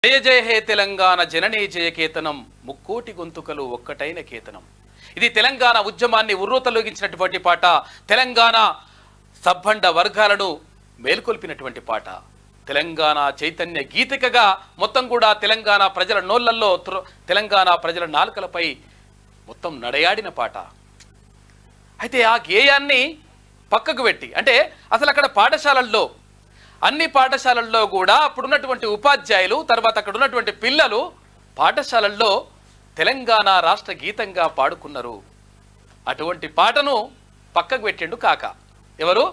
జయ జయ హే తెలంగాణ జననీ జయకేతనం ముక్కోటి గొంతుకలు ఒక్కటైన కేతనం. ఇది తెలంగాణ ఉద్యమాన్ని ఉర్రూతలొగించినటువంటి పాట, తెలంగాణ సబ్బండ వర్గాలను మేల్కొల్పినటువంటి పాట, తెలంగాణ చైతన్య గీతికగా మొత్తం కూడా తెలంగాణ ప్రజల నోళ్లల్లో, తెలంగాణ ప్రజల నాలుకలపై మొత్తం నడయాడిన పాట. అయితే ఆ గేయాన్ని పక్కకు పెట్టి, అంటే అసలు అక్కడ పాఠశాలల్లో, అన్ని పాఠశాలల్లో కూడా అప్పుడున్నటువంటి ఉపాధ్యాయులు, తర్వాత అక్కడ ఉన్నటువంటి పిల్లలు పాఠశాలల్లో తెలంగాణ రాష్ట్ర గీతంగా పాడుకున్నారు. అటువంటి పాటను పక్కకు పెట్టిండు కాక. ఎవరు?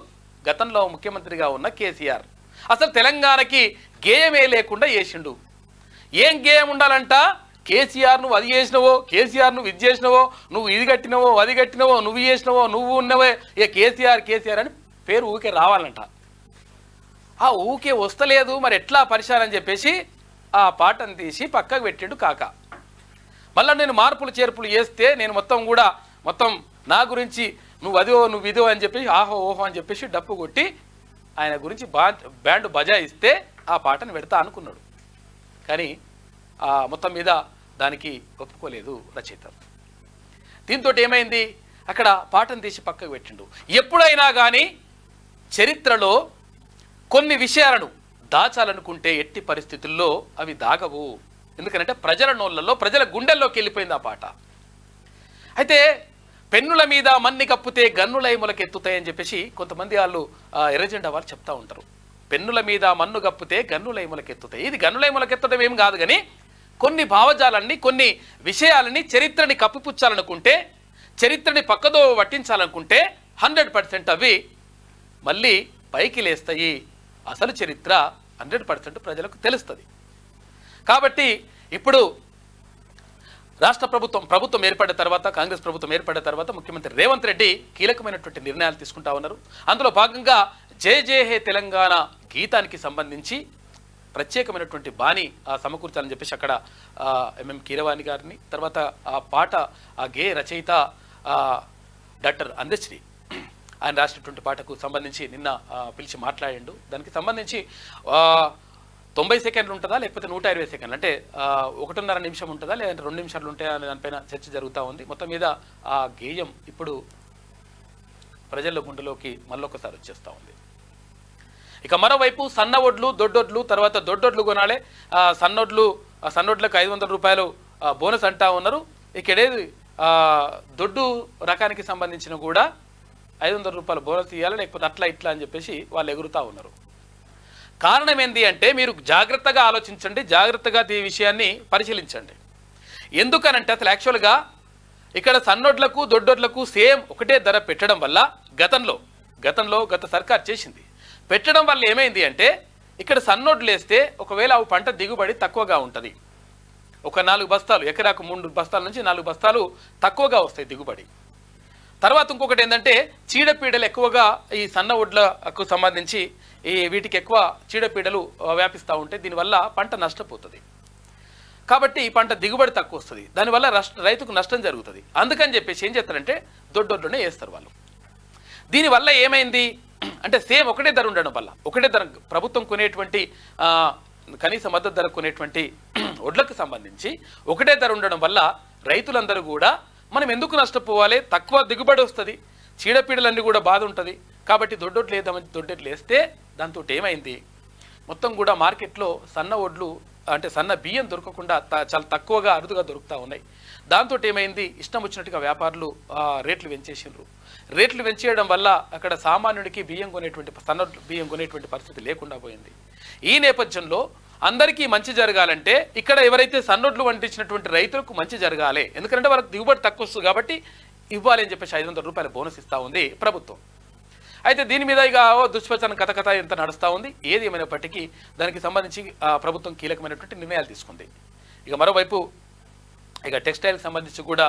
గతంలో ముఖ్యమంత్రిగా ఉన్న కేసీఆర్. అసలు తెలంగాణకి గేయమే లేకుండా చేసిండు. ఏం గేయం ఉండాలంట? కేసీఆర్ నువ్వు అది చేసినవో, కేసీఆర్ నువ్వు ఇది చేసినవో, నువ్వు ఇది కట్టినవో, అది కట్టినవో, నువ్వు చేసినవో, నువ్వు ఉన్నవే, ఇక కేసీఆర్ కేసీఆర్ అని పేరు ఊకే రావాలంట. ఆ ఊకే వస్తలేదు, మరి ఎట్లా పరిశాన్ అని చెప్పేసి ఆ పాటను తీసి పక్కకు పెట్టిండు కాక. మళ్ళీ నేను మార్పులు చేర్పులు చేస్తే నేను మొత్తం నా గురించి నువ్వు అదో నువ్వు ఇదో అని చెప్పేసి ఆహో ఓహో అని చెప్పేసి డప్పు కొట్టి ఆయన గురించి బ్యాండ్ బజాయిస్తే ఆ పాటను పెడతా అనుకున్నాడు. కానీ మొత్తం మీద దానికి ఒప్పుకోలేదు రచయిత. దీంతో ఏమైంది? అక్కడ పాటను తీసి పక్కకు పెట్టిండు. ఎప్పుడైనా కానీ చరిత్రలో కొన్ని విషయాలను దాచాలనుకుంటే ఎట్టి పరిస్థితుల్లో అవి దాగవు. ఎందుకంటే ప్రజల నోళ్ళల్లో, ప్రజల గుండెల్లోకి వెళ్ళిపోయింది ఆ పాట. అయితే పెన్నుల మీద మన్ని కప్పితే గన్నులై మొలకెత్తుతాయని చెప్పేసి కొంతమంది వాళ్ళు ఎర్రజెండా వాళ్ళు చెప్తా ఉంటారు. పెన్నుల మీద మన్ను కప్పితే గన్నులై మొలకెత్తుతాయి. ఇది గన్నులై మొలకెత్తడం ఏం కాదు, కానీ కొన్ని భావజాలన్నీ, కొన్ని విషయాలని, చరిత్రని కప్పిపుచ్చాలనుకుంటే, చరిత్రని పక్కదో పట్టించాలనుకుంటే 100% అవి మళ్ళీ పైకి లేస్తాయి. అసలు చరిత్ర 100% ప్రజలకు తెలుస్తుంది. కాబట్టి ఇప్పుడు రాష్ట్ర ప్రభుత్వం ఏర్పడిన తర్వాత, కాంగ్రెస్ ప్రభుత్వం ఏర్పడిన తర్వాత ముఖ్యమంత్రి రేవంత్ రెడ్డి కీలకమైనటువంటి నిర్ణయాలు తీసుకుంటా ఉన్నారు. అందులో భాగంగా జయ జయ హే తెలంగాణ గీతానికి సంబంధించి ప్రత్యేకమైనటువంటి బాణి సమకూర్చాలని చెప్పేసి అక్కడ ఎంఎం కీరవాణి గారిని, తర్వాత ఆ పాట ఆ గేయ రచయిత డాక్టర్ అందశ్రీ ఆయన రాసినటువంటి పాటకు సంబంధించి నిన్న పిలిచి మాట్లాడిండు. దానికి సంబంధించి 90 సెకండ్లు ఉంటుందా లేకపోతే 120 సెకండ్లు, అంటే 1.5 నిమిషం ఉంటుందా లేదంటే 2 నిమిషాలు ఉంటాయా అనే దానిపైన చర్చ జరుగుతూ ఉంది. మొత్తం మీద ఆ గేయం ఇప్పుడు ప్రజల గుండెలోకి మళ్ళొకసారి వచ్చేస్తూ ఉంది. ఇక మరోవైపు సన్న ఒడ్లు, దొడ్డొడ్లు, తర్వాత దొడ్డొడ్లు కొనాలి, సన్నొడ్లకు 500 రూపాయలు బోనస్ అంటా ఉన్నారు. ఇక్కడేది దొడ్డు రకానికి సంబంధించిన కూడా 500 రూపాయలు బోనస్ ఇవ్వాలి, లేకపోతే అట్లా ఇట్లా అని చెప్పేసి వాళ్ళు ఎగురుతూ ఉన్నారు. కారణం ఏంటి అంటే మీరు జాగ్రత్తగా ఆలోచించండి, జాగ్రత్తగా ఈ విషయాన్ని పరిశీలించండి. ఎందుకనంటే అసలు యాక్చువల్గా ఇక్కడ సన్నొడ్లకు దొడ్డొడ్లకు సేమ్ ఒకటే ధర పెట్టడం వల్ల గత సర్కార్ చేసింది. పెట్టడం వల్ల ఏమైంది అంటే ఇక్కడ సన్నొడ్లు వేస్తే ఒకవేళ ఆ పంట దిగుబడి తక్కువగా ఉంటుంది. ఒక 4 బస్తాలు, ఎకరాకు 3 బస్తాల నుంచి 4 బస్తాలు తక్కువగా వస్తాయి దిగుబడి. తర్వాత ఇంకొకటి ఏంటంటే చీడపీడలు ఎక్కువగా ఈ సన్న ఒడ్లకు సంబంధించి వీటికి ఎక్కువ చీడపీడలు వ్యాపిస్తూ ఉంటాయి. దీనివల్ల పంట నష్టపోతుంది. కాబట్టి ఈ పంట దిగుబడి తక్కువ వస్తుంది. దానివల్ల రైతుకు నష్టం జరుగుతుంది. అందుకని చెప్పేసి ఏం చేస్తారంటే దొడ్డొడ్లోనే వేస్తారు వాళ్ళు. దీనివల్ల ఏమైంది అంటే సేమ్ ఒకటే ధర ఉండడం వల్ల, ఒకటే ధర ప్రభుత్వం కొనేటువంటి కనీస మద్దతు ధర కొనేటువంటి ఒడ్లకు సంబంధించి ఒకటే ధర ఉండడం వల్ల రైతులందరూ కూడా మనం ఎందుకు నష్టపోవాలి, తక్కువ దిగుబడి వస్తుంది, చీడపీడలన్నీ కూడా బాధ ఉంటుంది, కాబట్టి దొడ్డొడ్లు వేద్దామని దొడ్డొడ్లు వేస్తే దాంతో ఏమైంది మొత్తం కూడా మార్కెట్లో సన్న ఒడ్లు అంటే సన్న బియ్యం దొరకకుండా చాలా తక్కువగా అరుదుగా దొరుకుతూ ఉన్నాయి. దాంతో ఏమైంది ఇష్టం వచ్చినట్టుగా వ్యాపారులు రేట్లు పెంచేసిండ్రు. రేట్లు పెంచేయడం వల్ల అక్కడ సామాన్యుడికి సన్న బియ్యం కొనేటువంటి పరిస్థితి లేకుండా పోయింది. ఈ నేపథ్యంలో అందరికీ మంచి జరగాలంటే ఇక్కడ ఎవరైతే సన్నొడ్లు వండించినటువంటి రైతులకు మంచి జరగాలి, ఎందుకంటే వాళ్ళకి దిగుబడి తక్కువ వస్తుంది కాబట్టి ఇవ్వాలి అని చెప్పేసి 500 రూపాయల బోనస్ ఇస్తూ ఉంది ప్రభుత్వం. అయితే దీని మీద ఇక దుష్ప్రచారం కథ ఎంత నడుస్తూ ఉంది. ఏది ఏమైనప్పటికీ దానికి సంబంధించి ప్రభుత్వం కీలకమైనటువంటి నిర్ణయాలు తీసుకుంది. ఇక మరోవైపు ఇక టెక్స్టైల్కి సంబంధించి కూడా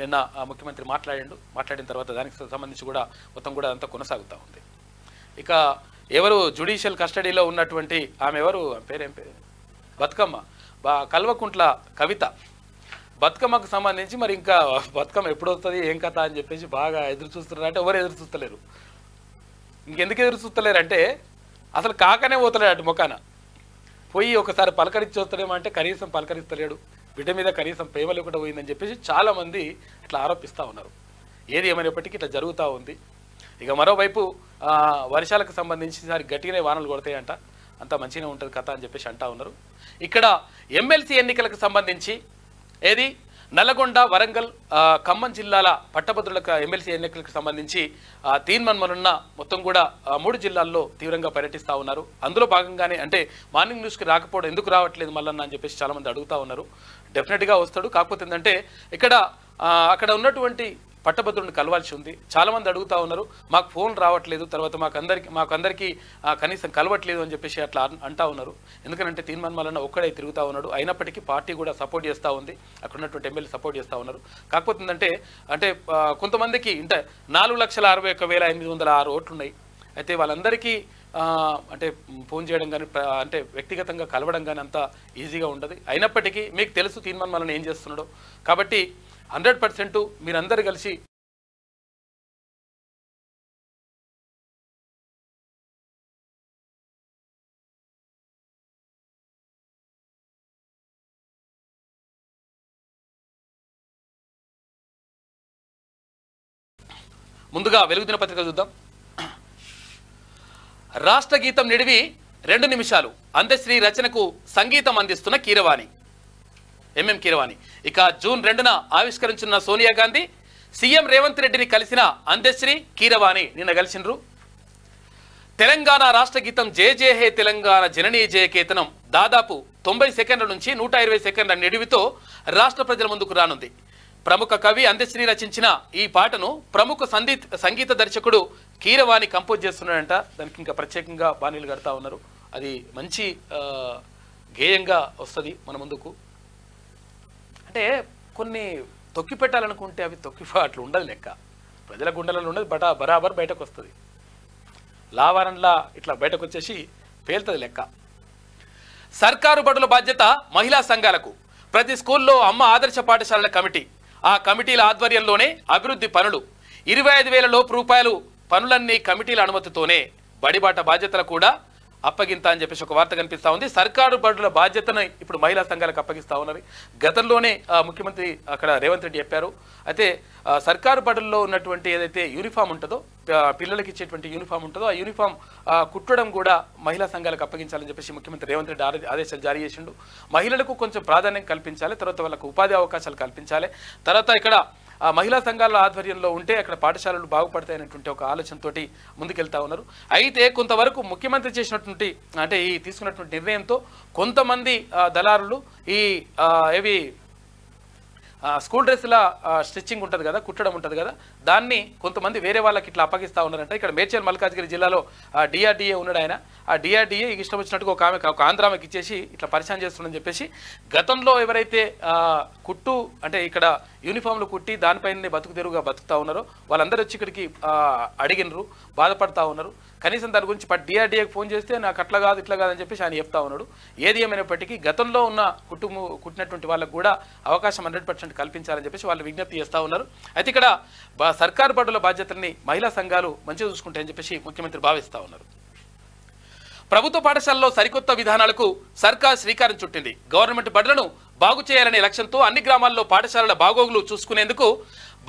నిన్న ముఖ్యమంత్రి మాట్లాడిన తర్వాత దానికి సంబంధించి కూడా మొత్తం కూడా అంతా కొనసాగుతూ ఉంది. ఇక ఎవరు జ్యుడిషియల్ కస్టడీలో ఉన్నటువంటి ఆమె ఎవరు పేరేం పేరు బతుకమ్మ కల్వకుంట్ల కవిత, బతుకమ్మకు సంబంధించి మరి ఇంకా బతుకమ్మ ఎప్పుడు వస్తుంది ఏం కథ అని చెప్పేసి బాగా ఎదురు చూస్తున్నారు. అంటే ఎవరు ఎదురు చూస్తలేరు. ఇంకెందుకు ఎదురు చూస్తలేరు అంటే అసలు కాకనే పోతలేడు అటు ముఖాన. పోయి ఒకసారి పలకరించి వస్తాడేమో అంటే కనీసం పలకరిస్తలేడు, బిడ్డ మీద కనీసం ప్రేమ లేకుండా పోయిందని చెప్పేసి చాలామంది ఇట్లా ఆరోపిస్తూ ఉన్నారు. ఏది ఏమైనప్పటికీ ఇట్లా జరుగుతూ ఉంది. ఇక మరోవైపు వర్షాలకు సంబంధించి ఈసారి గట్టిగానే వానలు కొడతాయంట, అంత మంచిగానే ఉంటుంది కథ అని చెప్పేసి అంటా ఉన్నారు. ఇక్కడ ఎమ్మెల్సీ ఎన్నికలకు సంబంధించి ఏది నల్లగొండ, వరంగల్, ఖమ్మం జిల్లాల పట్టభద్రులకు ఎమ్మెల్సీ ఎన్నికలకు సంబంధించి తీర్మానమనున్న మొత్తం కూడా 3 జిల్లాల్లో తీవ్రంగా పర్యటిస్తూ ఉన్నారు. అందులో భాగంగానే అంటే మార్నింగ్ న్యూస్కి రాకపోవడం ఎందుకు రావట్లేదు మల్లన్న అని చెప్పేసి చాలామంది అడుగుతూ ఉన్నారు. డెఫినెట్గా వస్తాడు, కాకపోతే ఏంటంటే ఇక్కడ అక్కడ ఉన్నటువంటి పట్టభద్రుడిని కలవాల్సి ఉంది. చాలామంది అడుగుతూ ఉన్నారు, మాకు ఫోన్ రావట్లేదు, తర్వాత మాకందరికీ కనీసం కలవట్లేదు అని చెప్పేసి అట్లా అంటా ఉన్నారు. ఎందుకంటే తీర్మానం ఒక్కడే తిరుగుతూ ఉన్నాడు. అయినప్పటికీ పార్టీ కూడా సపోర్ట్ చేస్తూ ఉంది, అక్కడ ఉన్నటువంటి ఎమ్మెల్యే సపోర్ట్ చేస్తూ ఉన్నారు. కాకపోతే అంటే కొంతమందికి అంటే 4,61,806 ఓట్లు ఉన్నాయి. అయితే వాళ్ళందరికీ అంటే ఫోన్ చేయడం కానీ అంటే వ్యక్తిగతంగా కలవడం కానీ అంత ఈజీగా ఉండదు. అయినప్పటికీ మీకు తెలుసు తీర్మానం ఏం చేస్తున్నాడో, కాబట్టి 100% మీరందరూ కలిసి ముందుగా వెలుగు దినపత్రిక చూద్దాం. రాష్ట్ర గీతం నిడివి 2 నిమిషాలు, అంత్యశ్రీ రచనకు సంగీతం అందిస్తున్న కీరవాణి, ఎంఎం కీరవాణి. ఇక జూన్ 2న ఆవిష్కరించిన సోనియా గాంధీ సీఎం రేవంత్ రెడ్డిని కలిసిన అంత్యశ్రీ కీరవాణి నిన్న కలిసినరు. తెలంగాణ రాష్ట్ర గీతం జయ జయ హే తెలంగాణ జననీ జయకేతనం దాదాపు 90 సెకండ్ల నుంచి 120 సెకండ్ల నిడివితో రాష్ట్ర ప్రజల ముందుకు రానుంది. ప్రముఖ కవి అంత్యశ్రీ రచించిన ఈ పాటను ప్రముఖ సంగీత దర్శకుడు కీరవాణి కంపోజ్ చేస్తున్నాడంట. దానికి ఇంకా ప్రత్యేకంగా బాణీలు కడతా ఉన్నారు. అది మంచి గేయంగా వస్తుంది మన ముందుకు. అంటే కొన్ని తొక్కి పెట్టాలనుకుంటే అవి అట్లా ఉండదు, లెక్క ప్రజల గుండెలలో ఉండదు, బరాబర్ బయటకు వస్తుంది. లావారంలా ఇట్లా బయటకు వచ్చేసి పేలుతుంది లెక్క. సర్కారు బడుల బాధ్యత మహిళా సంఘాలకు, ప్రతి స్కూల్లో అమ్మ ఆదర్శ పాఠశాలల కమిటీ, ఆ కమిటీల ఆధ్వర్యంలోనే అభివృద్ధి పనులు, 25,000 లోపు రూపాయలు పనులన్నీ కమిటీల అనుమతితోనే, బడిబాట బాధ్యతలు కూడా అప్పగింత అని చెప్పేసి ఒక వార్త కనిపిస్తూ ఉంది. సర్కారు బడుల బాధ్యతను ఇప్పుడు మహిళా సంఘాలకు అప్పగిస్తూ ఉన్నారు. గతంలోనే ముఖ్యమంత్రి అక్కడ రేవంత్ రెడ్డి చెప్పారు. అయితే సర్కారు బడుల్లో ఉన్నటువంటి ఏదైతే యూనిఫామ్ ఉంటుందో, పిల్లలకి ఇచ్చేటువంటి యూనిఫామ్ ఉంటుందో, ఆ యూనిఫామ్ కుట్టడం కూడా మహిళా సంఘాలకు అప్పగించాలని చెప్పేసి ముఖ్యమంత్రి రేవంత్ రెడ్డి ఆదేశాలు జారీ చేసిండు. మహిళలకు కొంచెం ప్రాధాన్యం కల్పించాలి, తర్వాత వాళ్ళకు ఉపాధి అవకాశాలు కల్పించాలి, తర్వాత ఇక్కడ మహిళా సంఘాల ఆధ్వర్యంలో ఉంటే అక్కడ పాఠశాలలు బాగుపడతాయనేటువంటి ఒక ఆలోచనతోటి ముందుకెళ్తా ఉన్నారు. అయితే కొంతవరకు ముఖ్యమంత్రి చేసినటువంటి అంటే ఈ తీసుకున్నటువంటి నిర్ణయంతో కొంతమంది దళారులు ఈ ఏవి స్కూల్ డ్రెస్ల స్టిచ్చింగ్ ఉంటుంది కదా, కుట్టడం ఉంటుంది కదా, దాన్ని కొంతమంది వేరే వాళ్ళకి ఇట్లా అప్పగిస్తూ ఉన్నారంట. ఇక్కడ మేడ్చల్ మల్కాజ్గిరి జిల్లాలో డిఆర్డీఏ ఉన్నాడు ఆయన. ఆ డిఆర్డీఏ ఇష్టం వచ్చినట్టుగా ఒక ఆంధ్రామకి ఇచ్చేసి ఇట్లా పరిచయం చేస్తుందని చెప్పేసి గతంలో ఎవరైతే కుట్టు అంటే ఇక్కడ యూనిఫామ్లు కుట్టి దానిపైన బతుకుతెరువుగా బతుకుతా ఉన్నారో వాళ్ళందరూ వచ్చి ఇక్కడికి అడిగినరు, బాధపడతా ఉన్నారు. కనీసం దాని గురించి డిఆర్డీఏకి ఫోన్ చేస్తే నాకు అట్లా కాదు ఇట్లా కాదని చెప్పేసి ఆయన చెప్తా ఉన్నాడు. ఏది ఏమైనప్పటికీ గతంలో ఉన్న కుట్టినటువంటి వాళ్ళకు కూడా అవకాశం 100% కల్పించాలని చెప్పేసి వాళ్ళు విజ్ఞప్తి చేస్తూ ఉన్నారు. అయితే ఇక్కడ సర్కారు బడుల బాధ్యతల్ని మహిళా సంఘాలు మంచిగా చూసుకుంటాయని చెప్పేసి ముఖ్యమంత్రి భావిస్తూ ఉన్నారు. ప్రభుత్వ పాఠశాలలో సరికొత్త విధానాలకు సర్కార్ శ్రీకారం చుట్టింది. గవర్నమెంట్ బడులను బాగు చేయాలనే లక్ష్యంతో అన్ని గ్రామాల్లో పాఠశాలల బాగోగులు చూసుకునేందుకు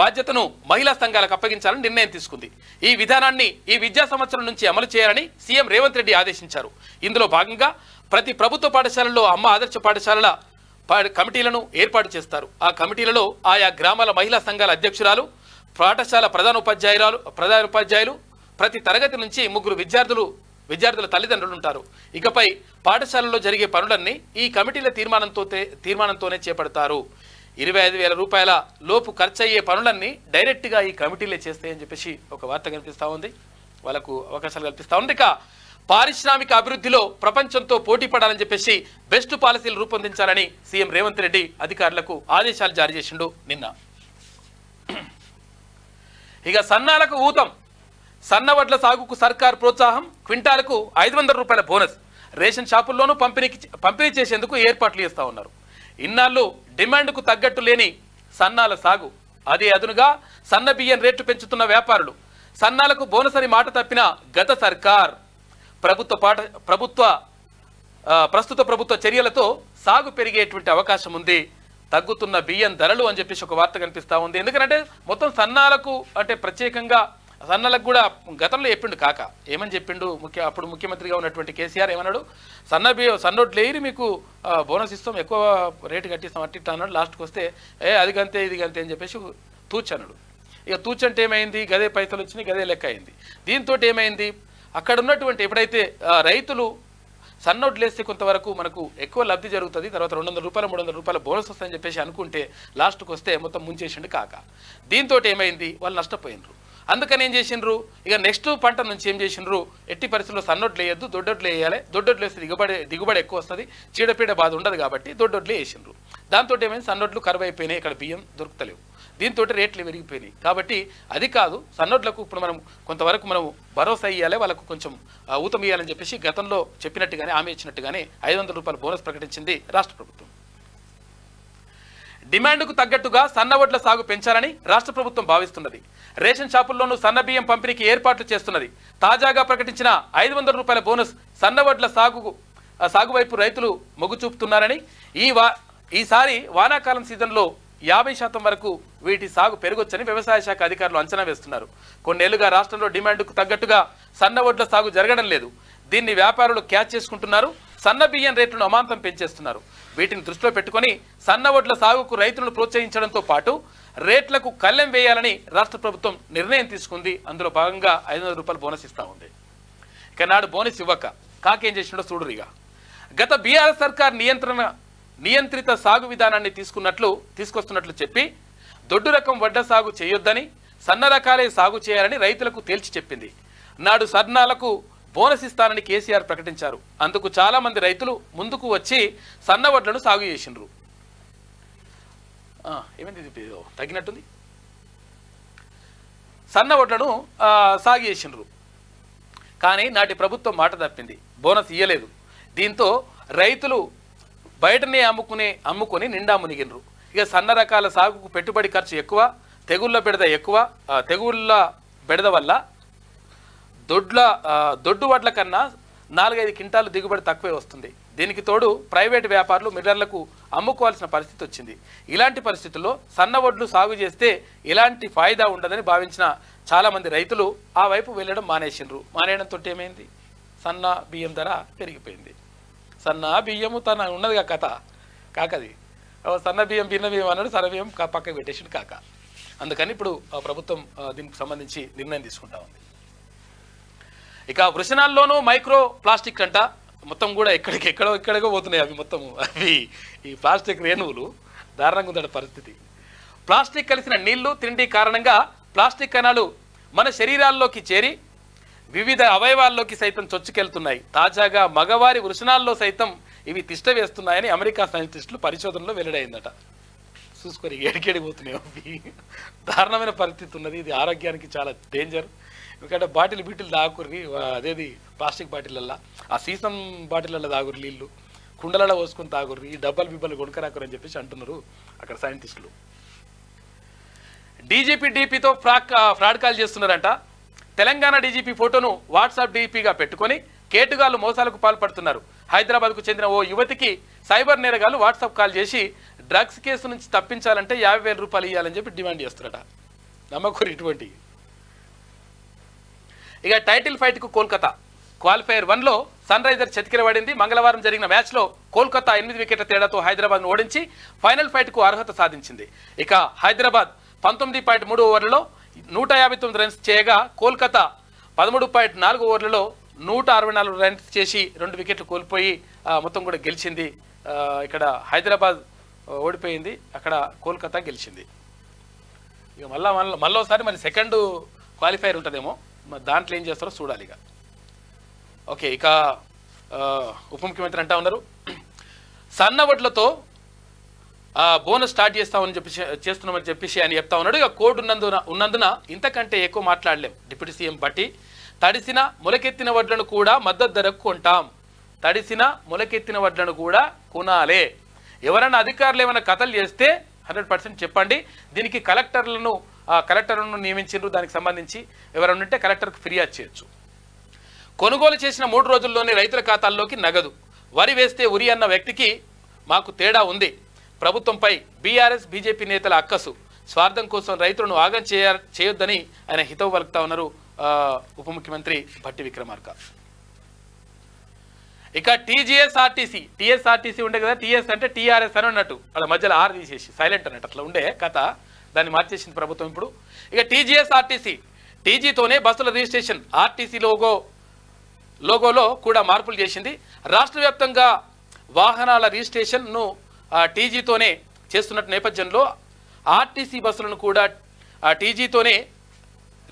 బాధ్యతను మహిళా సంఘాలకు అప్పగించాలని నిర్ణయం తీసుకుంది. ఈ విధానాన్ని ఈ విద్యా సంవత్సరం నుంచి అమలు చేయాలని సీఎం రేవంత్ రెడ్డి ఆదేశించారు. ఇందులో భాగంగా ప్రతి ప్రభుత్వ పాఠశాలలో అమ్మ ఆదర్శ పాఠశాలల కమిటీలను ఏర్పాటు చేస్తారు. ఆ కమిటీలలో ఆయా గ్రామాల మహిళా సంఘాల అధ్యక్షురాలు, పాఠశాల ప్రధానోపాధ్యాయులు, ప్రతి తరగతి నుంచి 3 విద్యార్థుల తల్లిదండ్రులు ఉంటారు. ఇకపై పాఠశాలలో జరిగే పనులన్నీ ఈ కమిటీల తీర్మానంతోనే చేపడతారు. 25,000 రూపాయల లోపు ఖర్చు అయ్యే పనులన్నీ డైరెక్ట్గా ఈ కమిటీలే చేస్తాయని చెప్పేసి ఒక వార్త కనిపిస్తూ ఉంది. వాళ్ళకు అవకాశాలు కల్పిస్తూ ఉంది. ఇక పారిశ్రామిక అభివృద్ధిలో ప్రపంచంతో పోటీ పడాలని చెప్పేసి బెస్ట్ పాలసీలు రూపొందించాలని సీఎం రేవంత్ రెడ్డి అధికారులకు ఆదేశాలు జారీ చేసిండు నిన్న. ఇక సన్నాలకు ఊతం, సన్నవడ్ల సాగుకు సర్కార్ ప్రోత్సాహం, క్వింటాలకు 500 రూపాయల బోనస్, రేషన్ షాపుల్లోనూ పంపిణీ చేసేందుకు ఏర్పాట్లు చేస్తూ ఉన్నారు. ఇన్నాళ్ళు డిమాండ్కు తగ్గట్టు లేని సన్నాల సాగు, అదే అదునుగా సన్న బియ్యం రేట్లు పెంచుతున్న వ్యాపారులు, సన్నాలకు బోనస్ అని మాట తప్పిన గత సర్కార్ ప్రభుత్వ ప్రస్తుత ప్రభుత్వ చర్యలతో సాగు పెరిగేటువంటి అవకాశం ఉంది, తగ్గుతున్న బియ్యం ధరలు అని చెప్పేసి ఒక వార్త కనిపిస్తూ ఉంది. ఎందుకంటే మొత్తం సన్నాలకు అంటే ప్రత్యేకంగా సన్నాలకు కూడా గతంలో చెప్పిండు కాక ఏమని చెప్పిండు, అప్పుడు ముఖ్యమంత్రిగా ఉన్నటువంటి కేసీఆర్ ఏమన్నాడు, సన్నోట్లు లేరి మీకు బోనస్ ఇస్తాం, ఎక్కువ రేటు కట్టిస్తాం అట్టిట్లా అన్నాడు. లాస్ట్కి వస్తే అది గంతే ఇది గంతే అని చెప్పేసి తూచన్నాడు. ఇక తూచంటే ఏమైంది, గదే పైసలు వచ్చినాయి, గదే లెక్క అయింది. దీంతో ఏమైంది, అక్కడ ఉన్నటువంటి ఎప్పుడైతే రైతులు సన్నోట్లు వేస్తే కొంతవరకు మనకు ఎక్కువ లబ్ధి జరుగుతుంది, తర్వాత 200 రూపాయలు 300 రూపాయల బోనస్ వస్తాయని చెప్పేసి అనుకుంటే లాస్ట్కి వస్తే మొత్తం ముంచేసిండు కాక. దీంతో ఏమైంది, వాళ్ళు నష్టపోయినరు. అందుకని ఏం చేసిండ్రు, ఇక నెక్స్ట్ పంట నుంచి ఏం చేసిండ్రు, ఎట్టి పరిస్థితుల్లో సన్నోట్లు వేయద్దు, దొడ్డొడ్లు వేయాలి, దొడ్డొడ్లు వేస్తే దిగుబడి ఎక్కువ వస్తుంది, చీడపీడ బాధ ఉండదు కాబట్టి దొడ్డొడ్లు వేసిండ్రు. దాంతో ఏమైంది, సన్నోట్లు కరువు అయిపోయినాయి, ఇక్కడ బియ్యం దొరుకుతలేవు, దీంతో రేట్లు పెరిగిపోయినాయి. కాబట్టి అది కాదు, సన్నోట్లకు ఇప్పుడు మనం కొంతవరకు మనం భరోసా ఇవ్వాలి, వాళ్ళకు కొంచెం ఊతం ఇవ్వాలని చెప్పేసి గతంలో చెప్పినట్టుగానే హామీ ఇచ్చినట్టుగానే 500 రూపాయల బోనస్ ప్రకటించింది రాష్ట్ర ప్రభుత్వం. డిమాండ్కు తగ్గట్టుగా సన్నవడ్ల సాగు పెంచాలని రాష్ట్ర ప్రభుత్వం భావిస్తున్నది. రేషన్ షాపుల్లోనూ సన్న బియ్యం పంపిణీకి ఏర్పాట్లు చేస్తున్నది. తాజాగా ప్రకటించిన 500 రూపాయల బోనస్ సన్నవడ్ల సాగు వైపు రైతులు మొగ్గు చూపుతున్నారని, ఈసారి వానాకాలం సీజన్లో 50% వరకు వీటి సాగు పెరగొచ్చని వ్యవసాయ శాఖ అధికారులు అంచనా వేస్తున్నారు. కొన్నేళ్లుగా రాష్ట్రంలో డిమాండ్కు తగ్గట్టుగా సన్నవడ్ల సాగు జరగడం లేదు. దీన్ని వ్యాపారులు క్యాచ్ చేసుకుంటున్నారు. సన్న బియ్యం రేట్లను అమాంతం పెంచేస్తున్నారు. వీటిని దృష్టిలో పెట్టుకుని సన్నవడ్ల సాగుకు రైతులను ప్రోత్సహించడంతో పాటు రేట్లకు కళ్ళెం వేయాలని రాష్ట్ర ప్రభుత్వం నిర్ణయం తీసుకుంది. అందులో భాగంగా 500 రూపాయల బోనస్ ఇస్తా ఉంది. ఇక నాడు బోనస్ ఇవ్వక కాకేం చేసినాడో చూడురిగా. గత బీఆర్ఎస్ సర్కార్ నియంత్రిత సాగు విధానాన్ని తీసుకొస్తున్నట్లు చెప్పి దొడ్డు రకం వడ్ల సాగు చేయొద్దని, సన్న రకాలే సాగు చేయాలని రైతులకు తేల్చి చెప్పింది. నాడు సన్నాలకు బోనస్ ఇస్తానని కేసీఆర్ ప్రకటించారు. అందుకు చాలా మంది రైతులు ముందుకు వచ్చి సన్న వడ్లను సాగు చేసిండ్రు. ఏమైంది, తగ్గినట్టుంది, సన్న వడ్లను సాగు చేసిండ్రు. కానీ నాటి ప్రభుత్వం మాట తప్పింది, బోనస్ ఇయ్యలేదు. దీంతో రైతులు బయటనే అమ్ముకొని నిండా మునిగినరు. ఇక సన్న రకాల సాగుకు పెట్టుబడి ఖర్చు ఎక్కువ, తెగుళ్ళ బెడద వల్ల దొడ్డు వడ్ల కన్నా 4-5 క్వింటాలు దిగుబడి తక్కువే వస్తుంది. దీనికి తోడు ప్రైవేటు వ్యాపారులు మిల్లర్లకు అమ్ముకోవాల్సిన పరిస్థితి వచ్చింది. ఇలాంటి పరిస్థితుల్లో సన్న వడ్లు సాగు చేస్తే ఎలాంటి ఫాయిదా ఉండదని భావించిన చాలామంది రైతులు ఆ వైపు వెళ్ళడం మానేయడంతో ఏమైంది, సన్న బియ్యం ధర పెరిగిపోయింది. సన్న బియ్యము తన ఉన్నదిగా కథ కాకది, సన్న బియ్యం భిన్న బియ్యం అన్నాడు, సన్న బియ్యం పక్కకు పెట్టేసిండు కాక. అందుకని ఇప్పుడు ప్రభుత్వం దీనికి సంబంధించి నిర్ణయం తీసుకుంటా ఉంది. ఇక వృషణాల్లోనూ మైక్రో ప్లాస్టిక్ అంట, మొత్తం కూడా ఎక్కడికో పోతున్నాయి అవి మొత్తం. అవి ఈ ప్లాస్టిక్ రేణువులు దారుణంగా ఉందట పరిస్థితి. ప్లాస్టిక్ కలిసిన నీళ్లు తిండి కారణంగా ప్లాస్టిక్ కణాలు మన శరీరాల్లోకి చేరి వివిధ అవయవాల్లోకి సైతం చొచ్చుకెళ్తున్నాయి. తాజాగా మగవారి వృషణాల్లో సైతం ఇవి తిష్ట వేస్తున్నాయని అమెరికా సైంటిస్టులు పరిశోధనలో వెల్లడైందట. చూసుకొని ఎడికెడి పోతున్నాయి అవి, దారుణమైన పరిస్థితి ఉన్నది. ఇది ఆరోగ్యానికి చాలా డేంజర్. ఎందుకంటే బీటిల్ తాగుర్రి, అదేది ప్లాస్టిక్ బాటిళ్ళల్లో, ఆ సీసం బాటిళ్ళల్లో తాగుర్రి నీళ్ళు, కుండలలో పోసుకొని తాగుర్రి, ఈ డబ్బాలు కొనుక్కరాకురు అని చెప్పేసి అంటున్నారు అక్కడ సైంటిస్టులు. డీజీపీ డీపీతో ఫ్రాడ్ కాల్ చేస్తున్నారంట. తెలంగాణ డీజీపీ ఫోటోను వాట్సాప్ డీపీగా పెట్టుకొని కేటుగాళ్లు మోసాలకు పాల్పడుతున్నారు. హైదరాబాద్కు చెందిన ఓ యువతికి సైబర్ నేరగాళ్లు వాట్సాప్ కాల్ చేసి డ్రగ్స్ కేసు నుంచి తప్పించాలంటే 50,000 రూపాయలు ఇవ్వాలని చెప్పి డిమాండ్ చేస్తున్నారట. నమ్మకూరు ఇటువంటి. ఇక టైటిల్ ఫైట్కు కోల్కతా క్వాలిఫైయర్ 1లో సన్ రైజర్స్ చేతికిరబడింది. మంగళవారం జరిగిన మ్యాచ్లో కోల్కతా 8 వికెట్ల తేడాతో హైదరాబాద్ను ఓడించి ఫైనల్ ఫైట్కు అర్హత సాధించింది. ఇక హైదరాబాద్ 19.3 ఓవర్లలో 159 రన్స్ చేయగా కోల్కతా 13.4 ఓవర్లలో 164 రన్స్ చేసి 2 వికెట్లు కోల్పోయి మొత్తం కూడా గెలిచింది. ఇక్కడ హైదరాబాద్ ఓడిపోయింది, అక్కడ కోల్కతా గెలిచింది. ఇక మళ్ళీ మరి సెకండ్ క్వాలిఫైర్ ఉంటుందేమో, దాంట్లో ఏం చేస్తారో చూడాలి ఇక. ఓకే, ఇక ఉప ముఖ్యమంత్రి అంటా ఉన్నారు, సన్న వడ్లతో బోనస్ స్టార్ట్ చేస్తున్నామని చెప్పేసి అని చెప్తా ఉన్నాడు. ఇక కోడ్ ఉన్నందున ఇంతకంటే ఎక్కువ మాట్లాడలేం. డిప్యూటీ సీఎం బట్టి తడిసిన మొలకెత్తిన వడ్లను కూడా మద్దతు ధరకు కొంటాం, తడిసిన మొలకెత్తిన వడ్లను కూడా కొనాలే. ఎవరైనా అధికారులు ఏమైనా కథలు చేస్తే 100% చెప్పండి. దీనికి కలెక్టర్లను నియమించారు. దానికి సంబంధించి ఎవరైనా ఉంటే కలెక్టర్కి ఫిర్యాదు చేయొచ్చు. కొనుగోలు చేసిన 3 రోజుల్లోనే రైతుల ఖాతాల్లోకి నగదు. వరి వేస్తే ఉరి అన్న వ్యక్తికి మాకు తేడా ఉంది. ప్రభుత్వంపై బీఆర్ఎస్ బీజేపీ నేతల అక్కసు, స్వార్థం కోసం రైతులను ఆగం చేయొద్దని ఆయన హితవు పలుకుతా ఉన్నారు ఉప ముఖ్యమంత్రి భట్టి విక్రమార్క. ఇక టీఎస్ఆర్టీసీ ఉండే కదా, టీఎస్ అంటే టీఆర్ఎస్ అని అన్నట్టు, వాళ్ళ మధ్యలో ఆర్ తీసేసి సైలెంట్ అన్నట్టు అట్లా ఉండే కథ, దాన్ని మార్చేసింది ప్రభుత్వం ఇప్పుడు. ఇక టీజీఎస్ఆర్టీసీ, టీజీతోనే బస్సుల రిజిస్ట్రేషన్, ఆర్టీసీ లోగోలో కూడా మార్పులు చేసింది. రాష్ట్ర వ్యాప్తంగా వాహనాల రిజిస్ట్రేషన్ను టీజీతోనే చేస్తున్న నేపథ్యంలో ఆర్టీసీ బస్సులను కూడా టీజీతోనే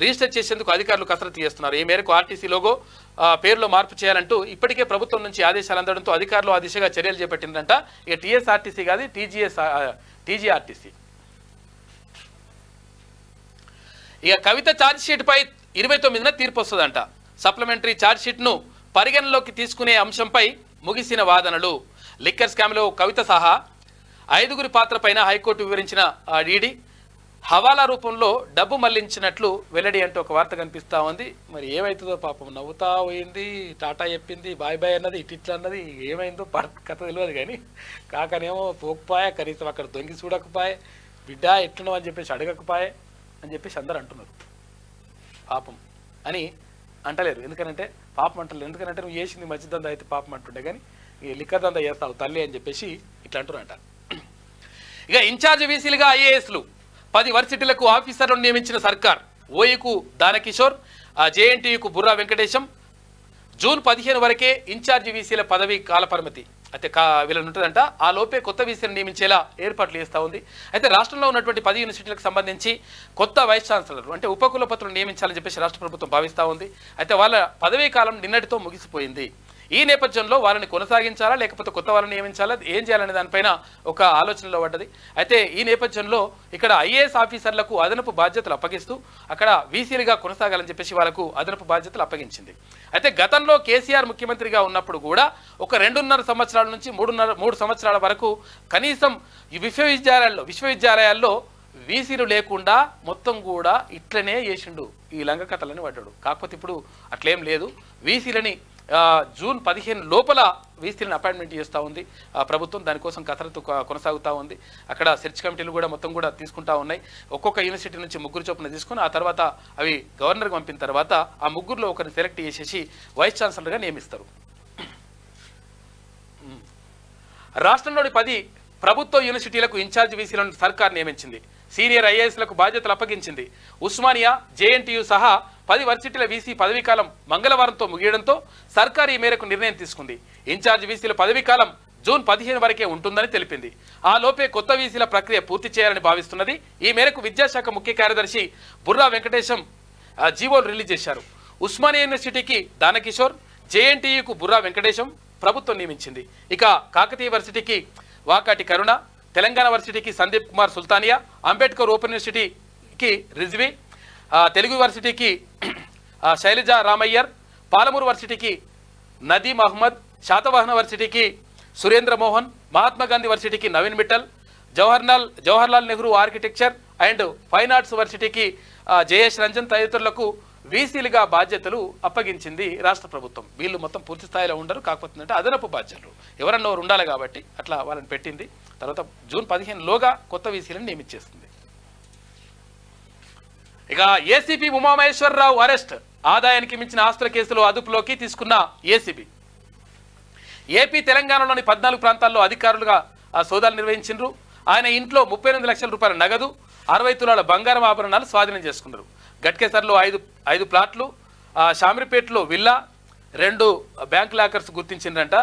రిజిస్టర్ చేసేందుకు అధికారులు కసరత్తు చేస్తున్నారు. ఈ మేరకు ఆర్టీసీ లోగో పేరులో మార్పు చేయాలంటూ ఇప్పటికే ప్రభుత్వం నుంచి ఆదేశాలు అందడంతో అధికారులు ఆ దిశగా చర్యలు చేపట్టిందంట. ఇక టీఎస్ఆర్టీసీ కాదు, టీజీఆర్టీసీ. ఇక కవిత ఛార్జ్షీట్పై 29న తీర్పు వస్తుందంట. సప్లిమెంటరీ ఛార్జ్షీట్ను పరిగణలోకి తీసుకునే అంశంపై ముగిసిన వాదనలు. లిక్కర్ స్కామ్లో కవిత సహా 5గురి పాత్రపైన హైకోర్టు వివరించిన ఈడీ హవాలా రూపంలో డబ్బు మళ్లించినట్లు వెల్లడి అంటూ ఒక వార్త కనిపిస్తూ ఉంది. మరి ఏమవుతుందో పాపం, నవ్వుతా పోయింది, టాటా చెప్పింది, బాయ్ బాయ్ అన్నది, ఇట్లా అన్నది, ఏమైందో కథ తెలియదు. కానీ కాకనేమో పోకపోయా, కనీసం అక్కడ దొంగి చూడకపోయే, బిడ్డ ఎట్లున్నావు అని చెప్పేసి అడగకపోయే అని చెప్పేసి అందరు అంటున్నారు. పాపం అని అంటలేరు, ఎందుకనంటే పాపం అంటలేరు, ఎందుకంటే నువ్వు చేసింది మంచి దందా అయితే పాపం అంటుండే, కానీ ఈ లిక్కర్ దందా చేస్తావు తల్లి అని చెప్పేసి ఇట్లా అంటున్నారంట. ఇక ఇన్ఛార్జ్ వీసీలుగా ఐఏఎస్లు 10 వర్సిటీలకు ఆఫీసర్లను నియమించిన సర్కార్. ఓయూకు దానకిషోర్, జేఎన్టీయూకు బుర్రా వెంకటేశం. జూన్ 15 వరకే ఇన్ఛార్జి వీసీల పదవి కాలపరిమితి అయితే వీళ్ళని ఉంటుందంట. ఆ లోపే కొత్త వీసీలను నియమించేలా ఏర్పాట్లు చేస్తూ ఉంది. అయితే రాష్ట్రంలో ఉన్నటువంటి 10 యూనివర్సిటీలకు సంబంధించి కొత్త వైస్ ఛాన్సలర్ అంటే ఉపకులపతులను నియమించాలని చెప్పేసి రాష్ట్ర ప్రభుత్వం భావిస్తూ ఉంది. అయితే వాళ్ళ పదవీ కాలం నిన్నటితో ముగిసిపోయింది. ఈ నేపథ్యంలో వాళ్ళని కొనసాగించాలా లేకపోతే కొత్త వాళ్ళని నియమించాలా, ఏం చేయాలనే దానిపైన ఒక ఆలోచనలో పడ్డది. అయితే ఈ నేపథ్యంలో ఇక్కడ ఐఏఎస్ ఆఫీసర్లకు అదనపు బాధ్యతలు అప్పగిస్తూ అక్కడ వీసీలుగా కొనసాగాలని చెప్పేసి వాళ్ళకు అదనపు బాధ్యతలు అప్పగించింది. అయితే గతంలో కేసీఆర్ ముఖ్యమంత్రిగా ఉన్నప్పుడు కూడా ఒక 2.5 సంవత్సరాల నుంచి 3 సంవత్సరాల వరకు కనీసం ఈ విశ్వవిద్యాలయాల్లో వీసీలు లేకుండా మొత్తం కూడా ఇట్లనే చేసిండు, ఈ లంగ కథలని పడ్డాడు. కాకపోతే ఇప్పుడు అట్లేం లేదు, వీసీలని జూన్ 15 లోపల వీసీలను అపాయింట్మెంట్ చేస్తూ ఉంది ప్రభుత్వం. దానికోసం కసరత్తు కొనసాగుతూ ఉంది. అక్కడ సెర్చ్ కమిటీలు కూడా మొత్తం కూడా తీసుకుంటా ఉన్నాయి. ఒక్కొక్క యూనివర్సిటీ నుంచి 3 చొప్పున తీసుకుని ఆ తర్వాత అవి గవర్నర్కి పంపిన తర్వాత ఆ 3లో ఒకరిని సెలెక్ట్ చేసేసి వైస్ ఛాన్సలర్గా నియమిస్తారు. రాష్ట్రంలోని 10 ప్రభుత్వ యూనివర్సిటీలకు ఇన్ఛార్జ్ వీసీలను సర్కార్ నియమించింది. సీనియర్ ఐఏఎస్లకు బాధ్యతలు అప్పగించింది. ఉస్మానియా, జేఎన్టీయూ సహా 10 వర్సిటీల వీసీ పదవీకాలం మంగళవారంతో ముగియడంతో సర్కారు ఈ మేరకు నిర్ణయం తీసుకుంది. ఇన్ఛార్జ్ వీసీల పదవీకాలం జూన్ 15 వరకే ఉంటుందని తెలిపింది. ఆ లోపే కొత్త వీసీల ప్రక్రియ పూర్తి చేయాలని భావిస్తున్నది. ఈ మేరకు విద్యాశాఖ ముఖ్య కార్యదర్శి బుర్రా వెంకటేశం జీవోలు రిలీజ్ చేశారు. ఉస్మానియా యూనివర్సిటీకి దానకిషోర్, జేఎన్టీయూకు బుర్రా వెంకటేశం ప్రభుత్వం నియమించింది. ఇక కాకతీయ వర్సిటీకి వాకాటి కరుణ, తెలంగాణ వర్సిటీకి సందీప్ కుమార్ సుల్తానియా, అంబేద్కర్ ఓపెన్ యూనివర్సిటీకి రిజ్వీ, తెలుగు యూనివర్సిటీకి శైలజా రామయ్యర్, పాలమూరు వర్సిటీకి నదీమ్ అహ్మద్, శాతవాహన వర్సిటీకి సురేంద్ర మోహన్, మహాత్మా గాంధీ వర్సిటీకి Naveen Mittal, Jawaharlal Nehru architecture and fine arts వర్సిటీకి జయేష్ రంజన్ తదితరులకు వీసీలుగా బాధ్యతలు అప్పగించింది రాష్ట్ర ప్రభుత్వం. వీళ్ళు మొత్తం పూర్తి స్థాయిలో ఉండరు, కాకపోతే అదనపు బాధ్యతలు ఎవరన్నా ఉండాలి కాబట్టి అట్లా వాళ్ళని పెట్టింది. తర్వాత జూన్ 15లోగా కొత్త వీసీలను నియమించేస్తుంది. ఇక ఏసీపీ ఉమామహేశ్వరరావు అరెస్ట్. ఆదాయానికి మించిన ఆస్తుల కేసులో అదుపులోకి తీసుకున్న ఏసీబీ. ఏపీ తెలంగాణలోని 14 ప్రాంతాల్లో అధికారులుగా సోదాలు నిర్వహించారు. ఆయన ఇంట్లో 38 లక్షల రూపాయల నగదు, 60 తులాల బంగారం ఆభరణాలు స్వాధీనం చేసుకున్నారు. గట్కేసర్లో 5 ప్లాట్లు, షామిరిపేటలో విల్లా, 2 బ్యాంక్ లాకర్స్ గుర్తించిండ్రంట.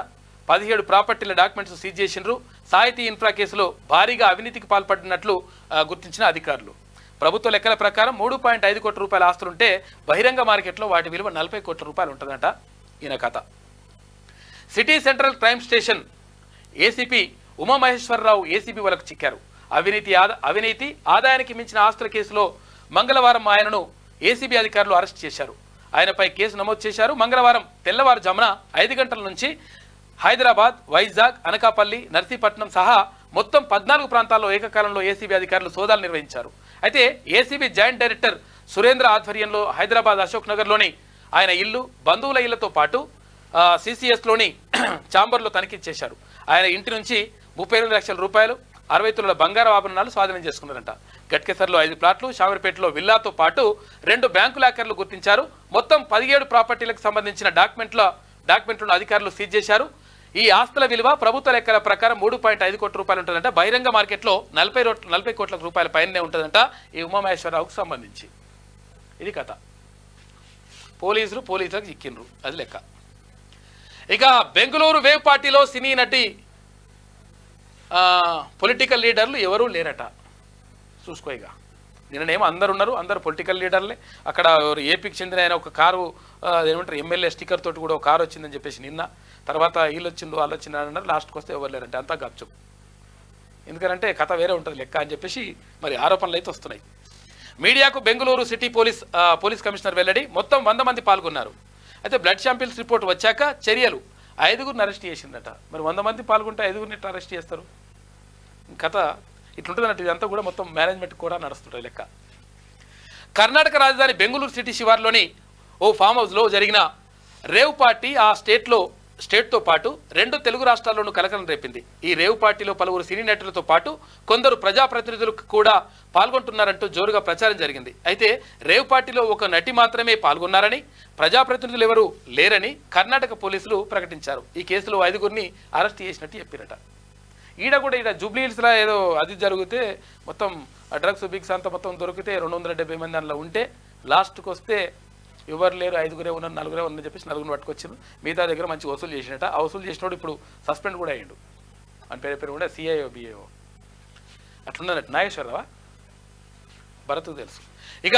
17 ప్రాపర్టీల డాక్యుమెంట్స్ సీజ్ చేసిండ్రు. సాహితీ ఇన్ఫ్రా కేసులో భారీగా అవినీతికి పాల్పడినట్లు గుర్తించిన అధికారులు. ప్రభుత్వ లెక్కల ప్రకారం 3.5 కోట్ల రూపాయల ఆస్తులుంటే బహిరంగ మార్కెట్లో వాటి విలువ 40 కోట్ల రూపాయలు ఉంటుందంట. ఈయన కథ. City central crime station ACP Umamaheswararao ACB వాళ్ళకు చిక్కారు. అవినీతి ఆదాయానికి మించిన ఆస్తుల కేసులో మంగళవారం ఆయనను ఏసీబీ అధికారులు అరెస్ట్ చేశారు. ఆయనపై కేసు నమోదు చేశారు. మంగళవారం తెల్లవారుజామున 5 గంటల నుంచి హైదరాబాద్, వైజాగ్, అనకాపల్లి, నర్సీపట్నం సహా మొత్తం 14 ప్రాంతాల్లో ఏకకాలంలో ఏసీబీ అధికారులు సోదాలు నిర్వహించారు. అయితే ఏసీబీ జాయింట్ డైరెక్టర్ సురేంద్ర ఆధ్వర్యంలో హైదరాబాద్ అశోక్ నగర్లోని ఆయన ఇల్లు, బంధువుల ఇళ్లతో పాటు సిసిఎస్లోని ఛాంబర్లో తనిఖీ చేశారు. ఆయన ఇంటి నుంచి 38 లక్షల రూపాయలు 60 తులాల బంగారు ఆభరణాలు స్వాధీనం చేసుకున్నారంట. గట్కేసర్లో 5 ప్లాట్లు, షామర్పేటలో విల్లాతో పాటు 2 బ్యాంకు లాకర్లు గుర్తించారు. మొత్తం 17 ప్రాపర్టీలకు సంబంధించిన డాక్యుమెంట్లను అధికారులు సీజ్ చేశారు. ఈ ఆస్తుల విలువ ప్రభుత్వ లెక్కల ప్రకారం 3.5 కోట్ల రూపాయలు ఉంటుందంట. బహిరంగ మార్కెట్లో 40 కోట్ల రూపాయల పైనే ఉంటుందంట ఈ ఉమామహేశ్వరరావుకు సంబంధించి. ఇది కథ. పోలీసులకు చిక్కిండ్రు, అది లెక్క. ఇక బెంగళూరు వేవ్ పార్టీలో సినీ నటి పొలిటికల్ లీడర్లు ఎవరూ లేరట. చూసుకో. ఇక నిన్ననేమో అందరు ఉన్నారు, అందరు పొలిటికల్ లీడర్లే. అక్కడ ఏపీకి చెందిన ఆయన ఒక కారు ఏమంటారు ఎమ్మెల్యే స్టిక్కర్ తోటి కూడా ఒక కారు వచ్చిందని చెప్పేసి నిన్న. తర్వాత వీళ్ళు వచ్చిండు వాళ్ళు వచ్చిండు అన్నారు. లాస్ట్కి వస్తే ఎవరు లేరంటే అంతా గప్చు. ఎందుకంటే కథ వేరే ఉంటుంది లెక్క అని చెప్పేసి మరి ఆరోపణలు అయితే వస్తున్నాయి. మీడియాకు బెంగళూరు సిటీ పోలీస్ కమిషనర్ వెల్లడి. మొత్తం 100 మంది పాల్గొన్నారు. అయితే బ్లడ్ శాంపిల్స్ రిపోర్ట్ వచ్చాక చర్యలు 5గురిని అరెస్ట్ చేసిందట. మరి 100 మంది పాల్గొంటే 5గురిని ఎట్లా అరెస్ట్ చేస్తారు? కథ ఇట్లుంటుందన్నట్టు. ఇదంతా కూడా మొత్తం మేనేజ్మెంట్ కూడా నడుస్తుంటాయి లెక్క. కర్ణాటక రాజధాని బెంగళూరు సిటీ శివార్లోని ఓ ఫామ్ హౌస్లో జరిగిన రేవ్ పార్టీ ఆ స్టేట్తో పాటు 2 తెలుగు రాష్ట్రాల్లోనూ కలకలం రేపింది. ఈ రేవ్ పార్టీలో పలువురు సినీ నటులతో పాటు కొందరు ప్రజాప్రతినిధులు కూడా పాల్గొంటున్నారంటూ జోరుగా ప్రచారం జరిగింది. అయితే రేవ్ పార్టీలో ఒక నటి మాత్రమే పాల్గొన్నారని, ప్రజాప్రతినిధులు ఎవరూ లేరని కర్ణాటక పోలీసులు ప్రకటించారు. ఈ కేసులో 5గురిని అరెస్ట్ చేసినట్టు చెప్పారట. ఈడ జూబ్లీ హిల్స్లో ఏదో అది జరిగితే మొత్తం డ్రగ్స్ బిగ్స్ అంతా మొత్తం దొరికితే 270 మంది అందులో ఉంటే లాస్ట్కి వస్తే ఎవరు లేరు, 5గురే ఉన్నారు, 4గురే ఉన్నారని చెప్పేసి 4గురిని పట్టుకొచ్చారు. మిగతా దగ్గర మంచి వసూలు చేసినట్ట. ఆ వసూలు చేసినప్పుడు ఇప్పుడు సస్పెండ్ కూడా అయ్యిండు. అని పేరు కూడా సిఐఓ బిఏఓ అట్లున్నట్టు. నాగేశ్వరరావా భరత్ తెలుసు. ఇక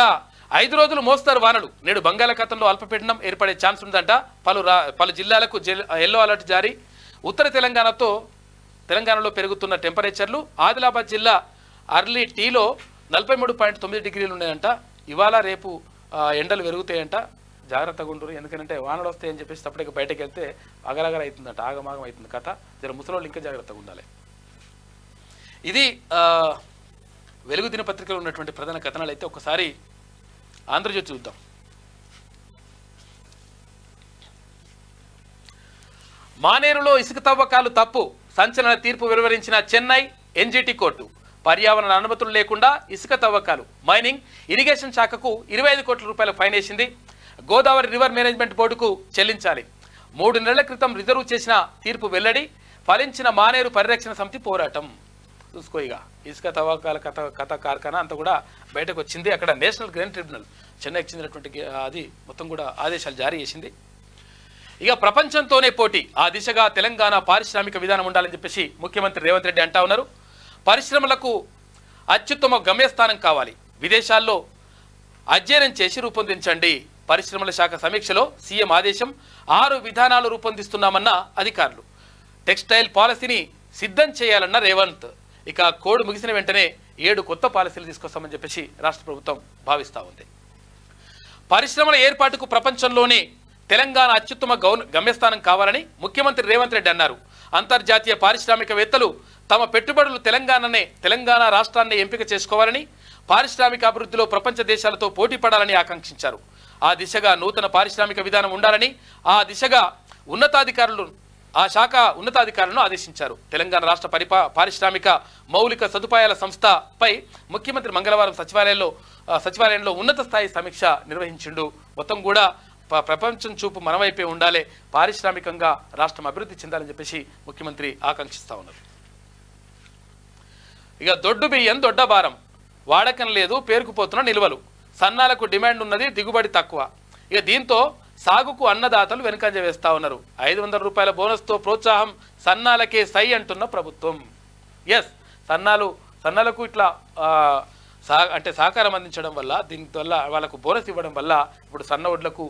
5 రోజులు మోస్తారు వానలు. నేడు బంగాళాఖాతంలో అల్పపీడనం ఏర్పడే ఛాన్స్ ఉందంట. పలు జిల్లాలకు ఎల్లో అలర్ట్ జారీ. ఉత్తర తెలంగాణలో పెరుగుతున్న టెంపరేచర్లు. ఆదిలాబాద్ జిల్లా అర్లీ టీలో 43.9 డిగ్రీలు ఉన్నాయంట. ఇవాళ రేపు ఎండలు పెరుగుతాయంట. జాగ్రత్తగా ఉండరు. ఎందుకంటే వానలు వస్తాయని చెప్పేసి తప్పటికి బయటకు వెళ్తే అగరగర అవుతుందంట, ఆగమాగం అవుతుంది కథ. జర ముసలోళ్ళు ఇంకా జాగ్రత్తగా ఉండాలి. ఇది వెలుగు దినపత్రికలో ఉన్నటువంటి ప్రధాన కథనాలు. అయితే ఒకసారి ఆంధ్రజ్యోతి చూద్దాం. మానేరులో ఇసుక తవ్వకాలు తప్పు, సంచలన తీర్పు వెలువరించిన చెన్నై ఎన్జిటి కోర్టు. పర్యావరణ అనుమతులు లేకుండా ఇసుక తవ్వకాలు, మైనింగ్, ఇరిగేషన్ శాఖకు 25 కోట్ల రూపాయల ఫైన్ వేసింది. గోదావరి రివర్ మేనేజ్మెంట్ బోర్డుకు చెల్లించాలి. 3 నెలల క్రితం రిజర్వ్ చేసిన తీర్పు వెల్లడి. ఫలించిన మానేరు పరిరక్షణ సమితి పోరాటం. చూసుకో. ఇక ఇసుక తవ్వకాల కథ కార్ఖానా అంతా కూడా బయటకు వచ్చింది. అక్కడ నేషనల్ గ్రైన్ ట్రిబ్యునల్ చెన్నైకి చెందినటువంటి అది మొత్తం కూడా ఆదేశాలు జారీ చేసింది. ఇక ప్రపంచంతోనే పోటీ, ఆ దిశగా తెలంగాణ పారిశ్రామిక విధానం ఉండాలని చెప్పేసి ముఖ్యమంత్రి రేవంత్ రెడ్డి అంటా ఉన్నారు. పరిశ్రమలకు అత్యుత్తమ గమ్యస్థానం కావాలి. విదేశాల్లో అధ్యయనం చేసి రూపొందించండి. పరిశ్రమల శాఖ సమీక్షలో సీఎం ఆదేశం. 6 విధానాలు రూపొందిస్తున్నామన్న అధికారులు. టెక్స్టైల్ పాలసీని సిద్ధం చేయాలన్న రేవంత్. ఇక కోడ్ ముగిసిన వెంటనే 7 కొత్త పాలసీలు తీసుకొస్తామని చెప్పేసి రాష్ట్ర ప్రభుత్వం భావిస్తూ ఉంది. పరిశ్రమల ఏర్పాటుకు ప్రపంచంలోనే తెలంగాణ అత్యుత్తమ గమ్యస్థానం కావాలని ముఖ్యమంత్రి రేవంత్ రెడ్డి అన్నారు. అంతర్జాతీయ పారిశ్రామికవేత్తలు తమ పెట్టుబడులు తెలంగాణ రాష్ట్రాన్ని ఎంపిక చేసుకోవాలని, పారిశ్రామిక అభివృద్ధిలో ప్రపంచ దేశాలతో పోటీ పడాలని ఆకాంక్షించారు. ఆ దిశగా నూతన పారిశ్రామిక విధానం ఉండాలని ఆ శాఖ ఉన్నతాధికారులను ఆదేశించారు. తెలంగాణ రాష్ట్ర పారిశ్రామిక మౌలిక సదుపాయాల సంస్థపై ముఖ్యమంత్రి మంగళవారం సచివాలయంలో ఉన్నత స్థాయి సమీక్ష నిర్వహించిండు. మొత్తం కూడా ప్రపంచం చూపు మనవైపే ఉండాలి, పారిశ్రామికంగా రాష్ట్రం అభివృద్ధి చెందాలని చెప్పేసి ముఖ్యమంత్రి ఆకాంక్షిస్తూ ఉన్నారు. ఇక దొడ్డు బియ్యం దొడ్డ భారం, వాడకం లేదు, పేరుకుపోతున్న నిల్వలు, సన్నాలకు డిమాండ్ ఉన్నది, దిగుబడి తక్కువ. ఇక దీంతో సాగుకు అన్నదాతలు వెనుకంజ వేస్తా ఉన్నారు. 500 రూపాయల బోనస్తో ప్రోత్సాహం, సన్నాలకే సై అంటున్న ప్రభుత్వం. ఎస్, సన్నాలకు ఇట్లా అంటే సహకారం అందించడం వల్ల, దీనివల్ల వాళ్ళకు బోనస్ ఇవ్వడం వల్ల ఇప్పుడు సన్న వడ్లకు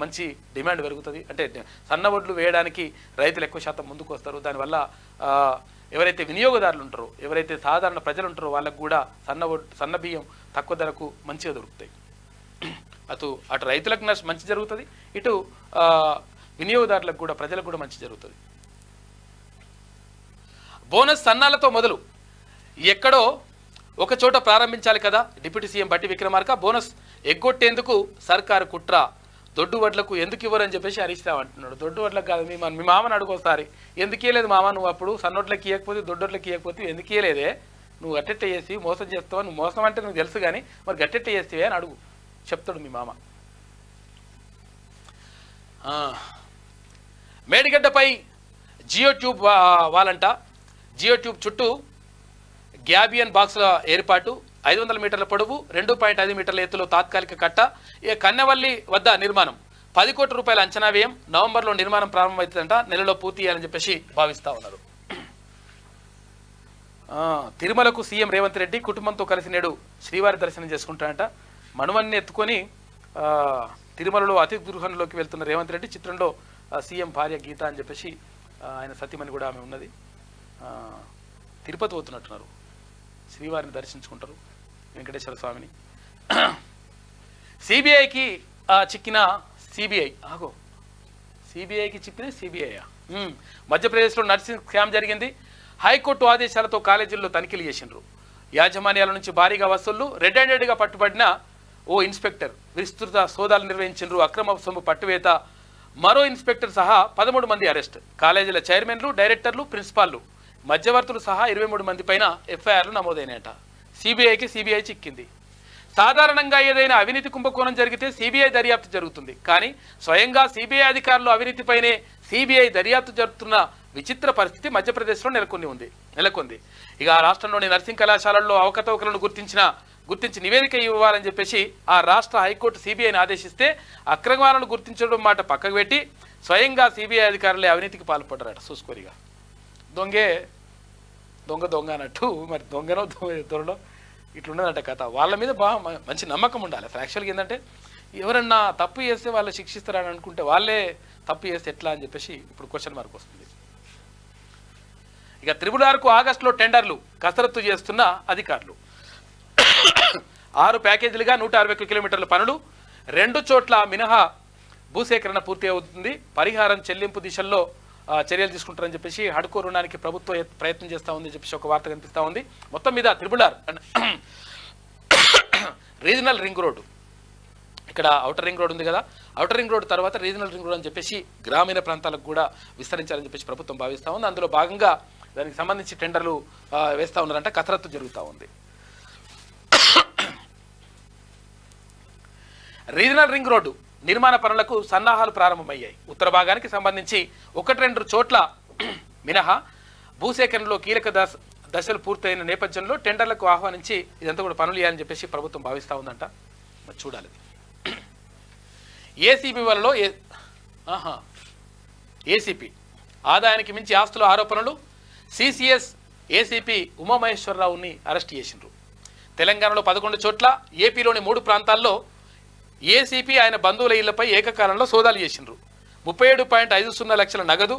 మంచి డిమాండ్ పెరుగుతుంది. అంటే సన్న వడ్లు వేయడానికి రైతులు ఎక్కువ శాతం ముందుకు వస్తారు. దానివల్ల ఎవరైతే వినియోగదారులు ఉంటారో, ఎవరైతే సాధారణ ప్రజలు ఉంటారో వాళ్ళకు కూడా సన్న బియ్యం తక్కువ ధరకు మంచిగా దొరుకుతాయి. అటు రైతులకు మంచి జరుగుతుంది, ఇటు వినియోగదారులకు కూడా, ప్రజలకు కూడా మంచి జరుగుతుంది. బోనస్ సన్నాలతో మొదలు, ఎక్కడో ఒక చోట ప్రారంభించాలి కదా. డిప్యూటీ సీఎం బట్టి విక్రమార్క బోనస్ ఎగ్గొట్టేందుకు సర్కారు కుట్ర. దొడ్డు వడ్లకు ఎందుకు ఇవ్వరని చెప్పేసి హరీష్ రావు అంటున్నాడు. దొడ్డు వడ్లకు కాదు, మీ మామని అడుగోసారి ఎందుకు ఇవ్వలేదు మామ, నువ్వు అప్పుడు సన్నోట్లకి ఇవ్వకపోతే దొడ్డోట్లకి ఇవ్వకపోతే ఎందుకు ఇవ్వలేదే, నువ్వు గట్టెట్ట చేసి మోసం చేస్తావు, నువ్వు మోసం అంటే నువ్వు తెలుసు కానీ మరి గట్టెట్ట చేస్తావే అని అడుగు, చెప్తాడు మీ మామ. మేడిగడ్డపై జియో ట్యూబ్ వాలంట. జియో ట్యూబ్ చుట్టూ గ్యాబియన్ బాక్సుల ఏర్పాటు, 500 మీటర్ల పొడవు, 2.5 మీటర్ల ఎత్తులో తాత్కాలిక కట్ట. కన్నెవల్లి వద్ద నిర్మాణం, 10 కోట్ల రూపాయల అంచనా వ్యయం. నవంబర్లో నిర్మాణం ప్రారంభమవుతుందంట, నెలలో పూర్తి చేయాలని చెప్పేసి భావిస్తూ ఉన్నారు. తిరుమలకు సీఎం రేవంత్ రెడ్డి కుటుంబంతో కలిసి నేడు శ్రీవారి దర్శనం చేసుకుంటాడంట. మనువన్ని ఎత్తుకొని తిరుమలలో అతిథి గృహంలోకి వెళ్తున్న రేవంత్ రెడ్డి చిత్రంలో సీఎం భార్య గీత అని చెప్పేసి ఆయన సతీమణి కూడా ఆమె ఉన్నది. తిరుపతి పోతున్నట్టున్నారు, శ్రీవారిని దర్శించుకుంటారు వెంకటేశ్వర స్వామిని. సిబిఐకి చిక్కిన సిబిఐకి చిక్కిన సిబిఐ. మధ్యప్రదేశ్లో నర్సింగ్ స్కామ్ జరిగింది. హైకోర్టు ఆదేశాలతో కాలేజీల్లో తనిఖీలు చేసిండ్రు. యాజమాన్యాల నుంచి భారీగా వసూళ్లు, రెడ్ హ్యాండెడ్గా పట్టుబడిన ఓ ఇన్స్పెక్టర్ విస్తృత సోదాలు నిర్వహించిండ్రు. అక్రమ సొమ్ము పట్టువేత, మరో ఇన్స్పెక్టర్ సహా 13 మంది అరెస్ట్. కాలేజీల చైర్మన్లు, డైరెక్టర్లు, ప్రిన్సిపాల్లు, మధ్యవర్తులు సహా 23 మంది పైన ఎఫ్ఐఆర్లు నమోదైనాయట. సిబిఐకి సిబిఐ చిక్కింది. సాధారణంగా ఏదైనా అవినీతి కుంభకోణం జరిగితే సిబిఐ దర్యాప్తు జరుగుతుంది, కానీ స్వయంగా సిబిఐ అధికారులు అవినీతిపైనే సిబిఐ దర్యాప్తు జరుపుతున్న విచిత్ర పరిస్థితి మధ్యప్రదేశ్లో నెలకొంది. ఇక ఆ రాష్ట్రంలోని నర్సింగ్ కళాశాలల్లో అవకతవకలను గుర్తించి నివేదిక ఇవ్వాలని చెప్పేసి ఆ రాష్ట్ర హైకోర్టు సిబిఐని ఆదేశిస్తే అక్రమాలను గుర్తించడం మాట పక్కకు పెట్టి స్వయంగా సిబిఐ అధికారులే అవినీతికి పాల్పడ్డారట. చూసుకోరిగా దొంగ అన్నట్టు, మరి దొంగనో దొరలో ఇట్లున్నదంట కథ. వాళ్ళ మీద బాగా మంచి నమ్మకం ఉండాలి. అసలు యాక్చువల్గా ఏంటంటే ఎవరన్నా తప్పు చేస్తే వాళ్ళు శిక్షిస్తారని అనుకుంటే వాళ్ళే తప్పు చేస్తే ఎట్లా అని చెప్పేసి ఇప్పుడు క్వశ్చన్ మార్క్ వస్తుంది. ఇక త్రిపులార్కు ఆగస్టులో టెండర్లు, కసరత్తు చేస్తున్న అధికారులు. 6 ప్యాకేజీలుగా 160 కిలోమీటర్ల పనులు, 2 చోట్ల మినహా భూసేకరణ పూర్తి అవుతుంది. పరిహారం చెల్లింపు దిశల్లో చర్యలు తీసుకుంటారని చెప్పేసి హడ్కో రుణానికి ప్రభుత్వం ప్రయత్నం చేస్తూ ఉంది చెప్పేసి ఒక వార్త కనిపిస్తూ ఉంది. మొత్తం మీద త్రిపులార్ రీజనల్ రింగ్ రోడ్డు, ఇక్కడ ఔటర్ రింగ్ రోడ్ ఉంది కదా, ఔటర్ రింగ్ రోడ్ తర్వాత రీజనల్ రింగ్ రోడ్ అని చెప్పేసి గ్రామీణ ప్రాంతాలకు కూడా విస్తరించాలని చెప్పేసి ప్రభుత్వం భావిస్తూ ఉంది. అందులో భాగంగా దానికి సంబంధించి టెండర్లు వేస్తూ ఉన్నారంట, కసరత్తు జరుగుతూ ఉంది. రీజనల్ రింగ్ రోడ్డు నిర్మాణ పనులకు సన్నాహాలు ప్రారంభమయ్యాయి. ఉత్తర భాగానికి సంబంధించి 1-2 చోట్ల మినహా భూసేకరణలో కీలక దశలు పూర్తయిన నేపథ్యంలో టెండర్లకు ఆహ్వానించి ఇదంతా కూడా పనులు చేయాలని చెప్పేసి ప్రభుత్వం భావిస్తూ ఉందంట. మరి చూడాలి. ఏసీబీ వలలో ఏసీపీ ఆదాయానికి మించి ఆస్తుల ఆరోపణలు. సిసిఎస్ ఏసీపీ ఉమామహేశ్వరరావుని అరెస్ట్ చేసిండ్రు. తెలంగాణలో 11 చోట్ల, ఏపీలోని 3 ప్రాంతాల్లో ఏసీపీ ఆయన బంధువుల ఇళ్లపై ఏకకాలంలో సోదాలు చేసిండ్రు. 37.50 లక్షల నగదు,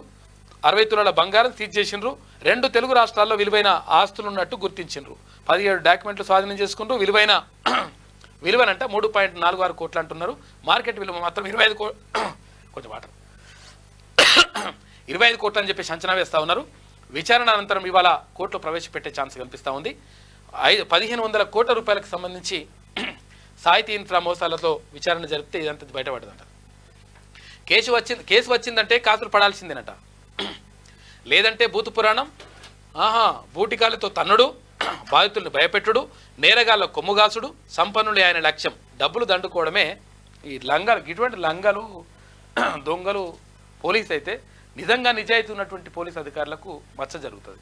60 తులాల బంగారం సీజ్ చేసిండ్రు. 2 తెలుగు రాష్ట్రాల్లో విలువైన ఆస్తులున్నట్టు గుర్తించిండ్రు. 17 డాక్యుమెంట్లు స్వాధీనం చేసుకుంటూ విలువనంట 3.46 కోట్లు అంటున్నారు. మార్కెట్ విలువ మాత్రం 25 కోట్లు అని చెప్పేసి అంచనా వేస్తూ ఉన్నారు. విచారణ అనంతరం ఇవాళ కోర్టులో ప్రవేశపెట్టే ఛాన్స్ కనిపిస్తూ ఉంది. 1500 కోట్ల రూపాయలకు సంబంధించి సాహితీ ఇన్ఫ్రా మోసాలతో విచారణ జరిపితే ఇదంతా బయటపడదంట. కేసు వచ్చిందంటే కాసులు పడాల్సిందేనట. లేదంటే భూత పురాణం, బూటికాలతో తన్నుడు, బాధితుల్ని భయపెట్టుడు, నేరగాళ్ళ కొమ్ముగాసుడు, సంపన్నులే ఆయన లక్ష్యం. డబ్బులు దండుకోవడమే ఈ లంగాలు. ఇటువంటి లంగాలు దొంగలు పోలీస్ అయితే నిజంగా నిజాయితీ ఉన్నటువంటి పోలీస్ అధికారులకు మచ్చ జరుగుతుంది.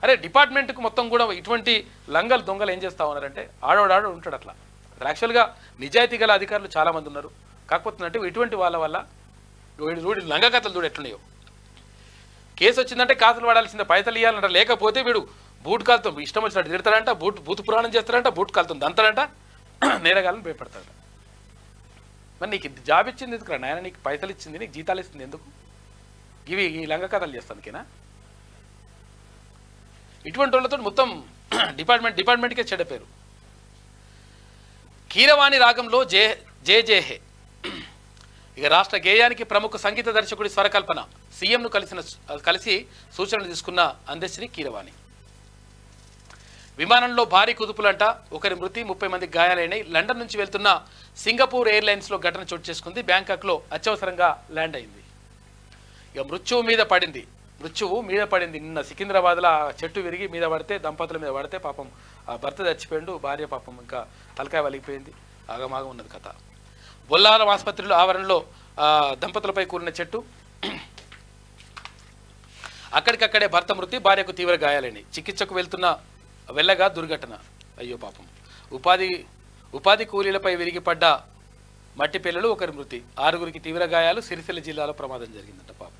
అరే డిపార్ట్మెంట్కు మొత్తం కూడా ఇటువంటి లంగలు దొంగలు ఏం చేస్తూ ఉన్నారంటే ఆడోడాడు ఉంటాడు. అట్లా యాక్చువల్గా నిజాయితీ గల అధికారులు చాలామంది ఉన్నారు. కాకపోతే అంటే ఇటువంటి వాళ్ళ వల్ల వీడి లంగ కథలు చూడు ఎట్లున్నాయో. కేసు వచ్చిందంటే కాసులు పడాల్సిందే, పైసలు ఇవ్వాలంట. లేకపోతే వీడు బూట్ కాలుతో ఇష్టం వచ్చినట్టు తిడతాడంట, భూత పురాణం చేస్తాడంట, బూట్ కాలుతో దంతాడంట, నేరగాలను భయపడతాడు. మరి నీకు జాబ్ ఇచ్చింది ఎందుకు రా నాయన, నీకు పైసలు ఇచ్చింది, నీకు జీతాలు ఇస్తుంది ఎందుకు? ఇవి ఈ లంగ కథలు చేస్తానుకేనా? ఇటువంటి వాళ్ళతో మొత్తం డిపార్ట్మెంట్కే చెడ్డ పేరు. కీరవాణి రాగంలో జే. ఇక రాష్ట్ర గేయానికి ప్రముఖ సంగీత దర్శకుడి స్వరకల్పన. సీఎంను కలిసి సూచనలు తీసుకున్న అందశ్రీ కీరవాణి. విమానంలో భారీ కుదుపులంట, ఒకరి మృతి 30 మందికి గాయాలైనాయి. లండన్ నుంచి వెళ్తున్న సింగపూర్ ఎయిర్లైన్స్లో ఘటన చోటు చేసుకుంది. బ్యాంకాక్లో అత్యవసరంగా ల్యాండ్ అయింది. ఇక మృత్యువు మీద పడింది. నిన్న సికింద్రాబాద్లో చెట్టు విరిగి మీద పడితే, దంపతుల మీద పడితే పాపం భర్త చచ్చిపోయిండు, భార్య పాపం ఇంకా తలకాయ వలిగిపోయింది. ఆగమాగం ఉన్నది కథ. బొల్లారం ఆసుపత్రిలో ఆవరణలో దంపతులపై కూలిన చెట్టు, అక్కడికక్కడే భర్త మృతి, భార్యకు తీవ్ర గాయాలైనాయి. చికిత్సకు వెళ్ళగా దుర్ఘటన. అయ్యో పాపం. ఉపాధి కూలీలపై విరిగిపడ్డ మట్టి పిల్లలు, ఒకరి మృతి, 6గురికి తీవ్ర గాయాలు. సిరిసిల్ల జిల్లాలో ప్రమాదం జరిగిందంట పాపం.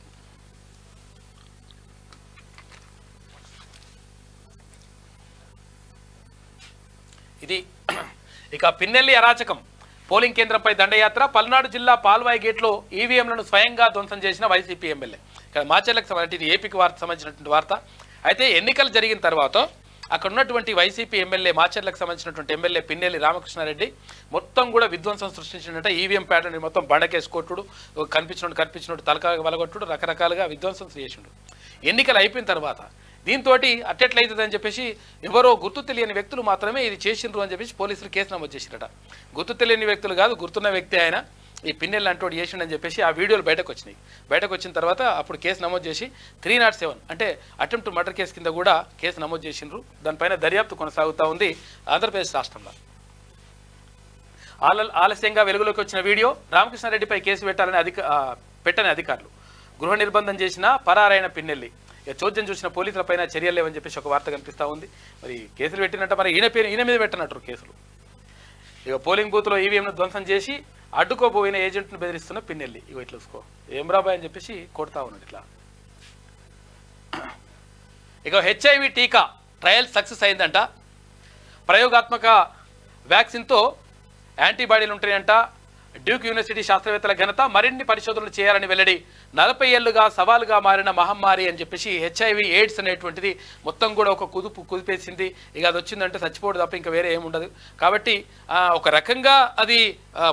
ఇది ఇక పిన్నెల్లి అరాచకం. పోలింగ్ కేంద్రంపై దండయాత్ర. పల్నాడు జిల్లా పాల్వాయి గేట్లో ఈవీఎంలను స్వయంగా ధ్వంసం చేసిన వైసీపీ ఎమ్మెల్యే. ఇక్కడ మాచర్లకు సంబంధించి ఏపీకి సంబంధించినటువంటి వార్త. అయితే ఎన్నికలు జరిగిన తర్వాత అక్కడ ఉన్నటువంటి వైసీపీ ఎమ్మెల్యే, మాచర్లకు సంబంధించినటువంటి ఎమ్మెల్యే పిన్నెల్లి రామకృష్ణారెడ్డి మొత్తం కూడా విధ్వంసం సృష్టించినట్ట. ఈవీఎం ప్యాడ్ని మొత్తం బండకేసి కొట్టుడు, కనిపించినట్టు తలకాయ వలగొట్టుడు, రకరకాలుగా విధ్వంసం చేసిండు. ఎన్నికలు అయిపోయిన తర్వాత దీంతో అట్టెట్లయితుందని చెప్పేసి ఎవరో గుర్తు తెలియని వ్యక్తులు మాత్రమే ఇది చేసిండ్రు అని చెప్పేసి పోలీసులు కేసు నమోదు చేసిరట. గుర్తు తెలియని వ్యక్తులు కాదు, గుర్తున్న వ్యక్తి ఆయన ఈ పిన్నెల్లి అంటోడు చేసిండని చెప్పేసి ఆ వీడియోలు బయటకు వచ్చిన తర్వాత అప్పుడు కేసు నమోదు చేసి 307 అంటే అటెంప్ట్ మర్డర్ కేసు కింద కూడా కేసు నమోదు చేసిండ్రు. దానిపైన దర్యాప్తు కొనసాగుతూ ఉంది ఆంధ్రప్రదేశ్ రాష్ట్రంలో. ఆలస్యంగా వెలుగులోకి వచ్చిన వీడియో, రామకృష్ణారెడ్డిపై కేసు పెట్టని అధికారులు, గృహ నిర్బంధం చేసిన పరారైన పిన్నెల్లి. ఇక చోద్యం చూసిన పోలీసులపైన చర్యలు లేవని చెప్పేసి ఒక వార్త కనిపిస్తూ ఉంది. మరి కేసులు పెట్టినట్ట, మరి ఈయన మీద పెట్టనట్టు కేసులు. ఇక పోలింగ్ బూత్లో ఈవీఎంను ధ్వంసం చేసి అడ్డుకోబోయిన ఏజెంట్ను బెదిరిస్తున్న పిన్నెల్లి. ఇగో ఇట్లా చూసుకో, ఏం రాబాయ్ అని చెప్పేసి కొడతా ఉన్నాడు ఇట్లా. ఇక హెచ్ఐవి టీకా ట్రయల్ సక్సెస్ అయిందంట. ప్రయోగాత్మక వ్యాక్సిన్తో యాంటీబాడీలు ఉంటాయంట. డ్యూక్ యూనివర్సిటీ శాస్త్రవేత్తల ఘనత. మరిన్ని పరిశోధనలు చేయాలని వెల్లడి. 40 ఏళ్లుగా సవాలుగా మారిన మహమ్మారి అని చెప్పేసి హెచ్ఐవి ఎయిడ్స్ అనేటువంటిది మొత్తం కూడా ఒక కుదిపేసింది. ఇక అది వచ్చిందంటే చచ్చిపోవడం తప్ప ఇంకా వేరే ఏముండదు. కాబట్టి ఒక రకంగా అది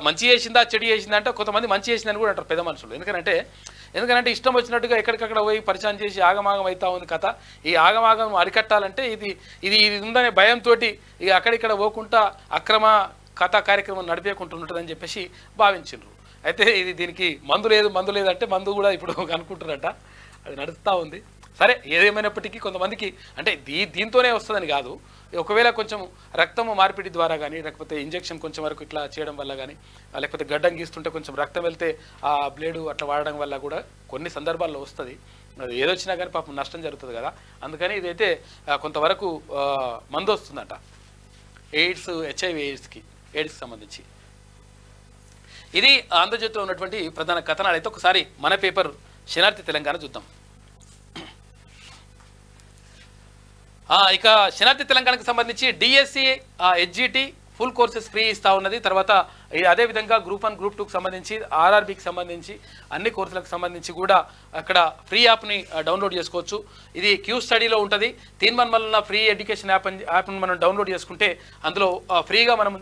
మంచి చేసిందా చెడు చేసిందా అంటే కొంతమంది మంచి చేసిందని కూడా అంటారు పెద్ద మనుషులు. ఎందుకంటే ఇష్టం వచ్చినట్టుగా ఎక్కడికక్కడ పోయి పరిచయం చేసి ఆగమాగం అవుతా ఉంది కథ. ఈ ఆగమాగం అరికట్టాలంటే ఇది ఉందనే భయంతో ఇక అక్కడిక్కడ పోకుండా అక్రమ కథా కార్యక్రమం నడిపేకుంటుంటుందని చెప్పేసి భావించిండ్రు. అయితే దీనికి మందు లేదు అంటే మందు కూడా ఇప్పుడు అనుకుంటారట, అది నడుస్తూ ఉంది. సరే, ఏదేమైనప్పటికీ కొంతమందికి అంటే దీంతోనే వస్తుందని కాదు, ఒకవేళ కొంచెం రక్తము మార్పిడి ద్వారా కానీ, లేకపోతే ఇంజెక్షన్ కొంచెం వరకు ఇట్లా చేయడం వల్ల కానీ, లేకపోతే గడ్డం గీస్తుంటే కొంచెం రక్తం వెళ్తే ఆ బ్లేడు అట్లా వాడడం వల్ల కూడా కొన్ని సందర్భాల్లో వస్తుంది. అది ఏదొచ్చినా కానీ పాపం నష్టం జరుగుతుంది కదా. అందుకని ఇదైతే కొంతవరకు మందు వస్తుందట హెచ్ఐవి ఎయిడ్స్కి సంబంధించి. ఇది ఆంధ్రజ్యోతిలో ఉన్నటువంటి ప్రధాన కథనాలు. అయితే ఒకసారి మన పేపర్ శనార్థి తెలంగాణ చూద్దాం. ఇక శనార్థి తెలంగాణకు సంబంధించి DSC HGT full courses free ఇస్తూ ఉన్నది. తర్వాత అదేవిధంగా గ్రూప్ 1 గ్రూప్ 2కి సంబంధించి ఆర్ఆర్బీకి సంబంధించి అన్ని కోర్సులకు సంబంధించి కూడా అక్కడ ఫ్రీ యాప్ని డౌన్లోడ్ చేసుకోవచ్చు. ఇది క్యూ స్టడీలో ఉంటుంది. తీన్మన్మల్ల ఫ్రీ ఎడ్యుకేషన్ యాప్ని మనం డౌన్లోడ్ చేసుకుంటే అందులో ఫ్రీగా మనం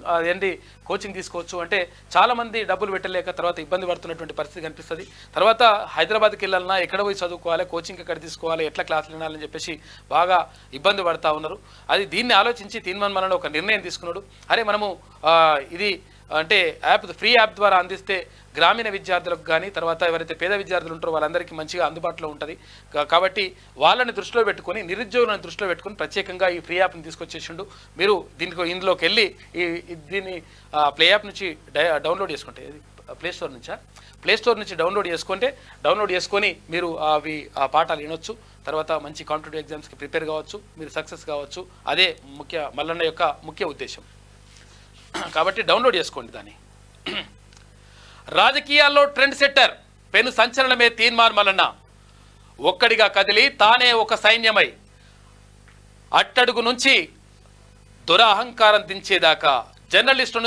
కోచింగ్ తీసుకోవచ్చు. అంటే చాలామంది డబ్బులు పెట్టలేక తర్వాత ఇబ్బంది పడుతున్నటువంటి పరిస్థితి కనిపిస్తుంది. తర్వాత హైదరాబాద్కి వెళ్ళాలన్నా ఎక్కడ పోయి చదువుకోవాలి, కోచింగ్ ఎక్కడ తీసుకోవాలి, ఎట్లా క్లాసులు వినాలని చెప్పేసి బాగా ఇబ్బంది పడుతూ ఉన్నారు. దీన్ని ఆలోచించి తీన్మన్మలలో ఒక నిర్ణయం తీసుకున్నాడు. అరే మనము ఇది అంటే ఫ్రీ యాప్ ద్వారా అందిస్తే గ్రామీణ విద్యార్థులకు కానీ, తర్వాత ఎవరైతే పేద విద్యార్థులు ఉంటారో వాళ్ళందరికీ మంచిగా అందుబాటులో ఉంటుంది. కాబట్టి వాళ్ళని దృష్టిలో పెట్టుకొని, నిరుద్యోగులను దృష్టిలో పెట్టుకొని ప్రత్యేకంగా ఈ ఫ్రీ యాప్ని తీసుకొచ్చేసిండు. మీరు ఇందులోకి వెళ్ళి దీన్ని ప్లే యాప్ నుంచి డౌన్లోడ్ చేసుకుంటే, ప్లే స్టోర్ నుంచి డౌన్లోడ్ చేసుకొని మీరు ఆ పాఠాలు వినొచ్చు. తర్వాత మంచి కాంపిటేటివ్ ఎగ్జామ్స్కి ప్రిపేర్ కావచ్చు, మీరు సక్సెస్ కావచ్చు. అదే మల్లన్న యొక్క ముఖ్య ఉద్దేశం. కాబట్టి డౌన్లోడ్ చేసుకోండి దాన్ని. రాజకీయాల్లో ట్రెండ్ సెట్టర్, పెను సంచలనమే తీన్మార్ మల్లన్న. ఒక్కడిగా కదిలి తానే ఒక సైన్యమై అట్టడుగు నుంచి దురహంకారం దించేదాకా, జర్నలిస్టు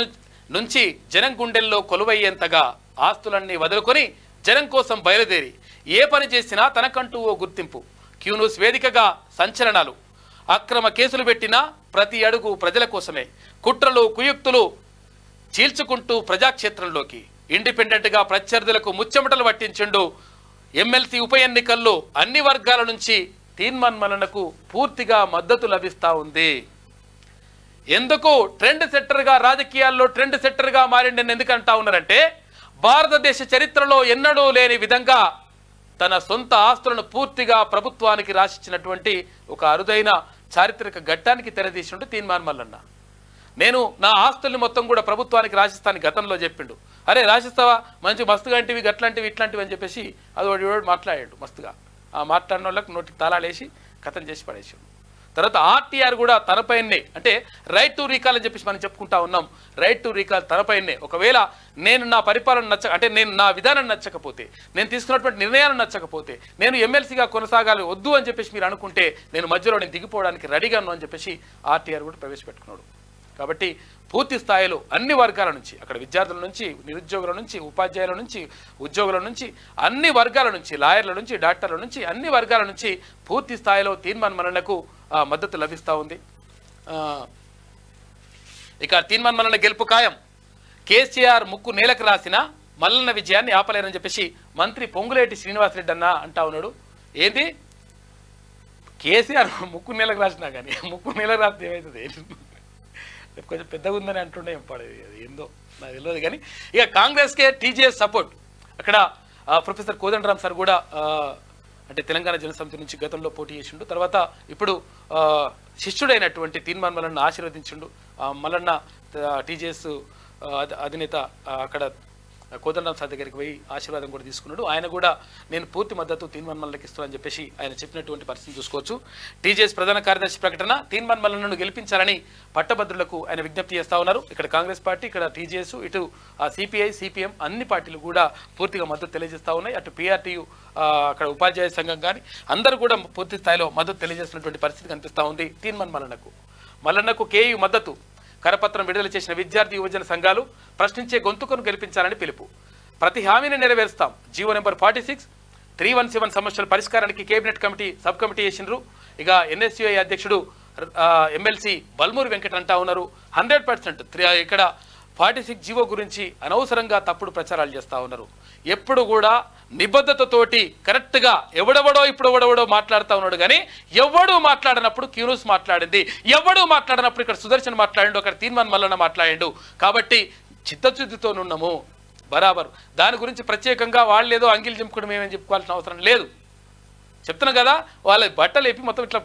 నుంచి జనం గుండెల్లో కొలువయ్యేంతగా ఆస్తులన్నీ వదులుకొని జనం కోసం బయలుదేరి ఏ పని చేసినా తనకంటూ ఓ గుర్తింపు. క్యూ న్యూస్ వేదికగా సంచలనాలు, అక్రమ కేసులు పెట్టినా ప్రతి అడుగు ప్రజల కోసమే. కుట్రలు కుయుక్తులు చీల్చుకుంటూ ప్రజాక్షేత్రంలోకి ఇండిపెండెంట్గా ప్రత్యర్థులకు ముచ్చెమటలు పట్టించిండు. ఎమ్మెల్సీ ఉప ఎన్నికల్లో అన్ని వర్గాల నుంచి తీన్మార్ మల్లన్నకు పూర్తిగా మద్దతు లభిస్తూ ఉంది. ఎందుకు ట్రెండ్ సెట్టర్గా రాజకీయాల్లో ట్రెండ్ సెట్టర్గా మారిండని ఎందుకు అంటా ఉన్నారంటే భారతదేశ చరిత్రలో ఎన్నడూ లేని విధంగా తన సొంత ఆస్తులను పూర్తిగా ప్రభుత్వానికి రాసిచ్చినటువంటి ఒక అరుదైన చారిత్రక ఘట్టానికి తెరదీసిండు తీన్మార్ మల్లన్న. నేను నా ఆస్తుల్ని మొత్తం కూడా ప్రభుత్వానికి రాసిస్తాను గతంలో చెప్పిండు. అరే రాసిస్తావా, మంచి మస్తుగా అంటివి గట్లాంటివి ఇట్లాంటివి అని చెప్పేసి అది వాడు మాట్లాడాడు మస్తుగా. ఆ మాట్లాడిన వాళ్ళకి నోటికి తాళాలేసి కథం చేసి పడేసాడు. తర్వాత ఆర్టీఆర్ కూడా తనపైనే, అంటే రైట్ టు రీకాల్ అని చెప్పేసి మనం చెప్పుకుంటా ఉన్నాం. రైట్ టు రీకాల్ తనపైనే. ఒకవేళ నేను నా పరిపాలన అంటే నేను నా విధానం నచ్చకపోతే, నేను తీసుకున్నటువంటి నిర్ణయాలు నచ్చకపోతే, నేను ఎమ్మెల్సీగా కొనసాగాలి వద్దు అని చెప్పేసి మీరు అనుకుంటే నేను మధ్యలో నేను దిగిపోవడానికి రెడీగా ఉన్నాను అని చెప్పేసి ఆర్టీఆర్ కూడా ప్రవేశపెట్టుకున్నాడు. కాబట్టి పూర్తి స్థాయిలో అన్ని వర్గాల నుంచి, అక్కడ విద్యార్థుల నుంచి, నిరుద్యోగుల నుంచి, ఉపాధ్యాయుల నుంచి, ఉద్యోగుల నుంచి, అన్ని వర్గాల నుంచి, లాయర్ల నుంచి, డాక్టర్ల నుంచి, అన్ని వర్గాల నుంచి పూర్తి స్థాయిలో తీన్మార్ మల్లన్నకు మద్దతు లభిస్తూ ఉంది. ఇక తీన్మార్ మల్లన్న గెలుపు ఖాయం. కేసీఆర్ ముక్కు నేలకు రాసిన మల్లన్న విజయాన్ని ఆపలేరని చెప్పేసి మంత్రి పొంగులేటి శ్రీనివాసరెడ్డి అన్న అంటా ఉన్నాడు. ఏంది కేసీఆర్ ముక్కు నేలకు రాసినా కానీ ముక్కు నేలకు రాస్తే ఏమవుతుంది, కొంచెం పెద్దగా ఉందని అంటుండే ఏందో నాకు తెలియదు. కానీ ఇక కాంగ్రెస్కే టీజేఎస్ సపోర్ట్. అక్కడ ప్రొఫెసర్ కోదండరాం సార్ కూడా అంటే తెలంగాణ జనసమితి నుంచి గతంలో పోటీ చేసిండు. తర్వాత ఇప్పుడు శిష్యుడైనటువంటి తీన్మార్ మల్లన్న ఆశీర్వదించిండు. మల్లన్న టీజేఎస్ అధినేత అక్కడ కోదండరాం సార్ దగ్గరికి పోయి ఆశీర్వాదం కూడా తీసుకున్నాడు. ఆయన కూడా నేను పూర్తి మద్దతు తీన్మార్ మల్లన్నకి ఇస్తానని చెప్పేసి ఆయన చెప్పినటువంటి పరిస్థితి చూసుకోవచ్చు. టీజేఎస్ ప్రధాన కార్యదర్శి ప్రకటన, తీన్మార్ మల్లన్నను గెలిపించాలని పట్టభద్రులకు ఆయన విజ్ఞప్తి చేస్తా ఉన్నారు. ఇక్కడ కాంగ్రెస్ పార్టీ, ఇక్కడ టీజేఎస్, ఇటు సిపిఐ, సిపిఎం అన్ని పార్టీలు కూడా పూర్తిగా మద్దతు తెలియజేస్తూ ఉన్నాయి. అటు పిఆర్టీయు, అక్కడ ఉపాధ్యాయ సంఘం కానీ అందరూ కూడా పూర్తి స్థాయిలో మద్దతు తెలియజేస్తున్నటువంటి పరిస్థితి కనిపిస్తూ ఉంది. తీన్మార్ మల్లన్నకు కేయు మద్దతు. కరపత్రం విడుదల చేసిన విద్యార్థి యువజన సంఘాలు ప్రశ్నించే గొంతుకను గెలిపించాలని పిలుపు. ప్రతి హామీని నెరవేరుస్తాం. జీవో నెంబర్ 46 317 సమస్యల పరిష్కారానికి కేబినెట్ కమిటీ సబ్ కమిటీ చేసినారు. ఇక ఎన్ఎస్యుఐ అధ్యక్షుడు ఎమ్మెల్సీ బల్మూరి వెంకట అంటా ఉన్నారు 100% ఇక్కడ 46 జీవో గురించి అనవసరంగా తప్పుడు ప్రచారాలు చేస్తూ ఉన్నారు. ఎప్పుడు కూడా నిబద్ధతతోటి కరెక్ట్గా ఎవడెవడో మాట్లాడుతూ ఉన్నాడు. కానీ ఎవడు మాట్లాడినప్పుడు క్యూన్యూస్ మాట్లాడింది, ఎవడు మాట్లాడినప్పుడు ఇక్కడ సుదర్శన్ మాట్లాడిండు, అక్కడ తీన్మార్ మల్లన్న మాట్లాడిండు. కాబట్టి చిత్తశుద్ధితోనున్నాము బరాబర్. దాని గురించి ప్రత్యేకంగా వాళ్ళు ఏదో అంగిలు చింపుకోవడం ఏమని చెప్పుకోవాల్సిన అవసరం లేదు. చెప్తున్నాం కదా, వాళ్ళ బట్టలు వేపి మొత్తం ఇట్లా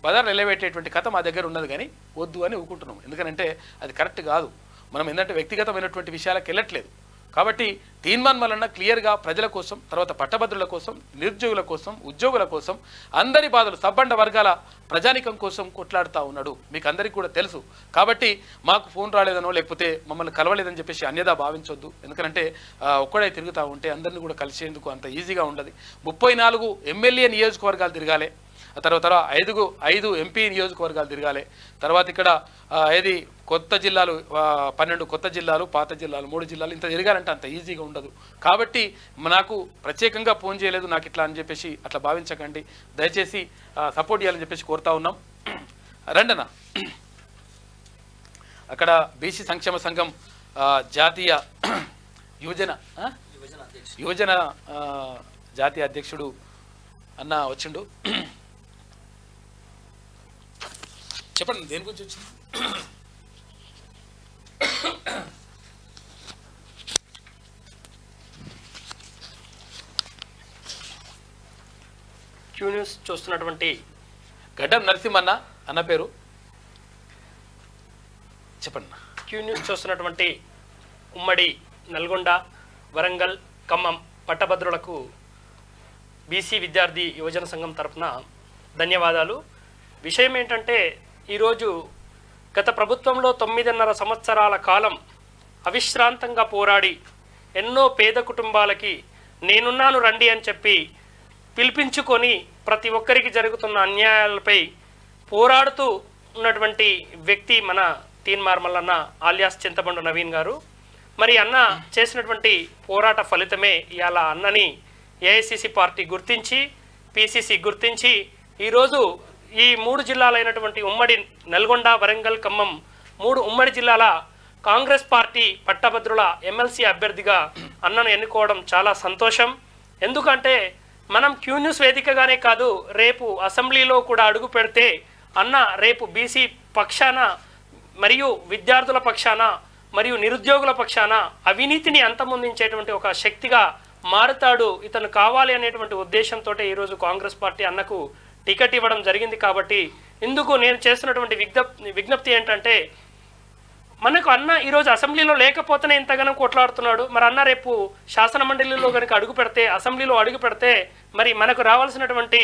బజార్లు నిలబెట్టేటువంటి కథ మా దగ్గర ఉన్నది. కానీ వద్దు అని ఊకుంటున్నాం. ఎందుకంటే అది కరెక్ట్ కాదు. మనం ఏంటంటే వ్యక్తిగతమైనటువంటి విషయాలకు వెళ్ళట్లేదు. కాబట్టి తీన్మార్ మల్లన్న క్లియర్గా ప్రజల కోసం, తర్వాత పట్టభద్రుల కోసం, నిరుద్యోగుల కోసం, ఉద్యోగుల కోసం, అందరి బాధలు సబ్బండ వర్గాల ప్రజానికం కోసం కొట్లాడుతూ ఉన్నాడు. మీకు అందరికీ కూడా తెలుసు. కాబట్టి మాకు ఫోన్ రాలేదనో లేకపోతే మమ్మల్ని కలవలేదని చెప్పేసి అన్యదా భావించొద్దు. ఎందుకంటే ఒక్కడే తిరుగుతూ ఉంటే అందరినీ కూడా కలిసేందుకు అంత ఈజీగా ఉండదు. 34 ఎమ్మెల్యే నియోజకవర్గాలు తిరగాలి, ఆ తర్వాత 5 ఎంపీ నియోజకవర్గాలు తిరగాలి. తర్వాత ఇక్కడ ఏది కొత్త జిల్లాలు 12 కొత్త జిల్లాలు, పాత జిల్లాలు 3 జిల్లాలు, ఇంత తిరగాలంటే అంత ఈజీగా ఉండదు. కాబట్టి నాకు ప్రత్యేకంగా ఫోన్ చేయలేదు నాకు ఇట్లా అని చెప్పేసి అట్లా భావించకండి. దయచేసి సపోర్ట్ చేయాలని చెప్పేసి కోరుతా ఉన్నాం. రండన అక్కడ బీసీ సంక్షేమ సంఘం జాతీయ యువజన జాతీయ అధ్యక్షుడు అన్న వచ్చిండు. చెప్పండి దేని గురించి వచ్చింది? క్యూ న్యూస్ చూస్తున్నటువంటి గడ్డం నరసింహన్న అన్న పేరు చెప్పండి. క్యూ న్యూస్ చూస్తున్నటువంటి ఉమ్మడి నల్గొండ, వరంగల్, ఖమ్మం పట్టభద్రులకు బీసీ విద్యార్థి యువజన సంఘం తరఫున ధన్యవాదాలు. విషయం ఏంటంటే ఈరోజు గత ప్రభుత్వంలో 9.5 సంవత్సరాల కాలం అవిశ్రాంతంగా పోరాడి ఎన్నో పేద కుటుంబాలకి నేనున్నాను రండి అని చెప్పి పిలిపించుకొని ప్రతి ఒక్కరికి జరుగుతున్న అన్యాయాలపై పోరాడుతూ ఉన్నటువంటి వ్యక్తి మన తీన్మార్ మల్లన్న ఆలియాస్ చింతబండు నవీన్ గారు. మరి అన్న చేసినటువంటి పోరాట ఫలితమే ఇవాళ అన్నని ఏఐసిసి పార్టీ గుర్తించి, పిసిసి గుర్తించి ఈరోజు ఈ 3 జిల్లాలైనటువంటి ఉమ్మడి నల్గొండ, వరంగల్, ఖమ్మం 3 ఉమ్మడి జిల్లాల కాంగ్రెస్ పార్టీ పట్టభద్రుల ఎమ్మెల్సీ అభ్యర్థిగా అన్నను ఎన్నుకోవడం చాలా సంతోషం. ఎందుకంటే మనం క్యూ న్యూస్ వేదికగానే కాదు, రేపు అసెంబ్లీలో కూడా అడుగు పెడితే అన్న రేపు బీసీ పక్షాన మరియు విద్యార్థుల పక్షాన మరియు నిరుద్యోగుల పక్షాన అవినీతిని అంతమొందించేటువంటి ఒక శక్తిగా మారుతాడు, ఇతను కావాలి అనేటువంటి ఉద్దేశంతో ఈరోజు కాంగ్రెస్ పార్టీ అన్నకు టికెట్ ఇవ్వడం జరిగింది. కాబట్టి ఇందుకు నేను చేస్తున్నటువంటి విజ్ఞప్తి ఏంటంటే, మనకు అన్న ఈరోజు అసెంబ్లీలో లేకపోతేనే ఇంతగానో కొట్లాడుతున్నాడు. మరి అన్న రేపు శాసన మండలిలో కనుక అడుగు పెడితే, అసెంబ్లీలో అడుగు పెడితే మరి మనకు రావాల్సినటువంటి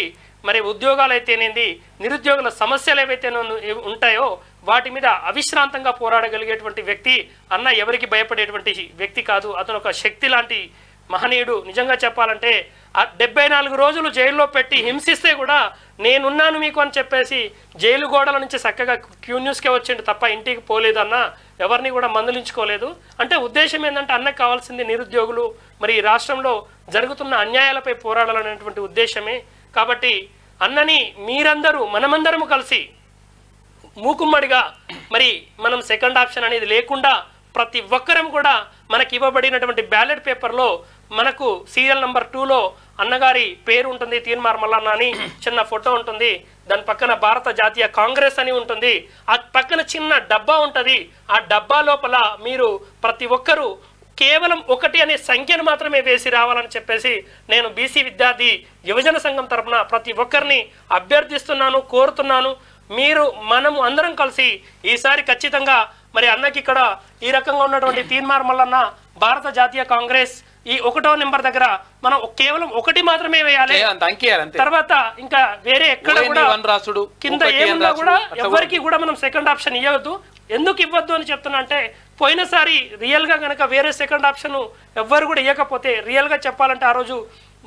మరి ఉద్యోగాలు అయితేనేది, నిరుద్యోగుల సమస్యలు ఏవైతే ఉంటాయో వాటి మీద అవిశ్రాంతంగా పోరాడగలిగేటువంటి వ్యక్తి అన్న. ఎవరికి భయపడేటువంటి వ్యక్తి కాదు. అతను ఒక శక్తి లాంటి మహనీయుడు. నిజంగా చెప్పాలంటే 74 రోజులు జైల్లో పెట్టి హింసిస్తే కూడా నేనున్నాను మీకు అని చెప్పేసి జైలు గోడల నుంచి చక్కగా క్యూ న్యూస్కే వచ్చిండు తప్ప ఇంటికి పోలేదు అన్న. ఎవరిని కూడా మందలించుకోలేదు. అంటే ఉద్దేశం ఏంటంటే అన్నకు కావాల్సింది నిరుద్యోగులు, మరి ఈ రాష్ట్రంలో జరుగుతున్న అన్యాయాలపై పోరాడాలనేటువంటి ఉద్దేశమే. కాబట్టి అన్నని మీరందరూ మనమందరము కలిసి మూకుమ్మడిగా మరి మనం సెకండ్ ఆప్షన్ అనేది లేకుండా ప్రతి ఒక్కరం కూడా మనకి ఇవ్వబడినటువంటి బ్యాలెట్ పేపర్లో మనకు సీరియల్ నెంబర్ 2లో అన్నగారి పేరు ఉంటుంది, తీన్మార్ మల్లన్న అని చిన్న ఫోటో ఉంటుంది. దాని పక్కన భారత జాతీయ కాంగ్రెస్ అని ఉంటుంది. ఆ పక్కన చిన్న డబ్బా ఉంటుంది. ఆ డబ్బా లోపల మీరు ప్రతి ఒక్కరూ కేవలం 1 అనే సంఖ్యను మాత్రమే వేసి రావాలని చెప్పేసి నేను బీసీ విద్యార్థి యువజన సంఘం తరఫున ప్రతి ఒక్కరిని అభ్యర్థిస్తున్నాను, కోరుతున్నాను. మీరు మనము అందరం కలిసి ఈసారి ఖచ్చితంగా మరి అన్నకి ఇక్కడ ఈ రకంగా ఉన్నటువంటి తీన్మార్ మల్లన్న భారత జాతీయ కాంగ్రెస్ ఈ 1వ నెంబర్ దగ్గర మనం కేవలం 1 మాత్రమే వేయాలి. తర్వాత ఇంకా వేరే ఎక్కడ కూడా కింద ఏమున్నా కూడా ఎవరికి కూడా మనం సెకండ్ ఆప్షన్ ఇవ్వద్దు. ఎందుకు ఇవ్వద్దు అని చెప్తున్నా అంటే, పోయినసారి రియల్గా కనుక వేరే సెకండ్ ఆప్షన్ ఎవ్వరు కూడా ఇవ్వకపోతే, రియల్గా చెప్పాలంటే ఆ రోజు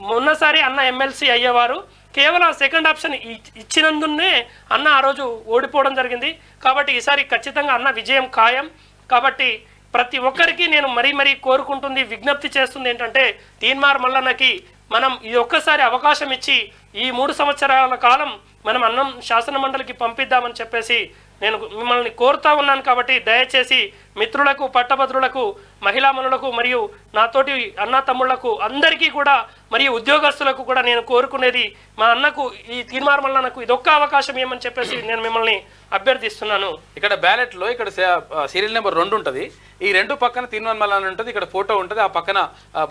మొన్నసారి అన్న ఎమ్మెల్సీ అయ్యేవారు. కేవలం సెకండ్ ఆప్షన్ ఇచ్చినందునే అన్న ఆ రోజు ఓడిపోవడం జరిగింది. కాబట్టి ఈసారి ఖచ్చితంగా అన్న విజయం ఖాయం. కాబట్టి ప్రతి ఒక్కరికి నేను మరీ కోరుకుంటుంది, విజ్ఞప్తి చేస్తుంది ఏంటంటే, తీన్మార్ మల్లన్నకి మనం ఈ ఒక్కసారి అవకాశం ఇచ్చి ఈ 3 సంవత్సరాల కాలం మనం అన్నం శాసన మండలికి పంపిద్దామని చెప్పేసి నేను మిమ్మల్ని కోరుతా ఉన్నాను. కాబట్టి దయచేసి మిత్రులకు, పట్టభద్రులకు, మహిళామణులకు మరియు నాతోటి అన్న తమ్ముళ్లకు అందరికీ కూడా మరియు ఉద్యోగస్తులకు కూడా నేను కోరుకునేది, మా అన్నకు ఈ తీన్మార్ మల్లన్నకు ఇదొక్క అవకాశం ఏమని చెప్పేసి నేను మిమ్మల్ని అభ్యర్థిస్తున్నాను. ఇక్కడ బ్యాలెట్లో ఇక్కడ సీరియల్ నెంబర్ 2 ఉంటుంది. ఈ 2 పక్కన తీన్మార్ మల్లన్న ఉంటుంది, ఇక్కడ ఫోటో ఉంటుంది, ఆ పక్కన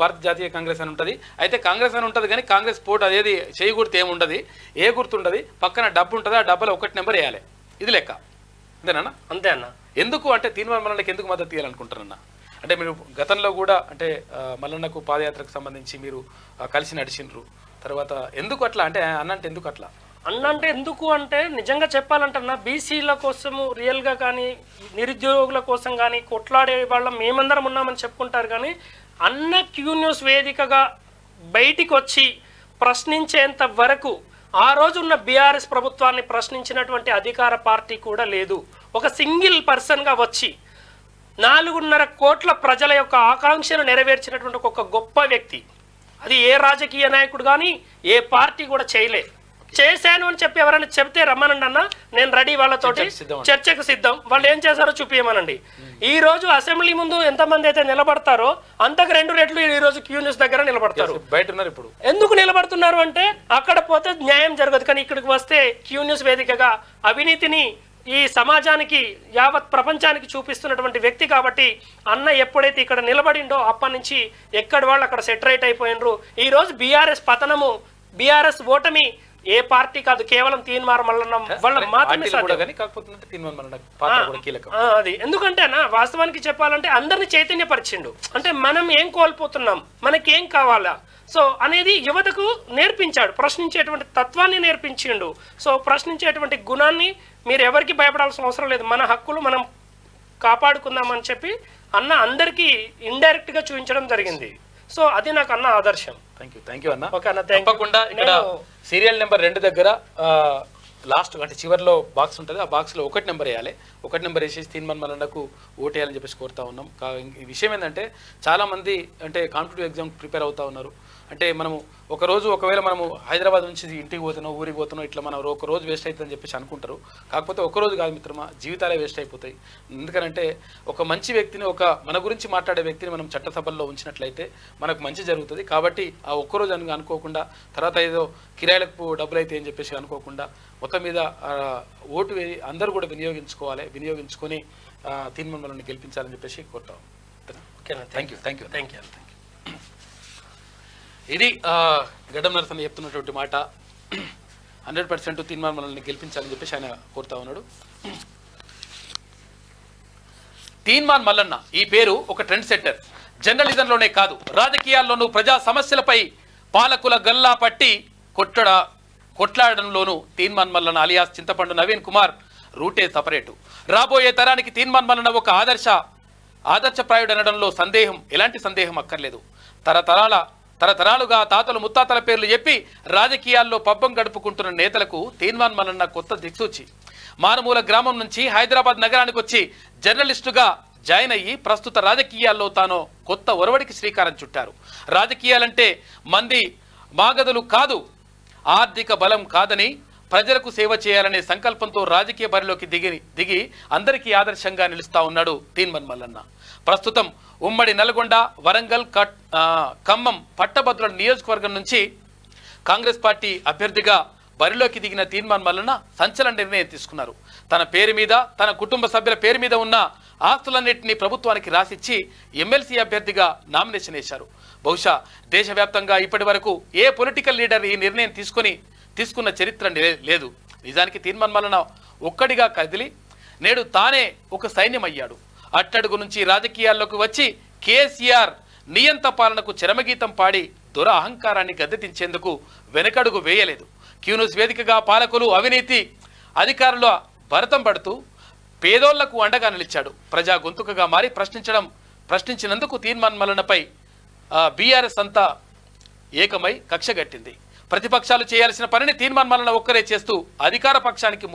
భారత జాతీయ కాంగ్రెస్ అని ఉంటుంది. అయితే కాంగ్రెస్ అని ఉంటుంది కానీ కాంగ్రెస్ ఫోటో అదేది చేయి గుర్తు ఏముండదు, ఏ గుర్తు ఉండదు. పక్కన డబ్బు ఉంటుంది, ఆ డబ్బాలో 1 నెంబర్ వేయాలి. ఇది లెక్క. అంతేనా? అంతే అన్న. ఎందుకు అంటే తీన్మార్ మల్లన్నకి ఎందుకు మద్దతు ఇవ్వాలనుకుంటారన్న అంటే, మీరు గతంలో కూడా అంటే మల్లన్నకు పాదయాత్రకు సంబంధించి మీరు కలిసి నడిచిండ్రు. తర్వాత ఎందుకు అట్లా అంటే అన్న అంటే ఎందుకు అట్లా అన్న అంటే ఎందుకు అంటే, నిజంగా చెప్పాలంటన్నా బీసీల కోసము రియల్గా కానీ నిరుద్యోగుల కోసం కానీ కొట్లాడే వాళ్ళం మేమందరం ఉన్నామని చెప్పుకుంటారు. కానీ అన్న క్యూ న్యూస్ వేదికగా బయటికి వచ్చి ప్రశ్నించేంత వరకు ఆ రోజు ఉన్న బీఆర్ఎస్ ప్రభుత్వాన్ని ప్రశ్నించినటువంటి అధికార పార్టీ కూడా లేదు. ఒక సింగిల్ పర్సన్గా వచ్చి 4.5 కోట్ల ప్రజల యొక్క ఆకాంక్షను నెరవేర్చినటువంటి ఒక గొప్ప వ్యక్తి. అది ఏ రాజకీయ నాయకుడు కానీ ఏ పార్టీ కూడా చేయలే. చేశాను అని చెప్పి ఎవరైనా చెప్తే రమ్మనండి అన్న, నేను రెడీ, వాళ్ళతోటి చర్చకు సిద్ధం. వాళ్ళు ఏం చేశారో చూపించమనండి. ఈ రోజు అసెంబ్లీ ముందు ఎంతమంది అయితే నిలబడతారో అంతకు 2 రెట్లు ఈ రోజు క్యూ న్యూస్ దగ్గర నిలబడతారు. బయట ఉన్నారు. ఇప్పుడు ఎందుకు నిలబడుతున్నారు అంటే, అక్కడ పోతే న్యాయం జరగదు, కానీ ఇక్కడికి వస్తే క్యూ న్యూస్ వేదికగా అవినీతిని ఈ సమాజానికి, యావత్ ప్రపంచానికి చూపిస్తున్నటువంటి వ్యక్తి. కాబట్టి అన్న ఎప్పుడైతే ఇక్కడ నిలబడిండో అప్పటి నుంచి ఎక్కడి వాళ్ళు అక్కడ సెటరేట్ అయిపోయినరు. ఈ రోజు బీఆర్ఎస్ పతనము, బీఆర్ఎస్ ఓటమి ఏ పార్టీ కాదు, కేవలం తీన్మార్ మల్లన్న వల్ల మాత్రమే అది. ఎందుకంటే అన్న వాస్తవానికి చెప్పాలంటే అందరిని చైతన్యపరిచిండు. అంటే మనం ఏం కోల్పోతున్నాం, మనకేం కావాలా సో అనేది యువతకు నేర్పించాడు. ప్రశ్నించేటువంటి తత్వాన్ని నేర్పించిండు. సో ప్రశ్నించేటువంటి గుణాన్ని మీరు ఎవరికి భయపడాల్సిన అవసరం లేదు, మన హక్కులు మనం కాపాడుకుందామని చెప్పి అన్న అందరికీ ఇండైరెక్ట్గా చూపించడం జరిగింది. సో అది నాకు అన్న ఆదర్శం. థ్యాంక్ యూ అన్న. తప్పకుండా ఇక్కడ సీరియల్ నెంబర్ 2 దగ్గర లాస్ట్ అంటే చివరిలో బాక్స్ ఉంటుంది. ఆ బాక్స్లో 1 నెంబర్ వేయాలి. 1 నెంబర్ వేసేసి తీన్మార్ మల్లన్నకు ఓటు వేయాలని చెప్పేసి కోరుతా ఉన్నాం. ఈ విషయం ఏంటంటే, చాలామంది అంటే కాంపిటేటివ్ ఎగ్జామ్ ప్రిపేర్ అవుతా ఉన్నారు. అంటే మనము ఒకరోజు ఒకవేళ మనము హైదరాబాద్ నుంచి ఇంటికి పోతున్నాం ఊరికి పోతున్నాం ఇట్లా మనం ఒక రోజు వేస్ట్ అవుతుందని చెప్పేసి అనుకుంటారు. కాకపోతే ఒకరోజు కాదు మిత్రమా, జీవితాలే వేస్ట్ అయిపోతాయి. ఎందుకంటే ఒక మంచి వ్యక్తిని, ఒక మన గురించి మాట్లాడే వ్యక్తిని మనం చట్టసభల్లో ఉంచినట్లయితే మనకు మంచి జరుగుతుంది. కాబట్టి ఆ ఒక్కరోజు అనుకోకుండా తర్వాత ఏదో కిరాయిలకు డబ్బులు అయితే అని చెప్పేసి అనుకోకుండా మొత్తం మీద ఓటు అందరూ కూడా వినియోగించుకొని తీర్మానం మనల్ని గెలిపించాలని చెప్పేసి కోరుతాం. Thank you. ఇది గడ్డం నరసన్న చెప్తున్నటువంటి మాట. 100% తీర్మానం మనల్ని గెలిపించాలని చెప్పేసి ఆయన కోరుతా ఉన్నాడు. తీన్మాన్ మల్లన్న ఈ పేరు ఒక ట్రెండ్ సెట్టర్. జర్నలిజంలోనే కాదు రాజకీయాల్లోనూ ప్రజా సమస్యలపై పాలకుల గల్లా పట్టి కొట్లాడడంలోనూ తీన్మాన్ మల్లన్న అలియాస్ చింతపండు నవీన్ కుమార్ రూటే సపరేటు. రాబోయే తరానికి తీన్మాన్ మల్లన్న ఒక ఆదర్శప్రాయుడు అనడంలో ఎలాంటి సందేహం అక్కర్లేదు. తరతరాలుగా తాతలు ముత్తాతల పేర్లు చెప్పి రాజకీయాల్లో పబ్బం గడుపుకుంటున్న నేతలకు తీన్మాన్ మల్లన్న కొత్త దిక్సూచి. మారుమూల గ్రామం నుంచి హైదరాబాద్ నగరానికి వచ్చి జర్నలిస్టుగా జాయిన్ అయ్యి ప్రస్తుత రాజకీయాల్లో తాను కొత్త ఒరవడికి శ్రీకారం చుట్టారు. రాజకీయాలంటే మంది మాగదులు కాదు, ఆర్థిక బలం కాదని ప్రజలకు సేవ చేయాలనే సంకల్పంతో రాజకీయ బరిలోకి దిగి అందరికీ ఆదర్శంగా నిలుస్తా ఉన్నాడు తీన్మాన్ మల్లన్న. ప్రస్తుతం ఉమ్మడి నల్గొండ, వరంగల్, ఖమ్మం పట్టభద్రుల నియోజకవర్గం నుంచి కాంగ్రెస్ పార్టీ అభ్యర్థిగా బరిలోకి దిగిన తీన్మాన్ మల్లన్న సంచలన నిర్ణయం తీసుకున్నారు. తన పేరు మీద, తన కుటుంబ సభ్యుల పేరు మీద ఉన్న ఆస్తులన్నింటినీ ప్రభుత్వానికి రాసిచ్చి ఎమ్మెల్సీ అభ్యర్థిగా నామినేషన్ వేశారు. బహుశా దేశవ్యాప్తంగా ఇప్పటి వరకు ఏ పొలిటికల్ లీడర్ ఈ నిర్ణయం తీసుకున్న చరిత్ర లేదు. నిజానికి తీన్మాన్ మల్లన్న ఒక్కడిగా కదిలి నేడు తానే ఒక సైన్యం అయ్యాడు. అట్టడుగు నుంచి రాజకీయాల్లోకి వచ్చి కేసీఆర్ నియంత పాలనకు చరమగీతం పాడి దొర అహంకారాన్ని గద్దెదించేందుకు వెనకడుగు వేయలేదు. క్యూన్యూస్ వేదికగా పాలకులు అవినీతి అధికారుల భరతం పడుతూ పేదోళ్లకు అండగా నిలిచాడు. ప్రజా గొంతుకగా మారి ప్రశ్నించినందుకు తీన్మాన్ మల్లన్నపై బీఆర్ఎస్ అంతా ఏకమై కక్షగట్టింది. ప్రతిపక్షాలు చేయాల్సిన పనిని తీన్మాన్ మల్లన్న ఒక్కరే చేస్తూ అధికార పక్షానికి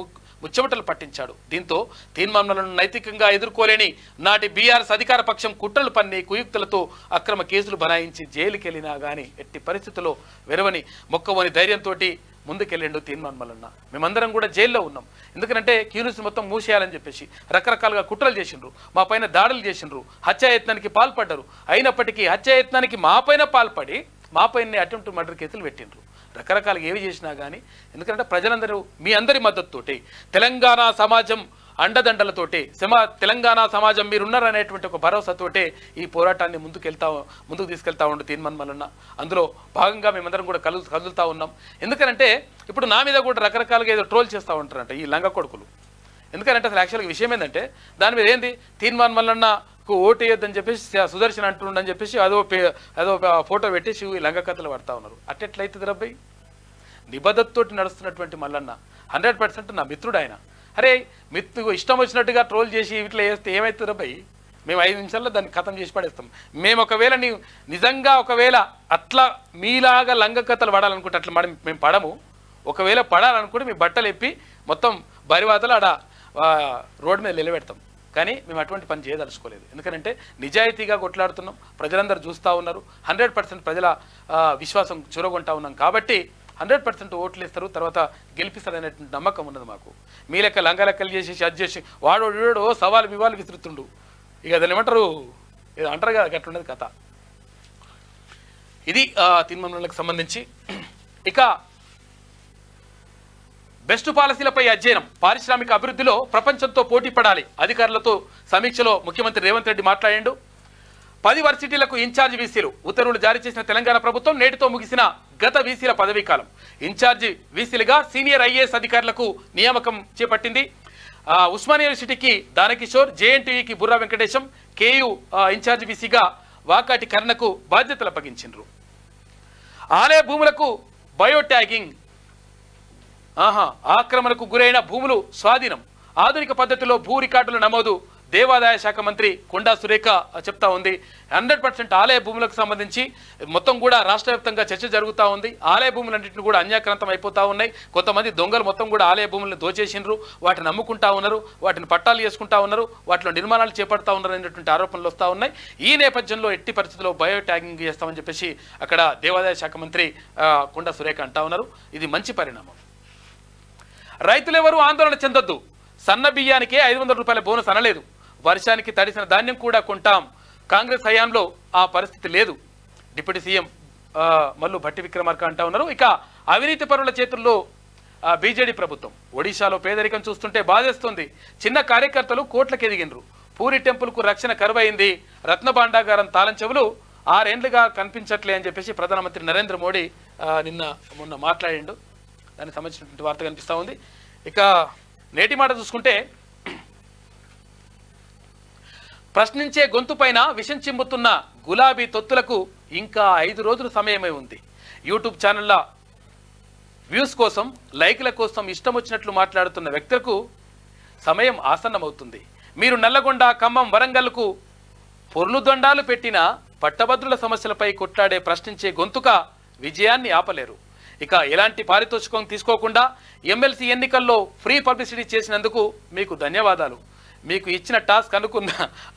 ముచ్చమటలు పట్టించాడు. దీంతో తీన్మాన్ మల్లన్నను నైతికంగా ఎదుర్కోలేని నాటి బీఆర్ఎస్ అధికార పక్షం కుట్రలు పన్ని కుయుక్తులతో అక్రమ కేసులు బనాయించి జైలుకి వెళ్ళినా కానీ ఎట్టి పరిస్థితుల్లో వెరవని మొక్కవని ధైర్యంతో ముందుకెళ్ళిండు తీన్మాన్ మల్లన్న. మేమందరం కూడా జైల్లో ఉన్నాం. ఎందుకంటే క్యూన్యూస్ మొత్తం మూసేయాలని చెప్పేసి రకరకాలుగా కుట్రలు చేసిండ్రు, మా పైన దాడులు చేసిండ్రు, హత్యాయత్నానికి పాల్పడ్డారు. అయినప్పటికీ హత్యాయత్నానికి మా పైన పాల్పడి మా పైన అటెంప్ట్ మర్డర్ కేసులు పెట్టిండ్రు. రకరకాలుగా ఏవి చేసినా కానీ ఎందుకంటే ప్రజలందరూ మీ అందరి మద్దతుతోటి తెలంగాణ సమాజం అండదండలతోటి తెలంగాణ సమాజం మీరున్నారనేటువంటి ఒక భరోసాతోటే ఈ పోరాటాన్ని ముందుకు తీసుకెళ్తా ఉండు తీన్మాన్ మల్లన్న. అందులో భాగంగా మేమందరం కూడా కదులుతూ ఉన్నాం. ఎందుకంటే ఇప్పుడు నా మీద కూడా రకరకాలుగా ఏదో ట్రోల్ చేస్తూ ఉంటారంట ఈ లంగ కొడుకులు. ఎందుకంటే అసలు యాక్చువల్గా విషయం ఏంటంటే దాని మీద ఏంది తీన్మాన్ మల్లన్నకు ఓటు వేయొద్దని చెప్పేసి సుదర్శన్ అంటుండని చెప్పేసి అదో ఫోటో పెట్టేసి లంగ కథలు పడతా ఉన్నారు. అట్టెట్లయితుంది రబ్బాయి? నిబద్ధతతోటి నడుస్తున్నటువంటి మల్లన్న 100% నా మిత్రుడు ఆయన. అరే ఇష్టం వచ్చినట్టుగా ట్రోల్ చేసి ఇట్లా వేస్తే ఏమవుతుంది రబ్బాయి? మేము 5 నిమిషాల్లో దాన్ని ఖతం చేసి పడేస్తాం. మేము ఒకవేళ నిజంగా అట్లా మీలాగా లంగ కథలు పడాలనుకుంటే అట్లా మేము పడము. ఒకవేళ పడాలనుకుంటే మీ బట్టలు ఎప్పి మొత్తం బరివాతలు ఆడ రోడ్డు మీద నిలబెడతాం. కానీ మేము అటువంటి పని చేయదలుచుకోలేదు. ఎందుకంటే నిజాయితీగా కొట్లాడుతున్నాం, ప్రజలందరూ చూస్తూ ఉన్నారు, 100% ప్రజల విశ్వాసం చూరగొంటా ఉన్నాం. కాబట్టి 100% ఓట్లు ఇస్తారు, తర్వాత గెలిపిస్తారనేటువంటి నమ్మకం ఉన్నది మాకు. మీ లెక్క లంగలెక్కలు చేసేసి అది చేసి వాడోడు సవాలు విసురుతుండు. ఇక దాన్ని ఏమంటారు, అంటారు కదా, గట్లున్నది కథ. ఇది తీన్మాన్ మల్లన్నకు సంబంధించి. ఇక బెస్ట్ పాలసీలపై అధ్యయనం, పారిశ్రామిక అభివృద్ధిలో ప్రపంచంతో పోటీ పడాలి. అధికారులతో సమీక్షలో ముఖ్యమంత్రి రేవంత్ రెడ్డి మాట్లాడాడు. 10 వర్సిటీలకు ఇన్ఛార్జి వీసీలు ఉత్తర్వులు జారీ చేసిన తెలంగాణ ప్రభుత్వం నేటితో ముగిసిన గత వీసీల పదవీ కాలం. ఇన్ఛార్జి వీసీలుగా సీనియర్ ఐఏఎస్ అధికారులకు నియామకం చేపట్టింది. ఉస్మానియా యూనివర్సిటీకి దానకిషోర్, జేఎన్టీయూకి బుర్రా వెంకటేశం, కేయూ ఇన్ఛార్జి వీసీగా వాకాటి కర్ణకు బాధ్యతలు అప్పగించారు. ఆలయ భూములకు బయోట్యాగింగ్, ఆక్రమణకు గురైన భూములు స్వాధీనం, ఆధునిక పద్ధతిలో భూ రికార్డుల నమోదు, దేవాదాయ శాఖ మంత్రి కొండా సురేఖ చెప్తా ఉంది. 100% ఆలయ భూములకు సంబంధించి మొత్తం కూడా రాష్ట్ర వ్యాప్తంగా చర్చ జరుగుతూ ఉంది. ఆలయ భూములన్నింటినీ కూడా అన్యాక్రాంతం అయిపోతూ ఉన్నాయి. కొంతమంది దొంగలు మొత్తం కూడా ఆలయ భూములను దోచేసిండ్రు, వాటిని అమ్ముకుంటా ఉన్నారు, వాటిని పట్టాలు చేసుకుంటా ఉన్నారు, వాటిలో నిర్మాణాలు చేపడతా ఉన్నారు అనేటువంటి ఆరోపణలు వస్తూ ఉన్నాయి. ఈ నేపథ్యంలో ఎట్టి పరిస్థితుల్లో బయో ట్యాగింగ్ చేస్తామని చెప్పేసి అక్కడ దేవాదాయ శాఖ మంత్రి కొండా సురేఖ అంటా ఉన్నారు. ఇది మంచి పరిణామం. రైతులెవరూ ఆందోళన చెందొద్దు. సన్న బియ్యానికే 500 రూపాయల బోనస్ అనలేదు. వర్షానికి తడిసిన ధాన్యం కూడా కొంటాం. కాంగ్రెస్ హయాంలో ఆ పరిస్థితి లేదు. డిప్యూటీ సీఎం మల్లు భట్టి విక్రమార్క అంటా ఉన్నారు. ఇక అవినీతి పరుల చేతుల్లో బీజేడీ ప్రభుత్వం. ఒడిశాలో పేదరికం చూస్తుంటే బాధేస్తుంది. చిన్న కార్యకర్తలు కోట్లకు ఎదిగినరు. పూరి టెంపుల్కు రక్షణ కరువైంది. రత్న భాండాగారం తాళం చెవులు 6 ఏళ్లుగా కనిపించట్లే అని చెప్పేసి ప్రధానమంత్రి నరేంద్ర మోడీ మొన్న మాట్లాడిండు. దానికి సంబంధించినటువంటి వార్త కనిపిస్తూ ఉంది. ఇక నేటి మాట చూసుకుంటే, ప్రశ్నించే గొంతు పైన విషం చిమ్ముతున్న గులాబీ తొత్తులకు ఇంకా 5 రోజులు సమయమే ఉంది. యూట్యూబ్ ఛానళ్ల వ్యూస్ కోసం, లైక్ల కోసం ఇష్టం వచ్చినట్లు మాట్లాడుతున్న వ్యక్తులకు సమయం ఆసన్నమవుతుంది. మీరు నల్లగొండ, ఖమ్మం, వరంగల్కు పొర్లు దొండాలు పెట్టిన పట్టభద్రుల సమస్యలపై కొట్లాడే ప్రశ్నించే గొంతుక విజయాన్ని ఆపలేరు. ఇక ఎలాంటి పారితోషికం తీసుకోకుండా ఎమ్మెల్సీ ఎన్నికల్లో ఫ్రీ పబ్లిసిటీ చేసినందుకు మీకు ధన్యవాదాలు. మీకు ఇచ్చిన టాస్క్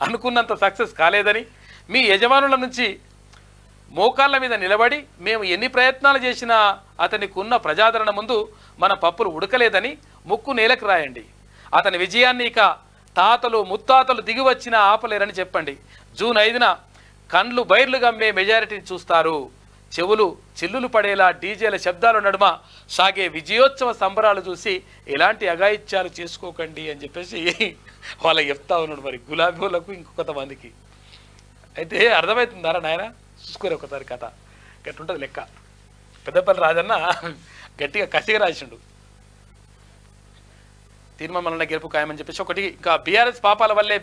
అనుకున్నంత సక్సెస్ కాలేదని, మీ యజమానుల నుంచి మోకాళ్ళ మీద నిలబడి మేము ఎన్ని ప్రయత్నాలు చేసినా అతనికి ఉన్న ప్రజాదరణ ముందు మన పప్పులు ఉడకలేదని ముక్కు నేలకు రాయండి. అతని విజయాన్ని ఇక తాతలు ముత్తాతలు దిగి వచ్చినా ఆపలేరని చెప్పండి. జూన్ 5న కండ్లు బైర్లు గమ్మే మెజారిటీని చూస్తారు. చెవులు చిల్లులు పడేలా డీజేల శబ్దాల నడుమ సాగే విజయోత్సవ సంబరాలు చూసి ఎలాంటి అఘాయిత్యాలు చేసుకోకండి అని చెప్పేసి వాళ్ళకి చెప్తా ఉన్నాడు. మరి గులాబీ వాళ్ళకు ఇంకొంతమందికి అయితే అర్థమవుతుందారా నాయన? చూసుకోరు ఒకసారి కథ గట్టుంటుంది లెక్క. పెద్దపల్లి రాజన్న గట్టిగా కసిగా రాసిండు. తీర్మానం గెలుపు ఖాయమని చెప్పేసి ఒకటి. ఇంకా బీఆర్ఎస్ పాపాల వల్లే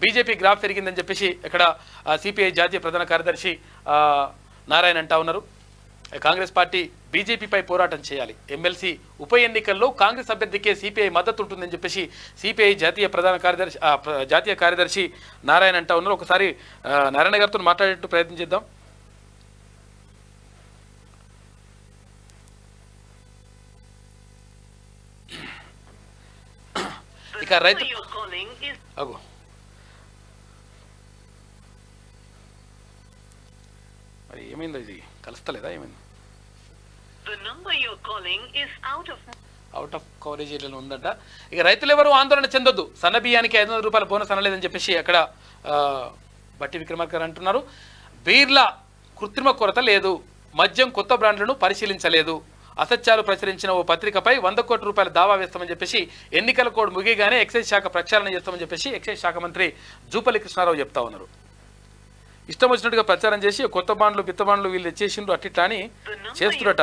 బీజేపీ గ్రాఫ్ పెరిగిందని చెప్పేసి ఇక్కడ సిపిఐ జాతీయ ప్రధాన కార్యదర్శి నారాయణ అంటా ఉన్నారు. కాంగ్రెస్ పార్టీ బీజేపీపై పోరాటం చేయాలి. ఎమ్మెల్సీ ఉప ఎన్నికల్లో కాంగ్రెస్ అభ్యర్థికే సిపిఐ మద్దతు ఉంటుందని చెప్పేసి సిపిఐ జాతీయ కార్యదర్శి నారాయణ అంటా ఉన్నారు. ఒకసారి నారాయణ గారితో మాట్లాడేట్టు ప్రయత్నం చేద్దాం. ఇక రైతు అగో మరి ఏమైందో ఇది కలుస్తలేదా? ఏమైంది? అవుట్ ఆఫ్ కవరేజ్ ఏరియాలో ఉందంట. ఇక రైతులు ఎవరు ఆందోళన చెందొద్దు. సన్న బియ్యానికి 500 రూపాయల బోనస్ అనలేదని చెప్పేసి అక్కడ బట్టి విక్రమార్క అంటున్నారు. బీర్ల కృత్రిమ కొరత లేదు. మద్యం కొత్త బ్రాండ్లను పరిశీలించలేదు. అసత్యాలు ప్రచురించిన ఓ పత్రికపై 100 కోట్ల రూపాయల దావా వేస్తామని చెప్పేసి ఎన్నికల కోడ్ ముగియగానే ఎక్సైజ్ శాఖ ప్రక్షాళన చేస్తామని చెప్పేసి ఎక్సైజ్ శాఖ మంత్రి జూపల్లి కృష్ణారావు చెప్తా ఉన్నారు. ఇష్టం వచ్చినట్టుగా ప్రచారం చేసి కొత్త బాండ్లు బిత్త బాండ్లు వీళ్ళు చేసిండ్రు అట్లా అని చేస్తున్నట.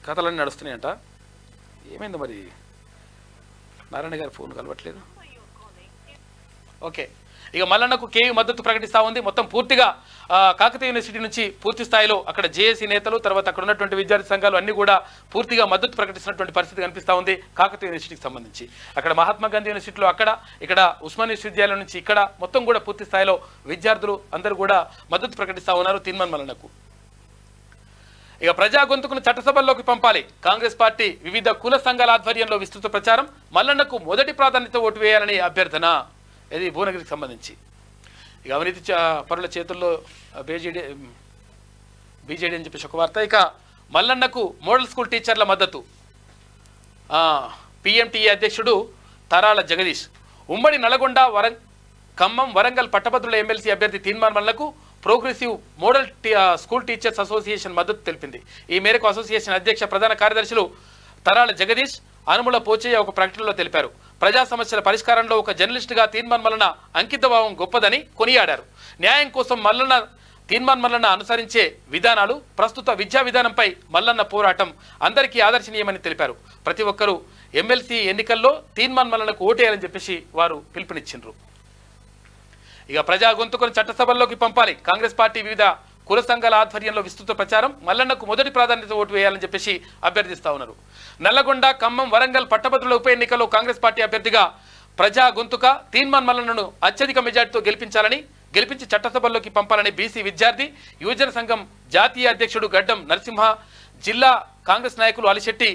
కథలన్నీ నడుస్తున్నాయంట. ఏమైంది మరి? నారాయణ గారి ఫోన్ కలవట్లేదు. ఓకే, ఇక మల్లన్నకు కేయూ మద్దతు ప్రకటిస్తూ ఉంది. మొత్తం పూర్తిగా కాకతీయ యూనివర్సిటీ నుంచి పూర్తి స్థాయిలో అక్కడ జేఏసీ నేతలు, తర్వాత అక్కడ ఉన్నటువంటి విద్యార్థి సంఘాలు అన్ని కూడా పూర్తిగా మద్దతు ప్రకటిస్తున్నటువంటి పరిస్థితి కనిపిస్తూ ఉంది. కాకతీయ యూనివర్సిటీకి సంబంధించి అక్కడ మహాత్మా గాంధీ యూనివర్సిటీలో ఇక్కడ ఉస్మానియా విశ్వవిద్యాలయం నుంచి ఇక్కడ మొత్తం కూడా పూర్తి స్థాయిలో విద్యార్థులు అందరూ కూడా మద్దతు ప్రకటిస్తూ ఉన్నారు తీర్మాన్ మల్లన్నకు. ఇక ప్రజా గొంతుకును చట్టసభల్లోకి పంపాలి. కాంగ్రెస్ పార్టీ వివిధ కుల సంఘాల ఆధ్వర్యంలో విస్తృత ప్రచారం. మల్లన్నకు మొదటి ప్రాధాన్యత ఓటు వేయాలని అభ్యర్థన. ఇది భువనగిరికి సంబంధించి. ఇక అవినీతి పరుల చేతుల్లో బీజేడీ అని చెప్పేసి ఒక వార్త. ఇక మల్లన్నకు మోడల్ స్కూల్ టీచర్ల మద్దతు. పిఎంటీఏ అధ్యక్షుడు తరాల జగదీష్. ఉమ్మడి నల్గొండ, ఖమ్మం, వరంగల్ పట్టభద్రుల ఎమ్మెల్సీ అభ్యర్థి తీర్మాన్ మల్లన్నకు progressive model school teachers association మద్దతు తెలిపింది. ఈ మేరకు అసోసియేషన్ అధ్యక్ష ప్రధాన కార్యదర్శులు తరాల జగదీష్, అనుముల పోచయ్య ఒక ప్రకటనలో తెలిపారు. ప్రజా సమస్యల పరిష్కారంలో ఒక జర్నలిస్టుగా తీర్మాన్ మల్లన్న అంకితభావం గొప్పదని కొనియాడారు. న్యాయం కోసం తీర్మాన్ మల్లన్న అనుసరించే విధానాలు, ప్రస్తుత విద్యా విధానంపై మల్లన్న పోరాటం అందరికీ ఆదర్శనీయమని తెలిపారు. ప్రతి ఒక్కరూ ఎమ్మెల్సీ ఎన్నికల్లో తీర్మాన్ మల్లన్నకు ఓటేయాలని చెప్పేసి వారు పిలుపునిచ్చిండ్రు. ఇక ప్రజా గొంతుకును చట్టసభల్లోకి పంపాలి. కాంగ్రెస్ పార్టీ వివిధ కుల సంఘాల ఆధ్వర్యంలో విస్తృత ప్రచారం. మల్లన్నకు మొదటి ప్రాధాన్యత ఓటు వేయాలని చెప్పేసి అభ్యర్థిస్తా ఉన్నారు. నల్లగొండ, ఖమ్మం, వరంగల్ పట్టభద్రుల ఉప ఎన్నికల్లో కాంగ్రెస్ పార్టీ అభ్యర్థిగా ప్రజా గొంతుక తీన్మాన్ మల్లన్నను అత్యధిక మెజార్టీతో గెలిపించి చట్టసభల్లోకి పంపాలని బీసీ విద్యార్థి యువజన సంఘం జాతీయ అధ్యక్షుడు గడ్డం నరసింహ, జిల్లా కాంగ్రెస్ నాయకులు అలిశెట్టి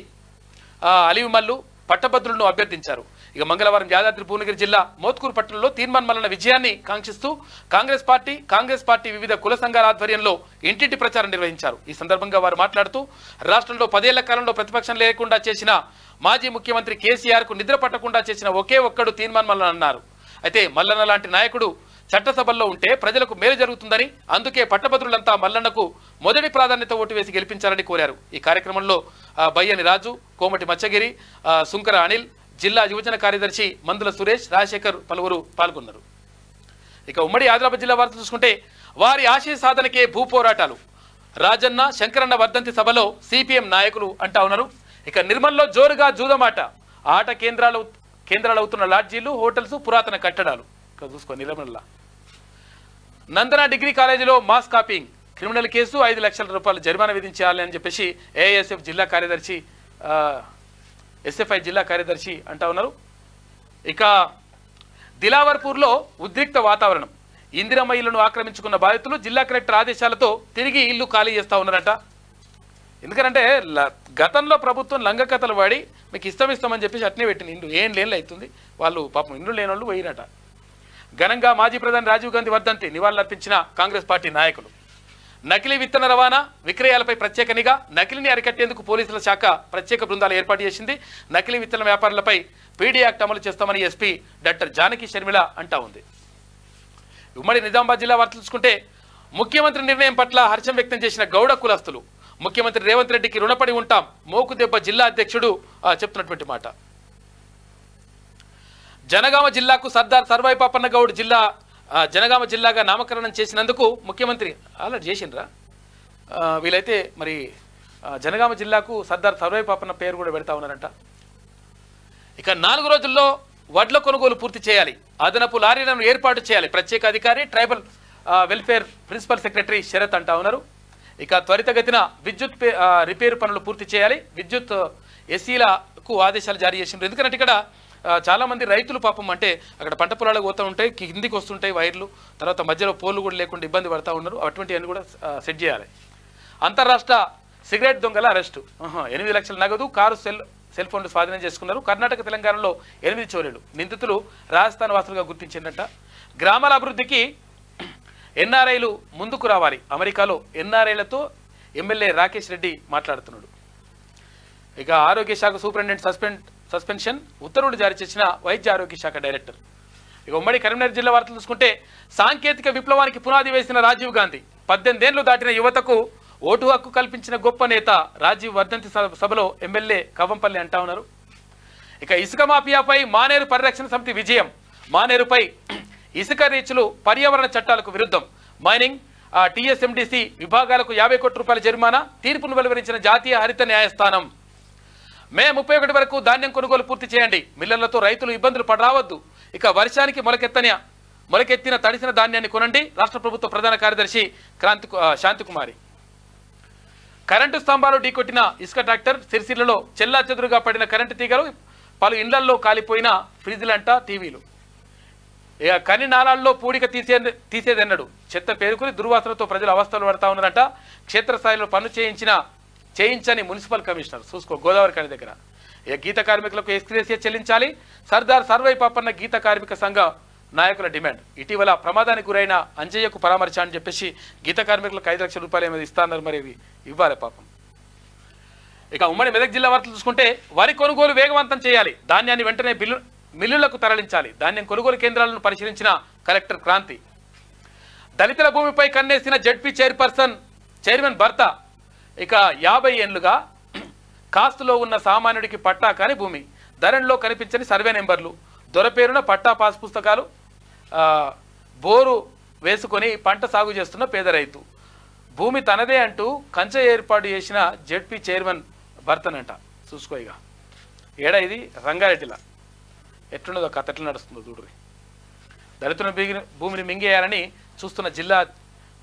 అలివిమల్లు పట్టభద్రులను అభ్యర్థించారు. ఇక మంగళవారం యాదాద్రి భువనగిరి జిల్లా మోత్కూరు పట్టణంలో తీన్మాన్ మల్లన్న విజయాన్ని కాంక్షిస్తూ కాంగ్రెస్ పార్టీ వివిధ కుల సంఘాల ఆధ్వర్యంలో ఇంటింటి ప్రచారం నిర్వహించారు. ఈ సందర్భంగా వారు మాట్లాడుతూ రాష్ట్రంలో 10 ఏళ్ల కాలంలో ప్రతిపక్షం లేకుండా చేసిన మాజీ ముఖ్యమంత్రి కేసీఆర్ కు నిద్ర పట్టకుండా చేసిన ఒకే ఒక్కడు తీన్మాన్ మల్లన్న అన్నారు. అయితే మల్లన్న లాంటి నాయకుడు చట్టసభల్లో ఉంటే ప్రజలకు మేలు జరుగుతుందని, అందుకే పట్టభద్రులంతా మల్లన్నకు మొదటి ప్రాధాన్యత ఓటు వేసి గెలిపించాలని కోరారు. ఈ కార్యక్రమంలో బయ్యని రాజు, కోమటి మచ్చగిరి, సుంకర అనిల్, జిల్లా యువజన కార్యదర్శి మందుల సురేష్, రాజశేఖర్ పలువురు పాల్గొన్నారు. ఇక ఉమ్మడి ఆదిలాబాద్ జిల్లా వార్త చూసుకుంటే వారి ఆశయ సాధనకే భూ పోరాటాలు. రాజన్న శంకరన్న వర్ధంతి సభలో సిపిఎం నాయకులు అంటా ఉన్నారు. ఇక నిర్మల్లో జోరుగా జూదమాట, ఆట కేంద్రాలు అవుతున్న లాడ్జీలు, హోటల్స్, పురాతన కట్టడాలు. ఇక్కడ చూసుకో నిర్మల్ల. నందన డిగ్రీ కాలేజీలో మాస్ కాపింగ్, క్రిమినల్ కేసు, 5 లక్షల రూపాయలు జరిమానా విధించాలి అని చెప్పేసి ఏఐఎస్ఎఫ్ జిల్లా కార్యదర్శి ఎస్ఎఫ్ఐ జిల్లా కార్యదర్శి అంటా ఉన్నారు. ఇక దిలావర్పూర్లో ఉద్రిక్త వాతావరణం. ఇందిరమ్మ ఇళ్లను ఆక్రమించుకున్న బాధితులు జిల్లా కలెక్టర్ ఆదేశాలతో తిరిగి ఇల్లు ఖాళీ చేస్తూ ఉన్నారట. ఎందుకంటే గతంలో ప్రభుత్వం లంగకథలు వాడి మీకు ఇస్తామని చెప్పేసి అట్నే పెట్టిన ఇండ్లు ఏం లేని అవుతుంది. వాళ్ళు పాపం ఇండ్లు లేని వాళ్ళు పోయినట. ఘనంగా మాజీ ప్రధాని రాజీవ్ గాంధీ వర్ధంతి నివాళులర్పించిన కాంగ్రెస్ పార్టీ నాయకులు. నకిలీ విత్తన రవాణా విక్రయాలపై ప్రత్యేక నిఘా, నకిలీని అరికట్టేందుకు పోలీసుల శాఖ ప్రత్యేక బృందాలు ఏర్పాటు చేసింది. నకిలీ విత్తన వ్యాపారులపై పీడీ యాక్ట్ అమలు చేస్తామని ఎస్పీ డాక్టర్ జానకి షర్మిల అంటా ఉంది. ఉమ్మడి నిజామాబాద్ జిల్లా వార్తలు చూసుకుంటే ముఖ్యమంత్రి నిర్ణయం పట్ల హర్షం వ్యక్తం చేసిన గౌడ కులస్తులు. ముఖ్యమంత్రి రేవంత్ రెడ్డికి రుణపడి ఉంటాం, మోకుదెబ్బ జిల్లా అధ్యక్షుడు చెప్తున్నటువంటి మాట. జనగామ జిల్లాకు సర్దార్ సర్వాయి పాపన్న గౌడ్ జనగామ జిల్లాగా నామకరణం చేసినందుకు ముఖ్యమంత్రి ఆల్రెడీ చేసిండ్రా. వీలైతే మరి జనగామ జిల్లాకు సర్దార్ సర్వాయి పాపన్న పేరు కూడా పెడతా ఉన్నారంట. ఇక 4 రోజుల్లో వడ్ల కొనుగోలు పూర్తి చేయాలి, అదనపు లారీలను ఏర్పాటు చేయాలి, ప్రత్యేక అధికారి tribal welfare principal secretary Sharath అంటా ఉన్నారు. ఇక త్వరితగతిన విద్యుత్ రిపేరు పనులు పూర్తి చేయాలి, విద్యుత్ ఎస్సీలకు ఆదేశాలు జారీ చేసిండ్రు. ఎందుకంటే ఇక్కడ చాలా మంది రైతులు పాపం అంటే అక్కడ పంట పొలాలకు పోతూ ఉంటాయి, కిందికి వస్తుంటాయి వైర్లు, తర్వాత మధ్యలో పోలు కూడా లేకుండా ఇబ్బంది పడతా ఉన్నారు. అటువంటివన్నీ కూడా సెట్ చేయాలి. అంతర్రాష్ట్ర సిగరెట్ దొంగల అరెస్టు, 8 లక్షల నగదు, కారు, సెల్ ఫోన్లు స్వాధీనం చేసుకున్నారు. కర్ణాటక తెలంగాణలో 8 చోరీలు, నిందితులు రాజస్థాన్ వాసులుగా గుర్తించిందట. గ్రామాల అభివృద్ధికి ఎన్ఆర్ఐలు ముందుకు రావాలి, అమెరికాలో ఎన్ఆర్ఐలతో ఎమ్మెల్యే రాకేష్ రెడ్డి మాట్లాడుతున్నాడు. ఇక ఆరోగ్య శాఖ సూపరింటెండెంట్ సస్పెన్షన్ ఉత్తర్వులు జారీ చేసిన వైద్య ఆరోగ్య శాఖ డైరెక్టర్. ఇక ఉమ్మడి కరీంనగర్ జిల్లా వార్తలు చూసుకుంటే సాంకేతిక విప్లవానికి పునాది వేసిన రాజీవ్ గాంధీ, 18 ఏళ్లు దాటిన యువతకు ఓటు హక్కు కల్పించిన గొప్ప నేత రాజీవ్ వర్ధంతి సభలో ఎమ్మెల్యే కవంపల్లి అంటా ఉన్నారు. ఇక ఇసుక మాఫియాపై మానేరు పరిరక్షణ సమితి విజయం, మానేరుపై ఇసుక రీచ్లు పర్యావరణ చట్టాలకు విరుద్ధం, మైనింగ్ టీఎస్ఎండిసి విభాగాలకు 50 కోట్ల రూపాయల జరిమానా, తీర్పును వెలువరించిన జాతీయ హరిత న్యాయస్థానం. మే 31 వరకు ధాన్యం కొనుగోలు పూర్తి చేయండి, మిల్లర్లతో రైతులు ఇబ్బందులు పడరావద్దు. ఇక వర్షానికి మొలకెత్తిన తడిసిన ధాన్యాన్ని కొనండి, రాష్ట్ర ప్రభుత్వ ప్రధాన కార్యదర్శి శాంతికుమారి. కరెంటు స్తంభాలు ఢీకొట్టిన ఇసుక ట్రాక్టర్, సిరిసిల్లలో చెల్లాచెదురుగా పడిన కరెంటు తీగలు, పలు ఇండ్లల్లో కాలిపోయిన ఫ్రిడ్జ్లంట, టీవీలు. ఇక కని నాళాల్లో పూడిక తీసేదన్నాడు, చెత్త పేరుకుని దుర్వాసనతో ప్రజలు అవస్థలు పడతా ఉన్నారంట. క్షేత్రస్థాయిలో పనులు చేయించని మున్సిపల్ కమిషనర్ చూసుకో గోదావరి కని దగ్గర. ఇక గీత కార్మికులకు ఎక్స్గ్రేసియా చెల్లించాలి, సర్దార్ సర్వాయి పాపన్న గీత కార్మిక సంఘ నాయకుల డిమాండ్. ఇటీవల ప్రమాదానికి గురైన అంజయ్యకు పరామర్శ అని చెప్పేసి గీత కార్మికులకు 5 లక్షల రూపాయలు ఏమైనా ఇస్తాన్నారు, మరి ఇవ్వాలి పాపం. ఇక ఉమ్మడి మెదక్ జిల్లా వార్తలు చూసుకుంటే వరి కొనుగోలు వేగవంతం చేయాలి, ధాన్యాన్ని వెంటనే మిల్లులకు తరలించాలి, ధాన్యం కొనుగోలు కేంద్రాలను పరిశీలించిన కలెక్టర్ క్రాంతి. దళితుల భూమిపై కన్నేసిన జడ్పీ చైర్మన్ భర్త. ఇక 50 ఏళ్లుగా కాస్తులో ఉన్న సామాన్యుడికి పట్టా కాని భూమి, ధరణిలో కనిపించని సర్వే నెంబర్లు, దొరపేరున పట్టా పాస్ పుస్తకాలు, బోరు వేసుకొని పంట సాగు చేస్తున్న పేద రైతు. భూమి తనదే అంటూ కంచె ఏర్పాటు చేసిన జడ్పీ చైర్మన్ భర్తనంట. చూసుకో ఇక ఏడా ఇది రంగారెడ్డిలా ఎట్లున్నదో కథ ఎట్లా నడుస్తుందో చూడ్రి. దళితుల భూమిని మింగేయాలని చూస్తున్న జిల్లా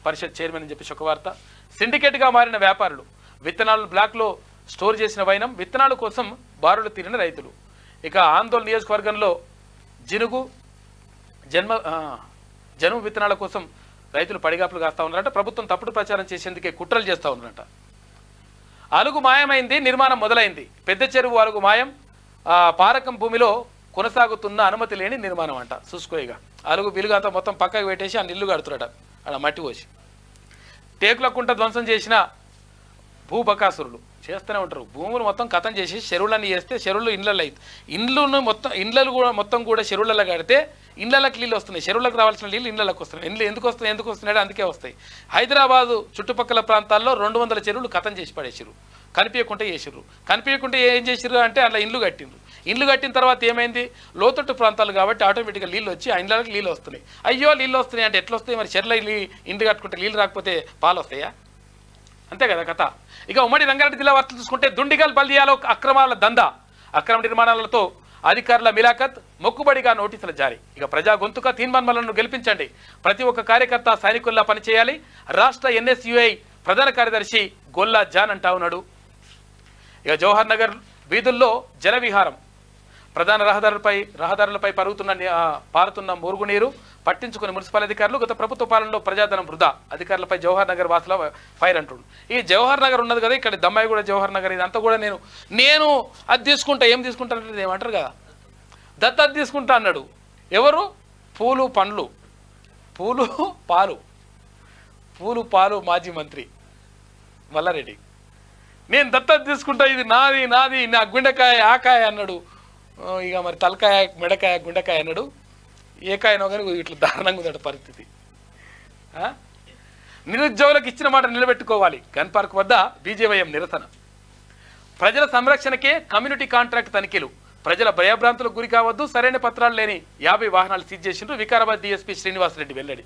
పరిషత్ చైర్మన్ అని చెప్పేసి ఒక వార్త. సిండికేట్గా మారిన వ్యాపారులు, విత్తనాలు బ్లాక్లో స్టోర్ చేసిన వైనం, విత్తనాల కోసం బారులు తీరిన రైతులు. ఇక ఆందోళన నియోజకవర్గంలో జనుము విత్తనాల కోసం రైతులు పడిగాపులు కాస్తా ఉన్నారంట. ప్రభుత్వం తప్పుడు ప్రచారం చేసేందుకే కుట్రలు చేస్తూ ఉన్నారంట. అలుగు మాయమైంది, నిర్మాణం మొదలైంది. పెద్ద చెరువు అలుగు మాయం, పారకం భూమిలో కొనసాగుతున్న అనుమతి లేని నిర్మాణం అంట. చూసుకోయిగా అలుగు బిలుగు అంతా మొత్తం పక్కకు పెట్టేసి ఆ నీళ్లు కడుతున్నాడ, అక్కడ మట్టి పోసి. టేకుల కుంట ధ్వంసం చేసిన భూబకాసురులు చేస్తూనే ఉంటారు. భూములు మొత్తం కథం చేసి చెరువులన్నీ చేస్తే చెరువులు ఇండ్లలో అవుతాయి. ఇండ్లు కూడా మొత్తం కూడా చెరువులలో కడితే ఇండ్లకి నీళ్ళు వస్తున్నాయి. చెరువులకు రావాల్సిన నీళ్ళు ఇండ్లకి వస్తున్నాయి. ఇండ్లు ఎందుకు వస్తున్నాయి అందుకే వస్తాయి. హైదరాబాదు చుట్టుపక్కల ప్రాంతాల్లో 200 చెరువులు కథం చేసి పడేసారు. కనిపించకుండా చేసిర్రు. కనిపించకుండా ఏం చేసిర్రు అంటే అలా ఇండ్లు కట్టిండ్రు. ఇండ్లు కట్టిన తర్వాత ఏమైంది, లోతట్టు ప్రాంతాలు కాబట్టి ఆటోమేటిక్గా నీళ్ళు వచ్చి ఆ ఇండ్లకి నీళ్ళు వస్తున్నాయి. అయ్యో నీళ్ళు వస్తున్నాయి అంటే ఎట్లా వస్తాయి మరి? చెర్ల ఇండ్లు కట్టుకుంటే నీళ్ళు రాకపోతే పాలు వస్తాయా? అంతే కదా కథ. ఇక ఉమ్మడి రంగారెడ్డి జిల్లా వార్తలు చూసుకుంటే దుండిగల్ బల్దియాలో అక్రమాల దందా, అక్రమ నిర్మాణాలతో అధికారుల మిలాఖత్, మొక్కుబడిగా నోటీసుల జారీ. ఇక ప్రజా గొంతుక తీన్మాన్మలను గెలిపించండి, ప్రతి ఒక్క కార్యకర్త సైనికుల్లా పనిచేయాలి. రాష్ట్ర NSUI ప్రధాన కార్యదర్శి గొల్లా జాన్ అంటా ఉన్నాడు. ఇక జవహర్ నగర్ వీధుల్లో జలవిహారం, ప్రధాన రహదారులపై పారుతున్న మురుగునీరు పట్టించుకుని మున్సిపల్ అధికారులు. గత ప్రభుత్వ పాలనలో ప్రజాధనం వృధా, అధికారులపై జవహర్ నగర్ వాసుల ఫైర్ అంటుండు. ఈ జవహర్ నగర్ ఉన్నది కదా ఇక్కడ, దమ్మాయి కూడా జవహర్ నగర్, ఇదంతా కూడా నేను అది తీసుకుంటా. ఏం తీసుకుంటానంటే ఏమంటారు కదా, దత్తత తీసుకుంటా అన్నాడు. ఎవరు? పూలు పండ్లు, పూలు పాలు మాజీ మంత్రి మల్లారెడ్డి. నేను దత్తత తీసుకుంటా, ఇది నాది నా గుండెకాయ ఆకాయ అన్నాడు. ఇక మరి తలకాయ మెడకాయ గుండెకాయ అన్నాడు. ఏ కాయనో కానీ ఇట్లా దారుణంగా ఉందట పరిస్థితి. నిరుద్యోగులకు ఇచ్చిన మాట నిలబెట్టుకోవాలి, గన్ పార్క్ వద్ద BJYM నిరసన. ప్రజల సంరక్షణకే కమ్యూనిటీ కాంట్రాక్ట్ తనిఖీలు, ప్రజల భయభ్రాంతులకు గురి కావద్దు, సరైన పత్రాలు లేని 50 వాహనాలు సీజ్ చేసిండ్రు. వికారాబాద్ DSP శ్రీనివాసరెడ్డి వెల్లడి.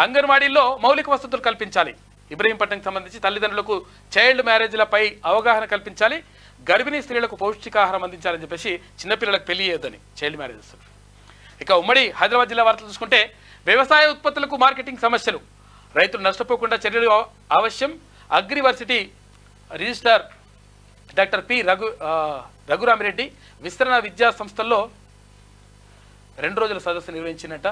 అంగన్వాడీల్లో మౌలిక వసతులు కల్పించాలి. ఇబ్రహీంపట్నంకి సంబంధించి తల్లిదండ్రులకు చైల్డ్ మ్యారేజ్లపై అవగాహన కల్పించాలి. గర్భిణీ స్త్రీలకు పౌష్టికాహారం అందించాలని చెప్పేసి చిన్నపిల్లలకు పెళ్లి చేయొద్దని చైల్డ్ మ్యారేజెస్. ఇక ఉమ్మడి హైదరాబాద్ జిల్లా వార్తలు చూసుకుంటే వ్యవసాయ ఉత్పత్తులకు మార్కెటింగ్ సమస్యలు, రైతులు నష్టపోకుండా చర్యలు అవశ్యం. అగ్రివర్సిటీ రిజిస్ట్రార్ డాక్టర్ P. రఘురామిరెడ్డి విస్తరణ విద్యా సంస్థల్లో 2 రోజుల సదస్సు నిర్వహించినట్ట.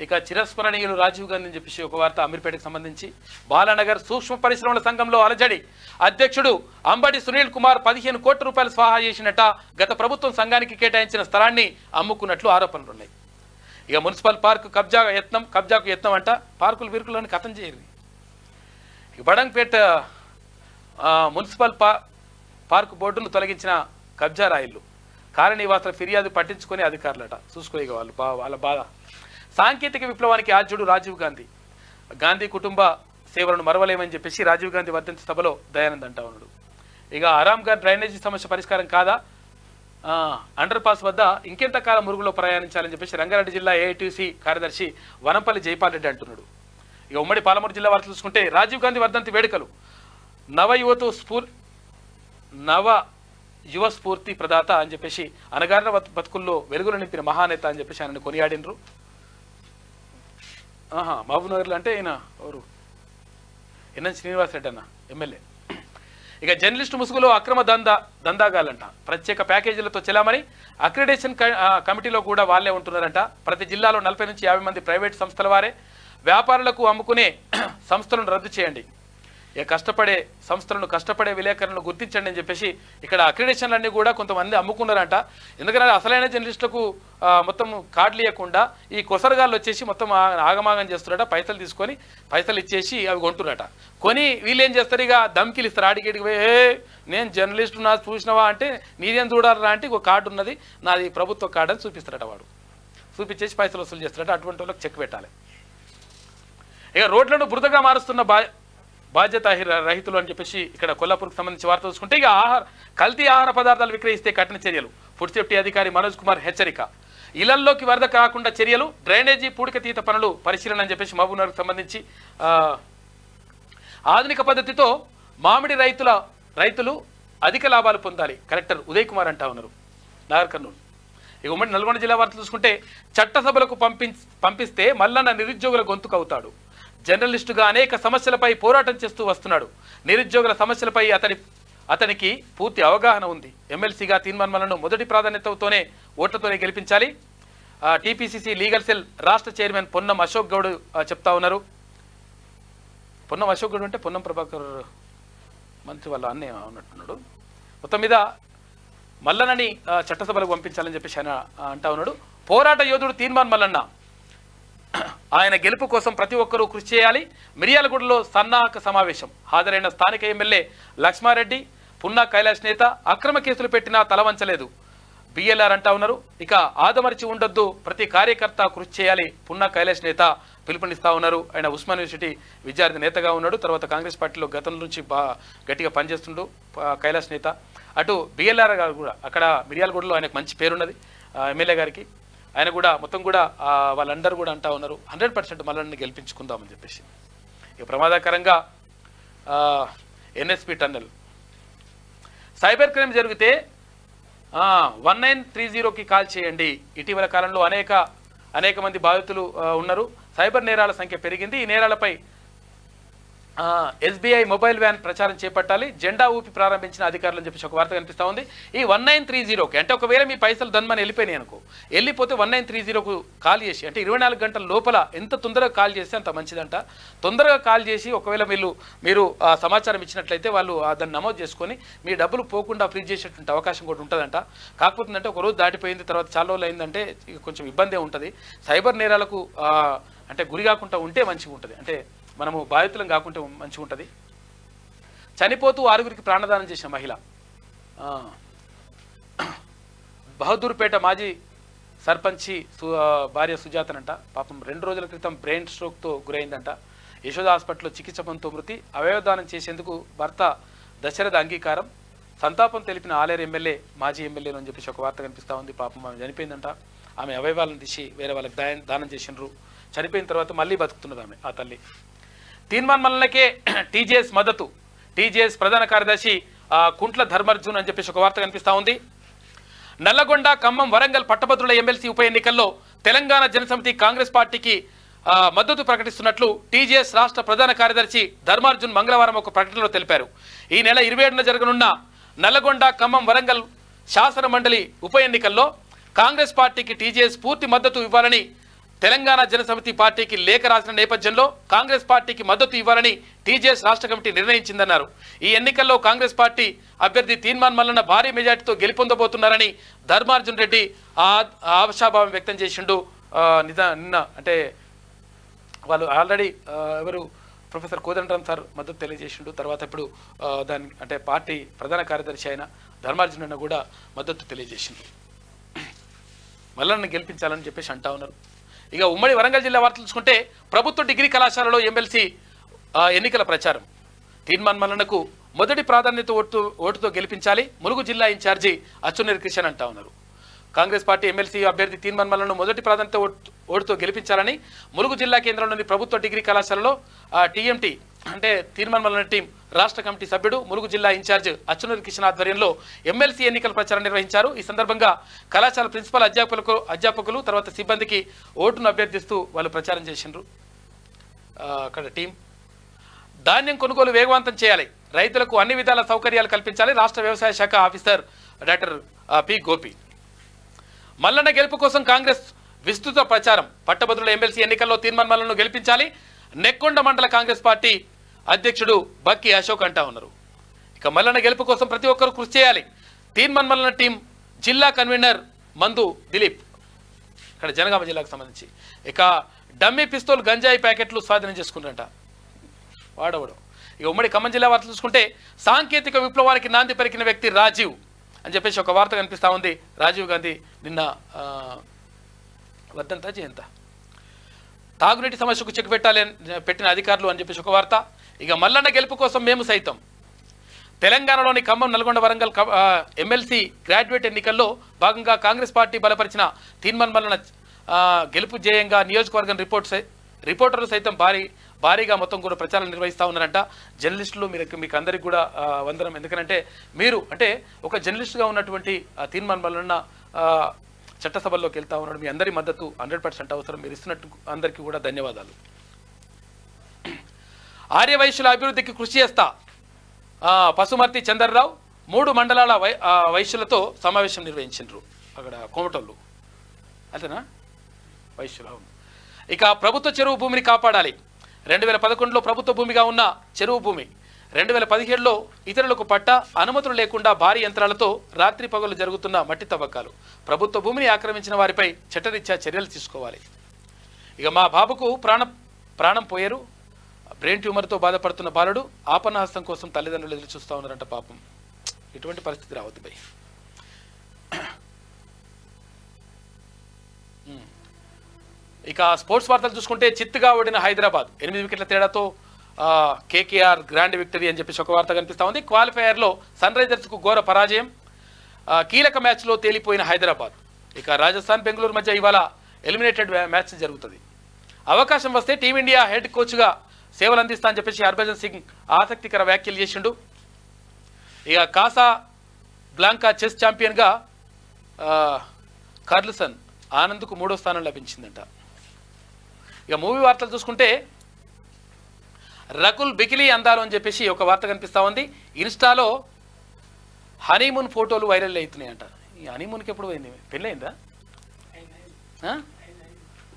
ఇక చిరస్మరణీయులు రాజీవ్ గాంధీ అని చెప్పేసి ఒక వార్త అమీర్పేటకు సంబంధించి. బాలానగర్ సూక్ష్మ పరిశ్రమల సంఘంలో అలజడి, అధ్యక్షుడు అంబడి సునీల్ కుమార్ 15 కోట్ల రూపాయలు స్వాహా చేసినట్ట. గత ప్రభుత్వం సంఘానికి కేటాయించిన స్థలాన్ని అమ్ముకున్నట్లు ఆరోపణలు ఉన్నాయి. ఇక మున్సిపల్ పార్క్ కబ్జాకు యత్నం అంట. పార్కులు వీరుకులని కథం చేయరు. ఇక బడంగ్పేట మున్సిపల్ పార్క్ బోర్డును తొలగించిన కబ్జా రాయిళ్లు, కాలనీవాసుల ఫిర్యాదు పట్టించుకొని అధికారులట. చూసుకోయిక వాళ్ళ బాధ. సాంకేతిక విప్లవానికి ఆద్యుడు రాజీవ్ గాంధీ కుటుంబ సేవలను మరవలేమని చెప్పేసి రాజీవ్ గాంధీ వర్ధంతి సభలో దయానంద్ అంటా ఉన్నాడు. ఇక ఆరాంఘర్ డ్రైనేజీ సమస్య పరిష్కారం కాదా, అండర్ పాస్ వద్ద ఇంకెంతకాలం మురుగులో ప్రయాణించాలని చెప్పేసి రంగారెడ్డి జిల్లా AITC కార్యదర్శి వనంపల్లి జైపాల్ రెడ్డి అంటున్నాడు. ఇక ఉమ్మడి పాలమూరు జిల్లా వార్తలు చూసుకుంటే రాజీవ్ గాంధీ వర్ధంతి వేడుకలు, నవ యువ స్ఫూర్తి ప్రదాత అని చెప్పేసి అనగారిన బతుకుల్లో వెలుగులు నింపిన మహానేత అని చెప్పేసి ఆయనను కొనియాడినరు. మహబూబ్నగర్లో అంటే ఈయన ఎవరు, ఎన్ఎన్ శ్రీనివాసరెడ్డి అన్న ఎమ్మెల్యే. ఇక జర్నలిస్టు ముసుగులో అక్రమ దందాగాలంట. ప్రత్యేక ప్యాకేజీలతో చెలామని, అక్రిడేషన్ కమిటీలో కూడా వాళ్ళే ఉంటున్నారంట. ప్రతి జిల్లాలో 40 నుంచి 50 మంది ప్రైవేట్ సంస్థల వారే. వ్యాపారులకు అమ్ముకునే సంస్థలను రద్దు చేయండి. ఇక కష్టపడే విలేకరులను గుర్తించండి అని చెప్పేసి ఇక్కడ అక్రిడేషన్లన్నీ కూడా కొంతమంది అమ్ముకున్నారంట. ఎందుకంటే అసలైన జర్నలిస్టులకు మొత్తం కార్డులు ఇవ్వకుండా ఈ కొసరగాళ్ళు వచ్చేసి మొత్తం ఆగమాగం చేస్తున్నారట. పైసలు ఇచ్చేసి అవి కొంటున్నారట. కొని వీళ్ళు ఏం చేస్తారు, ఇక దమ్కిలు ఇస్తారు. ఆడికేడికి పోయి నేను జర్నలిస్టు నా చూసినవా అంటే నీదేం చూడాలరా అంటే ఒక కార్డు ఉన్నది నాది ప్రభుత్వ కార్డు అని చూపిస్తారట. వాడు చూపించేసి పైసలు వసూలు చేస్తారట. అటువంటి వాళ్ళకి చెక్ పెట్టాలి. ఇక రోడ్లను బురదగా మారుస్తున్న బాధ్యత రహితులు అని చెప్పేసి ఇక్కడ కొల్లాపూర్కి సంబంధించి వార్త చూసుకుంటే ఇక కల్తీ ఆహార పదార్థాలు విక్రయిస్తే కఠిన చర్యలు. ఫుడ్ సేఫ్టీ అధికారి మనోజ్ కుమార్ హెచ్చరిక. ఇళ్లల్లోకి వరద కాకుండా చర్యలు, డ్రైనేజీ పూడికతీత పనులు పరిశీలన అని చెప్పేసి మహబూబ్నగర్కి సంబంధించి ఆధునిక పద్ధతితో మామిడి రైతులు అధిక లాభాలు పొందాలి, కలెక్టర్ ఉదయ్ కుమార్ అంటా ఉన్నారు నాగర్ కర్నూలు. ఇక ఉమ్మడి నల్గొండ జిల్లా వార్తలు చూసుకుంటే చట్టసభలకు పంపిస్తే మల్లన్న నిరుద్యోగుల గొంతుకవుతాడు. జర్నలిస్టుగా అనేక సమస్యలపై పోరాటం చేస్తూ వస్తున్నాడు. నిరుద్యోగుల సమస్యలపై అతనికి పూర్తి అవగాహన ఉంది. ఎమ్మెల్సీగా తీన్మాన్మలను మొదటి ప్రాధాన్యతతోనే ఓట్లతోనే గెలిపించాలి. టీపీసీసీ లీగల్ సెల్ రాష్ట్ర చైర్మన్ పొన్నం అశోక్ గౌడ్ చెప్తా ఉన్నారు. పొన్నం అశోక్ గౌడ్ అంటే పొన్నం ప్రభాకర్ మంత్రి వాళ్ళ అన్నీ ఉన్నట్టున్నాడు. మొత్తం మీద మల్లన్నని చట్టసభలకు పంపించాలని చెప్పేసి ఆయన అంటా ఉన్నాడు. పోరాట యోధుడు తీర్మాన్ మల్లన్న ఆయన గెలుపు కోసం ప్రతి ఒక్కరూ కృషి చేయాలి. మిర్యాలగూడలో సన్నాహక సమావేశం హాజరైన స్థానిక ఎమ్మెల్యే లక్ష్మారెడ్డి, పున్నా కైలాష్ నేత అక్రమ కేసులు పెట్టినా తలవంచలేదు బిఎల్ఆర్ అంటా ఉన్నారు. ఇక ఆదమర్చి ఉండొద్దు, ప్రతి కార్యకర్త కృషి చేయాలి పున్నా కైలాష్ నేత పిలుపునిస్తా ఉన్నారు. ఆయన ఉస్మాన్ యూనివర్సిటీ విద్యార్థి నేతగా ఉన్నాడు. తర్వాత కాంగ్రెస్ పార్టీలో గతం నుంచి గట్టిగా పనిచేస్తుండు కైలాష్ నేత. అటు బిఎల్ఆర్ గారు కూడా అక్కడ మిర్యాలగూడలో ఆయనకు మంచి పేరున్నది ఎమ్మెల్యే గారికి. ఆయన కూడా మొత్తం కూడా వాళ్ళందరూ కూడా అంటా ఉన్నారు 100% మల్లన్నని గెలిపించుకుందామని చెప్పేసి. ఇక ప్రమాదకరంగా ఎన్ఎస్పి టన్నెల్ సైబర్ క్రైమ్ జరిగితే 1930కి కాల్ చేయండి. ఇటీవల కాలంలో అనేక మంది బాధితులు ఉన్నారు. సైబర్ నేరాల సంఖ్య పెరిగింది. ఈ నేరాలపై ఎస్బీఐ మొబైల్ వ్యాన్ ప్రచారం చేపట్టాలి, జెండా ఊపి ప్రారంభించిన అధికారులు అని చెప్పేసి ఒక వార్త కనిపిస్తూ ఉంది. ఈ 1930కి అంటే ఒకవేళ మీ పైసలు ధన్మని వెళ్ళిపోయినాయి అనుకో, వెళ్ళిపోతే 1930కు కాల్ చేసి అంటే 24 గంటల లోపల ఎంత తొందరగా కాల్ చేస్తే అంత మంచిదంట. తొందరగా కాల్ చేసి ఒకవేళ మీరు సమాచారం ఇచ్చినట్లయితే వాళ్ళు దాన్ని నమోదు చేసుకొని మీ డబ్బులు పోకుండా ఫ్రీజ్ చేసేటువంటి అవకాశం కూడా ఉంటుందంట. కాకపోతే అంటే ఒక రోజు దాటిపోయింది, తర్వాత చాలా రోజులు అయిందంటే కొంచెం ఇబ్బందే ఉంటుంది. సైబర్ నేరాలకు అంటే గురి కాకుండా ఉంటే మంచిగా ఉంటుంది, అంటే మనము బాధితులం కాకుంటే మంచిగా ఉంటుంది. చనిపోతూ 6గురికి ప్రాణదానం చేసిన మహిళ బహదూర్పేట మాజీ సర్పంచి భార్య సుజాతనంట. పాపం 2 రోజుల క్రితం బ్రెయిన్ స్ట్రోక్తో గురైందంట. యశోద హాస్పిటల్లో చికిత్స పొందుతూ మృతి. అవయవదానం చేసేందుకు భర్త దశరథ అంగీకారం. సంతాపం తెలిపిన ఆలేరు ఎమ్మెల్యే మాజీ ఎమ్మెల్యేలు అని చెప్పేసి ఒక వార్త కనిపిస్తూ ఉంది. పాపం ఆమె చనిపోయిందంట. ఆమె అవయవాలను తీసి వేరే వాళ్ళకి దానం చేసినారు. చనిపోయిన తర్వాత మళ్ళీ బతుకుతున్నది ఆమె ఆ తల్లి. తీర్మాన్ మల్లన్నకే టీజేఎస్ మద్దతు. టీజేఎస్ ప్రధాన కార్యదర్శి కుంట్ల ధర్మార్జున్ అని చెప్పేసి ఒక వార్త కనిపిస్తూ ఉంది. నల్లగొండ, ఖమ్మం, వరంగల్ పట్టభద్రుల ఎమ్మెల్సీ ఉప ఎన్నికల్లో తెలంగాణ జనసమితి కాంగ్రెస్ పార్టీకి మద్దతు ప్రకటిస్తున్నట్లు టీజేఎస్ రాష్ట్ర ప్రధాన కార్యదర్శి ధర్మార్జున్ మంగళవారం ఒక ప్రకటనలో తెలిపారు. ఈ నెల 27న జరగనున్న నల్లగొండ, ఖమ్మం, వరంగల్ శాసన మండలి ఉప ఎన్నికల్లో కాంగ్రెస్ పార్టీకి టీజేఎస్ పూర్తి మద్దతు ఇవ్వాలని తెలంగాణ జనసమితి పార్టీకి లేఖ రాసిన నేపథ్యంలో కాంగ్రెస్ పార్టీకి మద్దతు ఇవ్వాలని టీజేఎస్ రాష్ట్ర కమిటీ నిర్ణయించిందన్నారు. ఈ ఎన్నికల్లో కాంగ్రెస్ పార్టీ అభ్యర్థి తీర్మాన్ మల్లన్న భారీ మెజార్టీతో గెలుపొందబోతున్నారని ధర్మార్జున్ రెడ్డి ఆశాభావం వ్యక్తం చేసిండు. నిన్న అంటే వాళ్ళు ఆల్రెడీ ఎవరు ప్రొఫెసర్ కోదండరామ్ సార్ మద్దతు తెలియజేసిండు. తర్వాత ఇప్పుడు దాని అంటే పార్టీ ప్రధాన కార్యదర్శి అయిన ధర్మార్జున్ అన్న కూడా మద్దతు తెలియజేసిండు. మల్లన్నని గెలిపించాలని చెప్పేసి అంటా ఉన్నారు. ఇక ఉమ్మడి వరంగల్ జిల్లా వార్తలు చూసుకుంటే ప్రభుత్వ డిగ్రీ కళాశాలలో ఎమ్మెల్సీ ఎన్నికల ప్రచారం. తీర్మాన్ మల్లన్నకు మొదటి ప్రాధాన్యత ఓటుతో గెలిపించాలి, ములుగు జిల్లా ఇన్ఛార్జి అచ్చునేరి కిషన్ అంటా ఉన్నారు. కాంగ్రెస్ పార్టీ ఎమ్మెల్సీ అభ్యర్థి తీర్మాన్ మల్లన్నను మొదటి ప్రాధాన్యత ఓటుతో గెలిపించాలని ములుగు జిల్లా కేంద్రంలోని ప్రభుత్వ డిగ్రీ కళాశాలలో టీఎంటీ అంటే తీర్మాన్ మల్లన్న టీం రాష్ట్ర కమిటీ సభ్యుడు ములుగు జిల్లా ఇన్ఛార్జ్ అచ్చునేరి కిషన్ ఆధ్వర్యంలో ఎమ్మెల్సీ ఎన్నికల ప్రచారం నిర్వహించారు. ఈ సందర్భంగా కళాశాల ప్రిన్సిపల్ అధ్యాపకులు తర్వాత సిబ్బందికి ఓటును అభ్యర్థిస్తూ వాళ్ళు ప్రచారం చేసిండ్రు. అక్కడ టీం ధాన్యం కొనుగోలు వేగవంతం చేయాలి, రైతులకు అన్ని విధాల సౌకర్యాలు కల్పించాలి రాష్ట్ర వ్యవసాయ శాఖ officer doctor P Gopi. Mallanna గెలుపు కోసం కాంగ్రెస్ విస్తృత ప్రచారం. పట్టభద్రుల ఎమ్మెల్సీ ఎన్నికల్లో తీర్మాన్ మల్లన్నను గెలిపించాలి, నెక్కొండ మండల కాంగ్రెస్ పార్టీ అధ్యక్షుడు బక్కి అశోక్ అంటా ఉన్నారు. ఇక మల్లన్న గెలుపు కోసం ప్రతి ఒక్కరూ కృషి చేయాలి. తీర్మాన్ మల్లన్న టీం జిల్లా కన్వీనర్ మందు దిలీప్ ఇక్కడ జనగామ జిల్లాకు సంబంధించి. ఇక డమ్మీ పిస్తోల్ గంజాయి ప్యాకెట్లు స్వాధీనం చేసుకున్నారంట వాడవడం. ఇక ఉమ్మడి ఖమ్మం జిల్లా వార్తలు చూసుకుంటే సాంకేతిక విప్లవానికి నాంది పలికిన వ్యక్తి రాజీవ్ అని చెప్పేసి ఒక వార్త కనిపిస్తూ ఉంది. రాజీవ్ గాంధీ నిన్న వర్ధంత జయంత. తాగునీటి సమస్యకు చెక్ పెట్టిన అధికారులు అని చెప్పేసి ఒక వార్త. ఇక మల్లన్న గెలుపు కోసం మేము సైతం. తెలంగాణలోని ఖమ్మం, నల్గొండ, వరంగల్ ఎమ్మెల్సీ గ్రాడ్యుయేట్ ఎన్నికల్లో భాగంగా కాంగ్రెస్ పార్టీ బలపరిచిన తీర్మాన్ మల్లన్న గెలుపు ధ్యేయంగా నియోజకవర్గం రిపోర్టర్లు సైతం భారీగా మొత్తం కూడా ప్రచారం నిర్వహిస్తూ ఉన్నారంట. జర్నలిస్టులు మీకు అందరికీ కూడా వందనం. ఎందుకంటే మీరు అంటే ఒక జర్నలిస్టుగా ఉన్నటువంటి తీర్మాన్ మల్లన్న చట్టసభల్లోకి వెళ్తా ఉన్నాడు. మీ అందరి మద్దతు 100% అవసరం. మీరు ఇస్తున్నట్టు అందరికీ కూడా ధన్యవాదాలు. ఆర్యవైశ్యుల అభివృద్ధికి కృషి చేస్తా పసుమర్తి చంద్రరావు 3 మండలాల వైశ్యులతో సమావేశం నిర్వహించారు. అక్కడ కోమటోళ్ళు అంతేనా వైశ్యులు. అవును. ఇక ప్రభుత్వ చెరువు భూమిని కాపాడాలి. 2011లో ప్రభుత్వ భూమిగా ఉన్న చెరువు భూమి 2017లో ఇతరులకు పట్టా అనుమతులు లేకుండా భారీ యంత్రాలతో రాత్రి పగలు జరుగుతున్న మట్టి తవ్వకాలు. ప్రభుత్వ భూమిని ఆక్రమించిన వారిపై చట్టరీత్యా చర్యలు తీసుకోవాలి. ఇక మా బాబుకు ప్రాణం పోయారు. బ్రెయిన్ ట్యూమర్తో బాధపడుతున్న బాలుడు ఆపన్నహస్తం కోసం తల్లిదండ్రులు ఎదురు చూస్తూ ఉన్నారంట. పాపం, ఇటువంటి పరిస్థితి రావద్దు భయ్. ఇక స్పోర్ట్స్ వార్తలు చూసుకుంటే చిత్తుగా ఓడిన హైదరాబాద్ 8 వికెట్ల తేడాతో కేకేఆర్ గ్రాండ్ విక్టరీ అని చెప్పేసి ఒక వార్త కనిపిస్తూ ఉంది. క్వాలిఫైయర్లో సన్ రైజర్స్కు ఘోర పరాజయం. కీలక మ్యాచ్లో తేలిపోయిన హైదరాబాద్. ఇక రాజస్థాన్ బెంగళూరు మధ్య ఇవాళ ఎలిమినేటెడ్ మ్యాచ్ జరుగుతుంది. అవకాశం వస్తే టీమిండియా హెడ్ కోచ్గా సేవలు అందిస్తా అని చెప్పేసి హర్భజన్ సింగ్ ఆసక్తికర వ్యాఖ్యలు చేసిండు. ఇక కాసా బ్లాంకా చెస్ ఛాంపియన్గా కార్ల్సన్ ఆనంద్కు 3వ స్థానం లభించిందంట. ఇక మూవీ వార్తలు చూసుకుంటే రకుల్ బికిలీ అందాలు అని చెప్పేసి ఒక వార్త కనిపిస్తూ ఉంది. ఇన్స్టాలో హనీమూన్ ఫోటోలు వైరల్ అవుతున్నాయంట. ఈ హనీమూన్కి ఎప్పుడు పోయింది? పెళ్ళి అయిందా?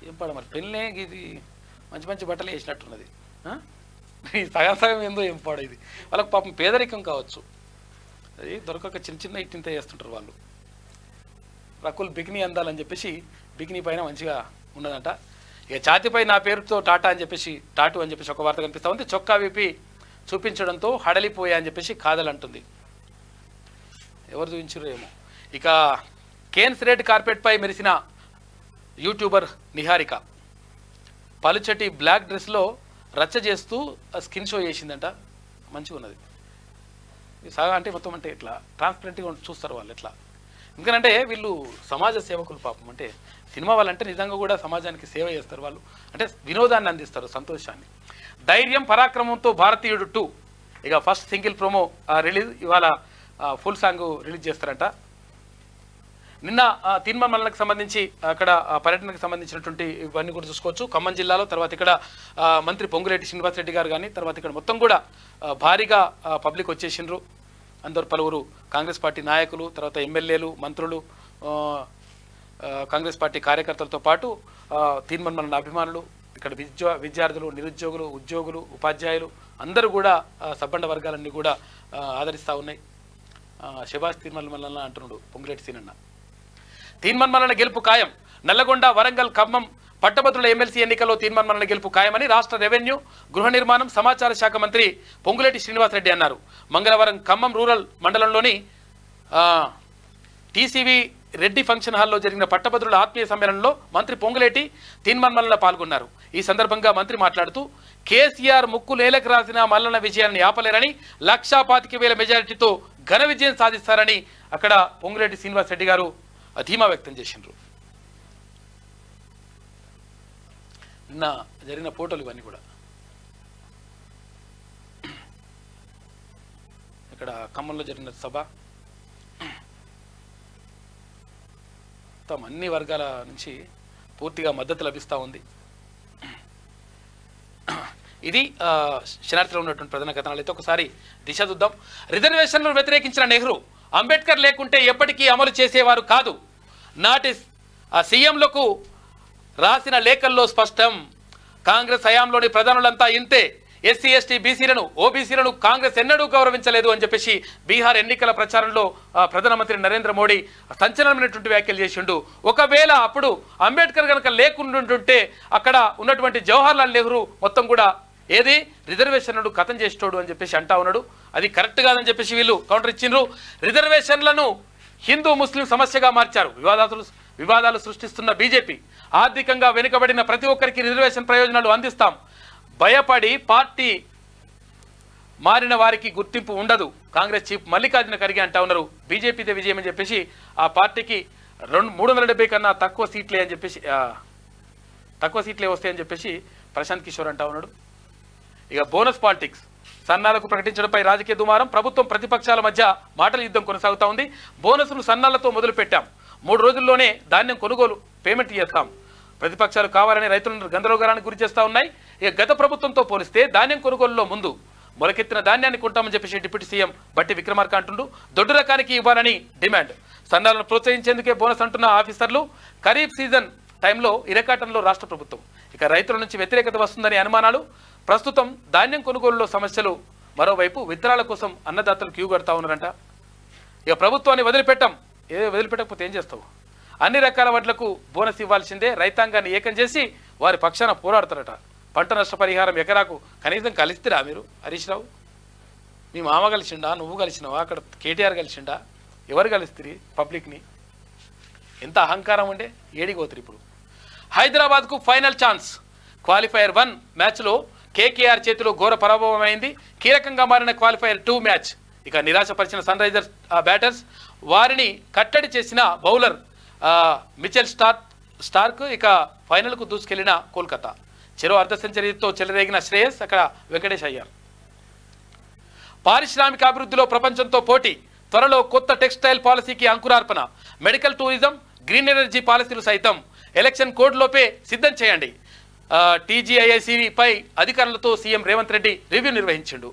ఏం పడ మరి పెళ్ళే ఇది మంచి మంచి బట్టలు వేసినట్టున్నది. సగం ఏందో ఏం పాడు ఇది. వాళ్ళకి పాపం పేదరికం కావచ్చు, అది దొరకక చిన్న చిన్న ఇట్టింత చేస్తుంటారు వాళ్ళు. రకుల్ బికినీ అందాలని చెప్పేసి బికినీ పైన మంచిగా ఉన్నదంట. ఇక ఛాతిపై నా పేరుతో టాటా అని చెప్పేసి టాటూ అని చెప్పేసి ఒక వార్త కనిపిస్తూ ఉంది. చొక్కా విప్పి చూపించడంతో హడలిపోయా అని చెప్పేసి కాదలంటుంది. ఎవరు చూపించారు ఏమో. ఇక కేన్స్ రెడ్ కార్పెట్పై మెరిసిన యూట్యూబర్ నిహారిక పలుచటి బ్లాక్ డ్రెస్లో రచ్చ చేస్తూ స్కిన్ షో చేసిందంట. మంచిగా ఉన్నది. సాగా అంటే మొత్తం అంటే ఇట్లా ట్రాన్స్పరెంట్గా చూస్తారు వాళ్ళు ఎట్లా. ఎందుకంటే వీళ్ళు సమాజ సేవకులు పాపం. అంటే సినిమా వాళ్ళంటే నిజంగా కూడా సమాజానికి సేవ చేస్తారు వాళ్ళు. అంటే వినోదాన్ని అందిస్తారు, సంతోషాన్ని. ధైర్యం పరాక్రమంతో భారతీయుడు 2 ఇక ఫస్ట్ సింగిల్ ప్రోమో రిలీజ్. ఇవాళ ఫుల్ సాంగ్ రిలీజ్ చేస్తారంట. నిన్న తీన్మార్మలకి సంబంధించి అక్కడ పర్యటనకు సంబంధించినటువంటి ఇవన్నీ కూడా చూసుకోవచ్చు. ఖమ్మం జిల్లాలో తర్వాత ఇక్కడ మంత్రి పొంగులేటి శ్రీనివాసరెడ్డి గారు కానీ తర్వాత ఇక్కడ మొత్తం కూడా భారీగా పబ్లిక్ వచ్చేసిండ్రు. అందరు పలువురు కాంగ్రెస్ పార్టీ నాయకులు, తర్వాత ఎమ్మెల్యేలు, మంత్రులు, కాంగ్రెస్ పార్టీ కార్యకర్తలతో పాటు తీన్మార్మల అభిమానులు, ఇక్కడ విద్యార్థులు, నిరుద్యోగులు, ఉద్యోగులు, ఉపాధ్యాయులు అందరూ కూడా సబ్బండ వర్గాలన్నీ కూడా ఆదరిస్తూ ఉన్నాయి. శభాష్ తీన్మార్మల అంటున్నాడు పొంగులేటి సీనన్న. తీన్మార్మల గెలుపు ఖాయం. నల్లగొండ, వరంగల్, ఖమ్మం పట్టభద్రుల ఎమ్మెల్సీ ఎన్నికల్లో తీన్మార్మల గెలుపు ఖాయమని రాష్ట్ర రెవెన్యూ, గృహ నిర్మాణం, సమాచార శాఖ మంత్రి పొంగులేటి శ్రీనివాసరెడ్డి అన్నారు. మంగళవారం ఖమ్మం రూరల్ మండలంలోని టీసీవీ రెడ్డి ఫంక్షన్ హాల్లో జరిగిన పట్టభద్రుల ఆత్మీయ సమ్మేళనంలో మంత్రి పొంగులేటి తీన్మార్మల పాల్గొన్నారు. ఈ సందర్భంగా మంత్రి మాట్లాడుతూ కేసీఆర్ ముక్కు నేలకు రాసిన మల్లన్న విజయాన్ని ఆపలేరని 1,25,000 మెజారిటీతో ఘన విజయం సాధిస్తారని అక్కడ పొంగులేటి శ్రీనివాసరెడ్డి గారు ధీమా వ్యక్తం చేసిండ్రు. నిన్న జరిగిన ఫోటోలు ఇవన్నీ కూడా ఇక్కడ ఖమ్మంలో జరిగిన సభ మొత్తం అన్ని వర్గాల నుంచి పూర్తిగా మద్దతు లభిస్తూ ఉంది. ఇది శనార్థిలో ఉన్నటువంటి ప్రధాన కథనాలు. అయితే ఒకసారి దిశ చూద్దాం. రిజర్వేషన్లను వ్యతిరేకించిన నెహ్రూ అంబేద్కర్ లేకుంటే ఎప్పటికీ అమలు చేసేవారు కాదు. నాటి సీఎంలకు రాసిన లేఖల్లో స్పష్టం. కాంగ్రెస్ హయాంలోని ప్రధానులంతా ఇంతే. ఎస్సీ, ఎస్టీ, బీసీలను, ఓబీసీలను కాంగ్రెస్ ఎన్నడూ గౌరవించలేదు అని చెప్పేసి బీహార్ ఎన్నికల ప్రచారంలో ప్రధానమంత్రి నరేంద్ర మోడీ సంచలనమైనటువంటి వ్యాఖ్యలు చేసిండు. ఒకవేళ అప్పుడు అంబేద్కర్ కనుక లేకుంటుంటే అక్కడ ఉన్నటువంటి జవహర్లాల్ నెహ్రూ మొత్తం కూడా ఏది రిజర్వేషన్లను ఖతం చేసేటోడు అని చెప్పేసి అంటా ఉన్నాడు. అది కరెక్ట్ కాదని చెప్పేసి వీళ్ళు కౌంటర్ ఇచ్చిండ్రు. రిజర్వేషన్లను హిందూ ముస్లిం సమస్యగా మార్చారు. వివాదాలు సృష్టిస్తున్న బీజేపీ ఆర్థికంగా వెనుకబడిన ప్రతి ఒక్కరికి రిజర్వేషన్ ప్రయోజనాలు అందిస్తాం. భయపడి పార్టీ మారిన వారికి గుర్తింపు ఉండదు. కాంగ్రెస్ చీఫ్ మల్లికార్జున ఖర్గే అంటా ఉన్నారు. బీజేపీదే విజయం అని చెప్పేసి ఆ పార్టీకి 370 కన్నా తక్కువ సీట్లే అని చెప్పేసి తక్కువ సీట్లే వస్తాయని చెప్పేసి ప్రశాంత్ కిషోర్ అంటా ఉన్నాడు. ఇక బోనస్ పాలిటిక్స్. సన్నాలకు ప్రకటించడంపై రాజకీయ దుమారం. ప్రభుత్వం ప్రతిపక్షాల మధ్య మాటల యుద్ధం కొనసాగుతూ ఉంది. బోనస్ను సన్నాలతో మొదలు పెట్టాం. 3 రోజుల్లోనే ధాన్యం కొనుగోలు పేమెంట్ చేస్తాం. ప్రతిపక్షాలు కావాలని రైతులను గందరగోళానికి గురి చేస్తూ ఉన్నాయి. ఇక గత ప్రభుత్వంతో పోలిస్తే ధాన్యం కొనుగోలులో ముందు మొలకెత్తిన ధాన్యాన్ని కొంటామని చెప్పేసి డిప్యూటీ సీఎం బట్టి విక్రమార్క అంటుండు. దొడ్డు రకానికి ఇవ్వాలని డిమాండ్. సన్నాలను ప్రోత్సహించేందుకే బోనస్ అంటున్న ఆఫీసర్లు. ఖరీఫ్ సీజన్ టైంలో ఇరకాటంలో రాష్ట్ర ప్రభుత్వం. ఇక రైతుల నుంచి వ్యతిరేకత వస్తుందని అనుమానాలు. ప్రస్తుతం ధాన్యం కొనుగోలులో సమస్యలు. మరోవైపు విత్తనాల కోసం అన్నదాతలు క్యూ కడతా ఉన్నారంట. ఇక ప్రభుత్వాన్ని వదిలిపెట్టకపోతే ఏం చేస్తావు? అన్ని రకాల వడ్లకు బోనస్ ఇవ్వాల్సిందే. రైతాంగాన్ని ఏకం చేసి వారి పక్షాన పోరాడతారట. పంట నష్టపరిహారం ఎకరాకు కనీసం కలిస్తారా మీరు? హరీష్ రావు, మీ మామ కలిసిండా? నువ్వు కలిసినావా? అక్కడ కేటీఆర్ కలిసిండా? ఎవరు కలిస్తారు పబ్లిక్ని? ఎంత అహంకారం ఉండే ఏడిపోతారు. ఇప్పుడు హైదరాబాద్కు ఫైనల్ ఛాన్స్. క్వాలిఫైయర్ 1 మ్యాచ్లో కేకేఆర్ చేతిలో ఘోర పరాభవమైంది. కీలకంగా మారిన క్వాలిఫైయర్ 2 మ్యాచ్. ఇక నిరాశపరిచిన సన్ రైజర్స్ బ్యాటర్స్. వారిని కట్టడి చేసిన బౌలర్ మిచెల్ స్టార్క్ ఇక ఫైనల్కు దూసుకెళ్లిన కోల్కతా. చెరో అర్ధ సెంచరీతో చెలరేగిన శ్రేయస్, అక్కడ వెంకటేష్ అయ్యారు. పారిశ్రామిక అభివృద్ధిలో ప్రపంచంతో పోటీ. త్వరలో కొత్త టెక్స్టైల్ పాలసీకి అంకురార్పణ. మెడికల్ టూరిజం, గ్రీన్ ఎనర్జీ పాలసీలు సైతం ఎలక్షన్ కోడ్లోపే సిద్ధం చేయండి. టీజీఐఐసీపై అధికారులతో సీఎం రేవంత్ రెడ్డి రివ్యూ నిర్వహించిండు.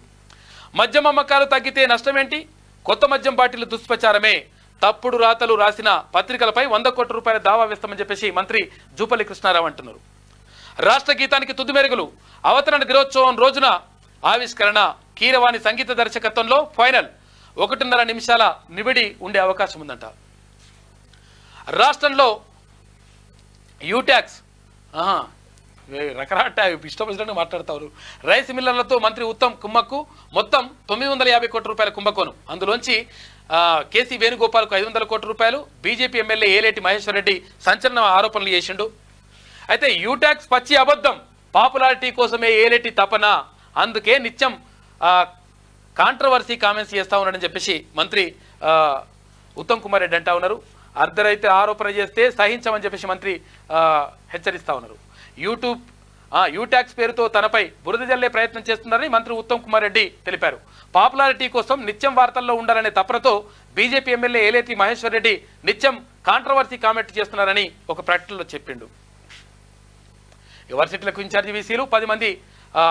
మద్యం అమ్మకాలు తగ్గితే నష్టమేంటి? కొత్త మద్యం బాటిల్ దుష్ప్రచారమే. తప్పుడు రాతలు రాసిన పత్రికలపై 100 కోట్ల రూపాయల దావా వేస్తామని చెప్పేసి మంత్రి జూపల్లి కృష్ణారావు అంటున్నారు. రాష్ట్ర గీతానికి తుది మెరుగులు. అవతరణ దినోత్సవం రోజున ఆవిష్కరణ. కీరవాణి సంగీత దర్శకత్వంలో ఫైనల్. 1.5 నిమిషాల నిబిడి ఉండే అవకాశం ఉందంట. రాష్ట్రంలో యూట్యాక్స్ రకరకాల ఇష్టపడినట్టు మాట్లాడతారు. రైస్ మిల్లర్లతో మంత్రి ఉత్తమ్ కుమ్మక్కు. మొత్తం 950 కోట్ల రూపాయల కుంభకోణం. అందులోంచి కేసీ వేణుగోపాల్కు 500 కోట్ల రూపాయలు. బీజేపీ ఎమ్మెల్యే ఏలేటి మహేశ్వర్ రెడ్డి సంచలన ఆరోపణలు చేసిండు. అయితే యూట్యాక్స్ పచ్చి అబద్ధం. పాపులారిటీ కోసమే ఏలేటి తపన. అందుకే నిత్యం కాంట్రవర్సీ కామెంట్స్ చేస్తూ ఉన్నాడని చెప్పేసి మంత్రి ఉత్తమ్ కుమార్ రెడ్డి అంటా ఉన్నారు. అర్ధరైతే ఆరోపణ చేస్తే సహించమని చెప్పేసి మంత్రి హెచ్చరిస్తూ ఉన్నారు. యూట్యాక్స్ పేరుతో తనపై బురద జల్లే ప్రయత్నం చేస్తున్నారని మంత్రి ఉత్తమ్ కుమార్ రెడ్డి తెలిపారు. పాపులారిటీ కోసం నిత్యం వార్తల్లో ఉండాలనే తపనతో బీజేపీ ఎమ్మెల్యే ఏలేటి మహేశ్వర్ రెడ్డి నిత్యం కాంట్రవర్సీ కామెంట్ చేస్తున్నారని ఒక ప్రకటనలో చెప్పిండు. యూనివర్సిటీలకు ఇన్ఛార్జి వీసీలు 10 మంది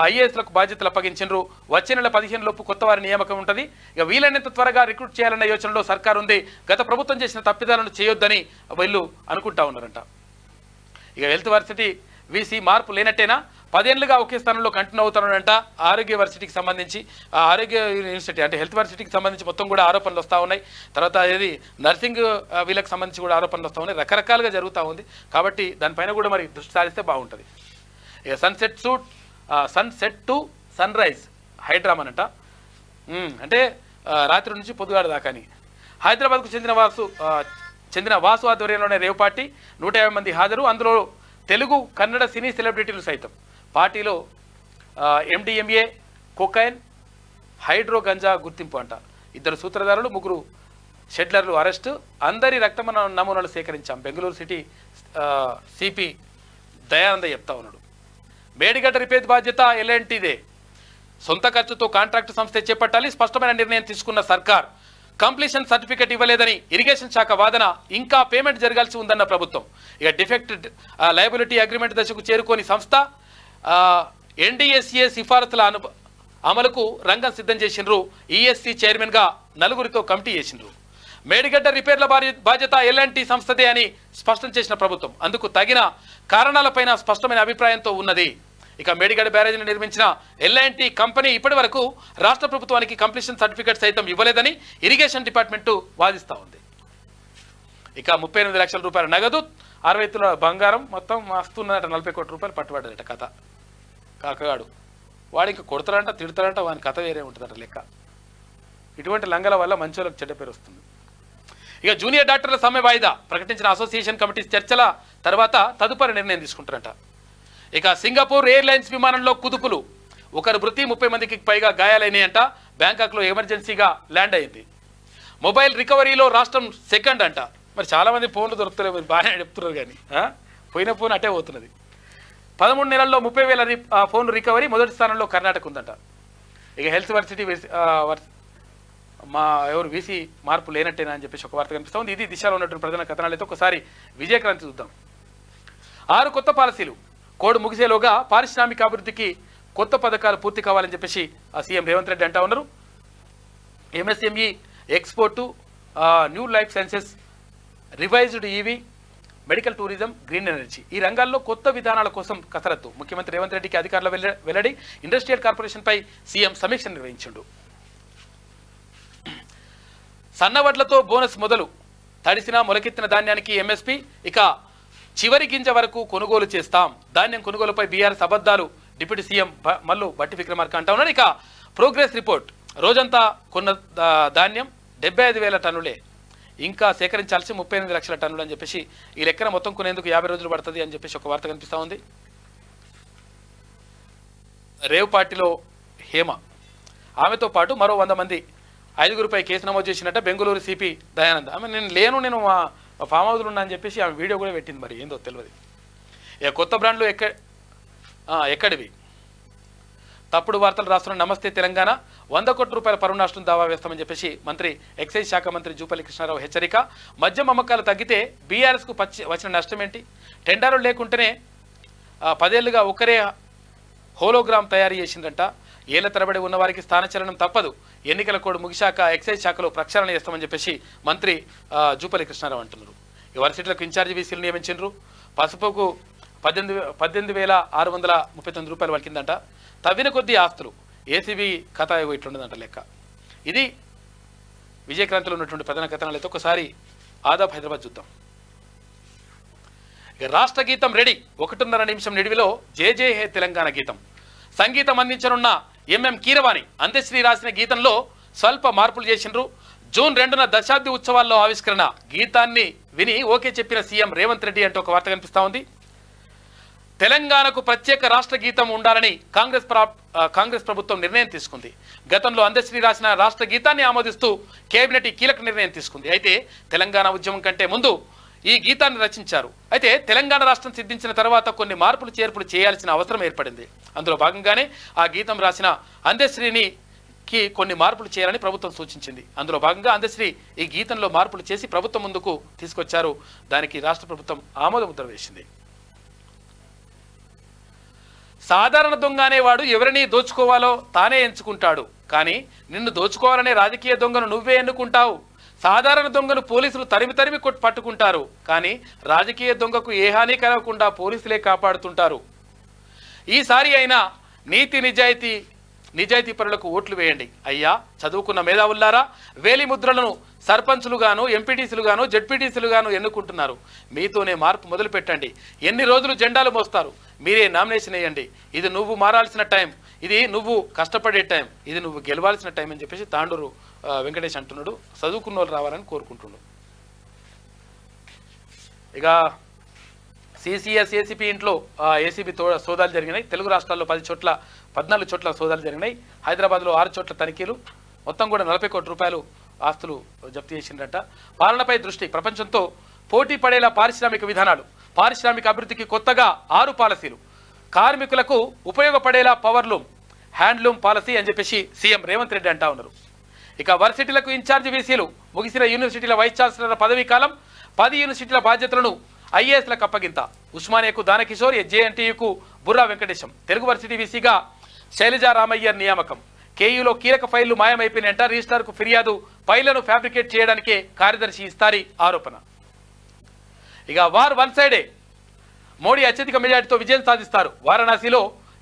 ఐఏఎస్లకు బాధ్యతలు అప్పగించారు. వచ్చే నెల 15 లోపు కొత్త వారి నియామకం ఉంటుంది. ఇక వీలైనంత త్వరగా రిక్రూట్ చేయాలన్న యోచనలో సర్కారు ఉంది. గత ప్రభుత్వం చేసిన తప్పిదాలను చేయొద్దని వీళ్ళు అనుకుంటా ఉన్నారంట. ఇక హెల్త్ వర్సిటీ వీసీ మార్పు లేనట్టేనా? 10 ఏళ్లుగా ఒకే స్థానంలో కంటిన్యూ అవుతున్నాడంట. ఆరోగ్య వర్సిటీకి సంబంధించి ఆరోగ్య యూనివర్సిటీ అంటే హెల్త్ వర్సిటీకి సంబంధించి మొత్తం కూడా ఆరోపణలు వస్తూ ఉన్నాయి. తర్వాత ఇది నర్సింగ్ వీళ్ళకి సంబంధించి కూడా ఆరోపణలు వస్తూ ఉన్నాయి. రకరకాలుగా జరుగుతూ ఉంది. కాబట్టి దానిపైన కూడా మరి దృష్టి సారిస్తే బాగుంటుంది. ఇక సన్సెట్ టు సన్ రైజ్ హైడ్రామానంట. అంటే రాత్రి నుంచి పొద్దుగాడు దాకాని. హైదరాబాద్కు చెందిన వాసు ఆధ్వర్యంలోనే రేవ్ పార్టీ. 150 మంది హాజరు. అందులో తెలుగు, కన్నడ, సినీ సెలబ్రిటీలు సైతం. పార్టీలో MDMA, కొకైన్, హైడ్రో గంజా గుర్తింపు అంట. 2 సూత్రధారులు, 3 షెడ్లర్లు అరెస్టు. అందరి రక్త నమూనాలు సేకరించాం. బెంగళూరు సిటీ సిపి దయానంద చెప్తా ఉన్నాడు. మేడిగడ్డ రిపేర్ బాధ్యత ఎలాంటిదే. సొంత ఖర్చుతో కాంట్రాక్టు సంస్థ చేపట్టాలి. స్పష్టమైన నిర్ణయం తీసుకున్న సర్కార్. కంప్లీషన్ సర్టిఫికెట్ ఇవ్వలేదని ఇరిగేషన్ శాఖ వాదన. ఇంకా పేమెంట్ జరగాల్సి ఉందన్న ప్రభుత్వం. ఇక డిఫెక్ట్ లయబిలిటీ అగ్రిమెంట్ దశకు చేరుకోని సంస్థ. NDSA సిఫారసుల అమలుకు రంగం సిద్ధం చేసిండ్రు. ESC చైర్మన్గా 4గురితో కమిటీ చేసిండ్రు. మేడిగడ్డ రిపేర్ల బాధ్యత ఎలాంటి సంస్థదే అని స్పష్టం చేసిన ప్రభుత్వం అందుకు తగిన కారణాలపైన స్పష్టమైన అభిప్రాయంతో ఉన్నది. ఇక మేడిగడ్డ బ్యారేజీని నిర్మించిన ఎల్ఐఎన్టీ కంపెనీ ఇప్పటి వరకు రాష్ట్ర ప్రభుత్వానికి కంప్లీషన్ సర్టిఫికేట్ సైతం ఇవ్వలేదని ఇరిగేషన్ డిపార్ట్మెంట్ వాదిస్తూ ఉంది. ఇక 38 లక్షల రూపాయల నగదు, 60 తులాల బంగారం మొత్తం వస్తున్నదట. 40 కోట్ల రూపాయలు పట్టుబడ్డదట. కథ కాకగాడు వాడు ఇంకా కొడతాడంట, తిడతాడంట. వాని కథ వేరే ఉంటుందట లెక్క. ఇటువంటి లంగల వల్ల మంచోళ్ళకి చెడ్డ పేరు వస్తుంది. ఇక జూనియర్ డాక్టర్ల సమ్మె వాయిదా ప్రకటించిన అసోసియేషన్ కమిటీ చర్చల తర్వాత తదుపరి నిర్ణయం తీసుకుంటారంట. ఇక సింగపూర్ ఎయిర్లైన్స్ విమానంలో కుదుపులు, 1 మృతి, 30 మందికి పైగా గాయాలైనాయంట. బ్యాంకాక్లో ఎమర్జెన్సీగా ల్యాండ్ అయింది. మొబైల్ రికవరీలో రాష్ట్రం సెకండ్ అంట. మరి చాలామంది ఫోన్లు దొరుకుతలేవు, మీరు బాగానే చెప్తున్నారు. కానీ పోయిన ఫోన్ అటే పోతున్నది. 13 నెలల్లో 30,000 ఫోన్లు రికవరీ. మొదటి స్థానంలో కర్ణాటక ఉందంట. ఇక హెల్త్ వర్సిటీ ఎవరు వీసీ మార్పు లేనట్టేనా అని చెప్పేసి ఒక వార్త కనిపిస్తూ ఉంది. ఇది దిశలో ఉన్నటువంటి ప్రధాన కథనాలైతే ఒకసారి విజయక్రాంతి చూద్దాం. 6 కొత్త పాలసీలు. కోడ్ ముగిసేలోగా పారిశ్రామిక అభివృద్ధికి కొత్త పథకాలు పూర్తి కావాలని చెప్పేసి సీఎం రేవంత్ రెడ్డి అంటా ఉన్నారు. MSME, export, new life sciences, revised EV, medical tourism, green energy ఈ రంగాల్లో కొత్త విధానాల కోసం కసరత్తు. ముఖ్యమంత్రి రేవంత్ రెడ్డికి అధికారుల వెల్లడి. ఇండస్ట్రియల్ కార్పొరేషన్పై సీఎం సమీక్ష నిర్వహించిండు. సన్నవడ్లతో బోనస్ మొదలు. తడిసిన మొలకెత్తిన ధాన్యానికి ఎంఎస్పీ, ఇక చివరి గింజ వరకు కొనుగోలు చేస్తాం. ధాన్యం కొనుగోలుపై బీఆర్ఎస్ అబద్ధాలు. డిప్యూటీ సీఎం మల్లు భట్టి విక్రమార్క అంటా ఉన్నారు. ఇక ప్రోగ్రెస్ రిపోర్ట్. రోజంతా కొన్న ధాన్యం 75,000 టన్నులే, ఇంకా సేకరించాల్సి 38 లక్షల టన్నులు అని చెప్పేసి ఈ లెక్కన మొత్తం కొనేందుకు 50 రోజులు పడుతుంది అని చెప్పేసి ఒక వార్త కనిపిస్తూ ఉంది. రేవ్ పార్టీలో హేమ, ఆమెతో పాటు మరో 100 మంది 5గురిపై కేసు నమోదు చేసినట్ట బెంగళూరు సిపి దయానంద్. ఆమె నేను మా ఫామ్ హౌస్లో ఉన్నా అని చెప్పేసి ఆమె వీడియో కూడా పెట్టింది. మరి ఏందో తెలియదు. ఇక కొత్త బ్రాండ్లు ఎక్కడివి? తప్పుడు వార్తలు రాస్తున్న నమస్తే తెలంగాణ. 100 కోట్ల రూపాయల పరువు నష్టం దావా వేస్తామని చెప్పేసి మంత్రి ఎక్సైజ్ శాఖ మంత్రి జూపల్లి కృష్ణారావు హెచ్చరిక. మద్యం అమ్మకాలు తగ్గితే బీఆర్ఎస్కు వచ్చిన నష్టం ఏంటి? టెండర్లు లేకుంటేనే 10 ఏళ్లుగా ఒకరే హోలోగ్రామ్ తయారు చేసిందంట. ఏళ్ల తరబడి ఉన్న వారికి స్థానచలనం తప్పదు. ఎన్నికల కోడ్ ముగిశాక ఎక్సైజ్ శాఖలో ప్రక్షాళన చేస్తామని చెప్పేసి మంత్రి జూపల్లి కృష్ణారావు అంటున్నారు. ఈ వర్సిటీలకు ఇన్ఛార్జి వీసీలు నియమించారు. పసుపుకు 18,639 రూపాయలు వలికిందంట. తవ్విన కొద్దీ ఆస్తులు. ఏసీబీ కథ ఇట్లుండదంట లెక్క. ఇది విజయక్రాంతిలో ఉన్నటువంటి ప్రధాన కథనాలు అయితే ఒకసారి ఆదాబ్ హైదరాబాద్ చూద్దాం. ఇక రాష్ట్ర గీతం రెడీ. 1.5 నిమిషం నిడివిలో జై జై హే తెలంగాణ గీతం. సంగీతం అందించనున్న ఎంఎం కీరవాణి. అంత్యశ్రీ రాసిన గీతంలో స్వల్ప మార్పులు చేసిండ్రు. జూన్ 2న దశాబ్ది ఉత్సవాల్లో ఆవిష్కరణ. గీతాన్ని విని ఓకే చెప్పిన సీఎం రేవంత్ రెడ్డి అంటూ ఒక వార్త కనిపిస్తూ ఉంది. తెలంగాణకు ప్రత్యేక రాష్ట్ర గీతం ఉండాలని కాంగ్రెస్ ప్రభుత్వం నిర్ణయం తీసుకుంది. గతంలో అంత్యశ్రీ రాసిన రాష్ట్ర గీతాన్ని ఆమోదిస్తూ కేబినెట్ కీలక నిర్ణయం తీసుకుంది. అయితే తెలంగాణ ఉద్యమం కంటే ముందు ఈ గీతాన్ని రచించారు. అయితే తెలంగాణ రాష్ట్రం సిద్ధించిన తర్వాత కొన్ని మార్పులు చేర్పులు చేయాల్సిన అవసరం ఏర్పడింది. అందులో భాగంగానే ఆ గీతం రాసిన అంత్యశ్రీకి కొన్ని మార్పులు చేయాలని ప్రభుత్వం సూచించింది. అందులో భాగంగా అంత్యశ్రీ ఈ గీతంలో మార్పులు చేసి ప్రభుత్వం ముందుకు తీసుకొచ్చారు. దానికి రాష్ట్ర ప్రభుత్వం ఆమోద ముద్ర వేసింది. సాధారణ దొంగ అనేవాడు ఎవరిని దోచుకోవాలో తానే ఎంచుకుంటాడు, కానీ నిన్ను దోచుకోవాలనే రాజకీయ దొంగను నువ్వే ఎన్నుకుంటావు. సాధారణ దొంగను పోలీసులు తరిమి పట్టుకుంటారు, కానీ రాజకీయ దొంగకు ఏ హాని కలగకుండా పోలీసులే కాపాడుతుంటారు. ఈసారి అయినా నీతి నిజాయితీ పరులకు ఓట్లు వేయండి. అయ్యా చదువుకున్న మేధావుల్లారా, వేలి ముద్రలను సర్పంచులుగాను, ఎంపీటీసీలుగాను, జడ్పీటీసీలుగాను ఎన్నుకుంటున్నారు. మీతోనే మార్పు మొదలు పెట్టండి. ఎన్ని రోజులు జెండాలు మోస్తారు? మీరే నామినేషన్ వేయండి. ఇది నువ్వు మారాల్సిన టైం, ఇది నువ్వు కష్టపడే టైం, ఇది నువ్వు గెలవాల్సిన టైం అని చెప్పేసి తాండూరు వెంకటేష్ అంటున్నాడు. చదువుకున్న వాళ్ళు రావాలని కోరుకుంటున్నాడు. ఇక సిసిఎస్ ఏసీపీ ఇంట్లో ఏసీబీ సోదాలు జరిగినాయి. తెలుగు రాష్ట్రాల్లో 14 చోట్ల సోదాలు జరిగినాయి. హైదరాబాద్లో 6 చోట్ల తనిఖీలు. మొత్తం కూడా 40 కోట్ల రూపాయలు ఆస్తులు జప్తు చేసిందట. పాలనపై దృష్టి. ప్రపంచంతో పోటీ పడేలా పారిశ్రామిక విధానాలు. పారిశ్రామిక అభివృద్ధికి కొత్తగా 6 పాలసీలు. కార్మికులకు ఉపయోగపడేలా పవర్లూమ్, హ్యాండ్లూమ్ పాలసీ అని చెప్పేసి సీఎం రేవంత్ రెడ్డి అంటా ఉన్నారు. ఇక వర్సిటీలకు ఇన్ఛార్జి వీసీలు. ముగిసిన యూనివర్సిటీల వైస్ ఛాన్సలర్ల పదవీ కాలం. 10 యూనివర్సిటీల బాధ్యతలను ఐఏఎస్లకు అప్పగింత. ఉస్మానియాకు దానకిషోర్, జేఎన్టీయూకు బుర్రా వెంకటేశం. తెలుగు వర్సిటీ వీసీగా శైలజా రామయ్యర్ నియామకం. కేయూలో కీలక ఫైళ్లు మాయమైపోయినాయంట. రిజిస్ట్రార్కు ఫిర్యాదు. ఫైళ్లను ఫ్యాబ్రికేట్ చేయడానికే కార్యదర్శి ఇస్తారి ఆరోపణ. ఇక వార్ వన్ సైడే. మోడీ అత్యధిక మెజార్టీతో విజయం సాధిస్తారు. వారణాసిలో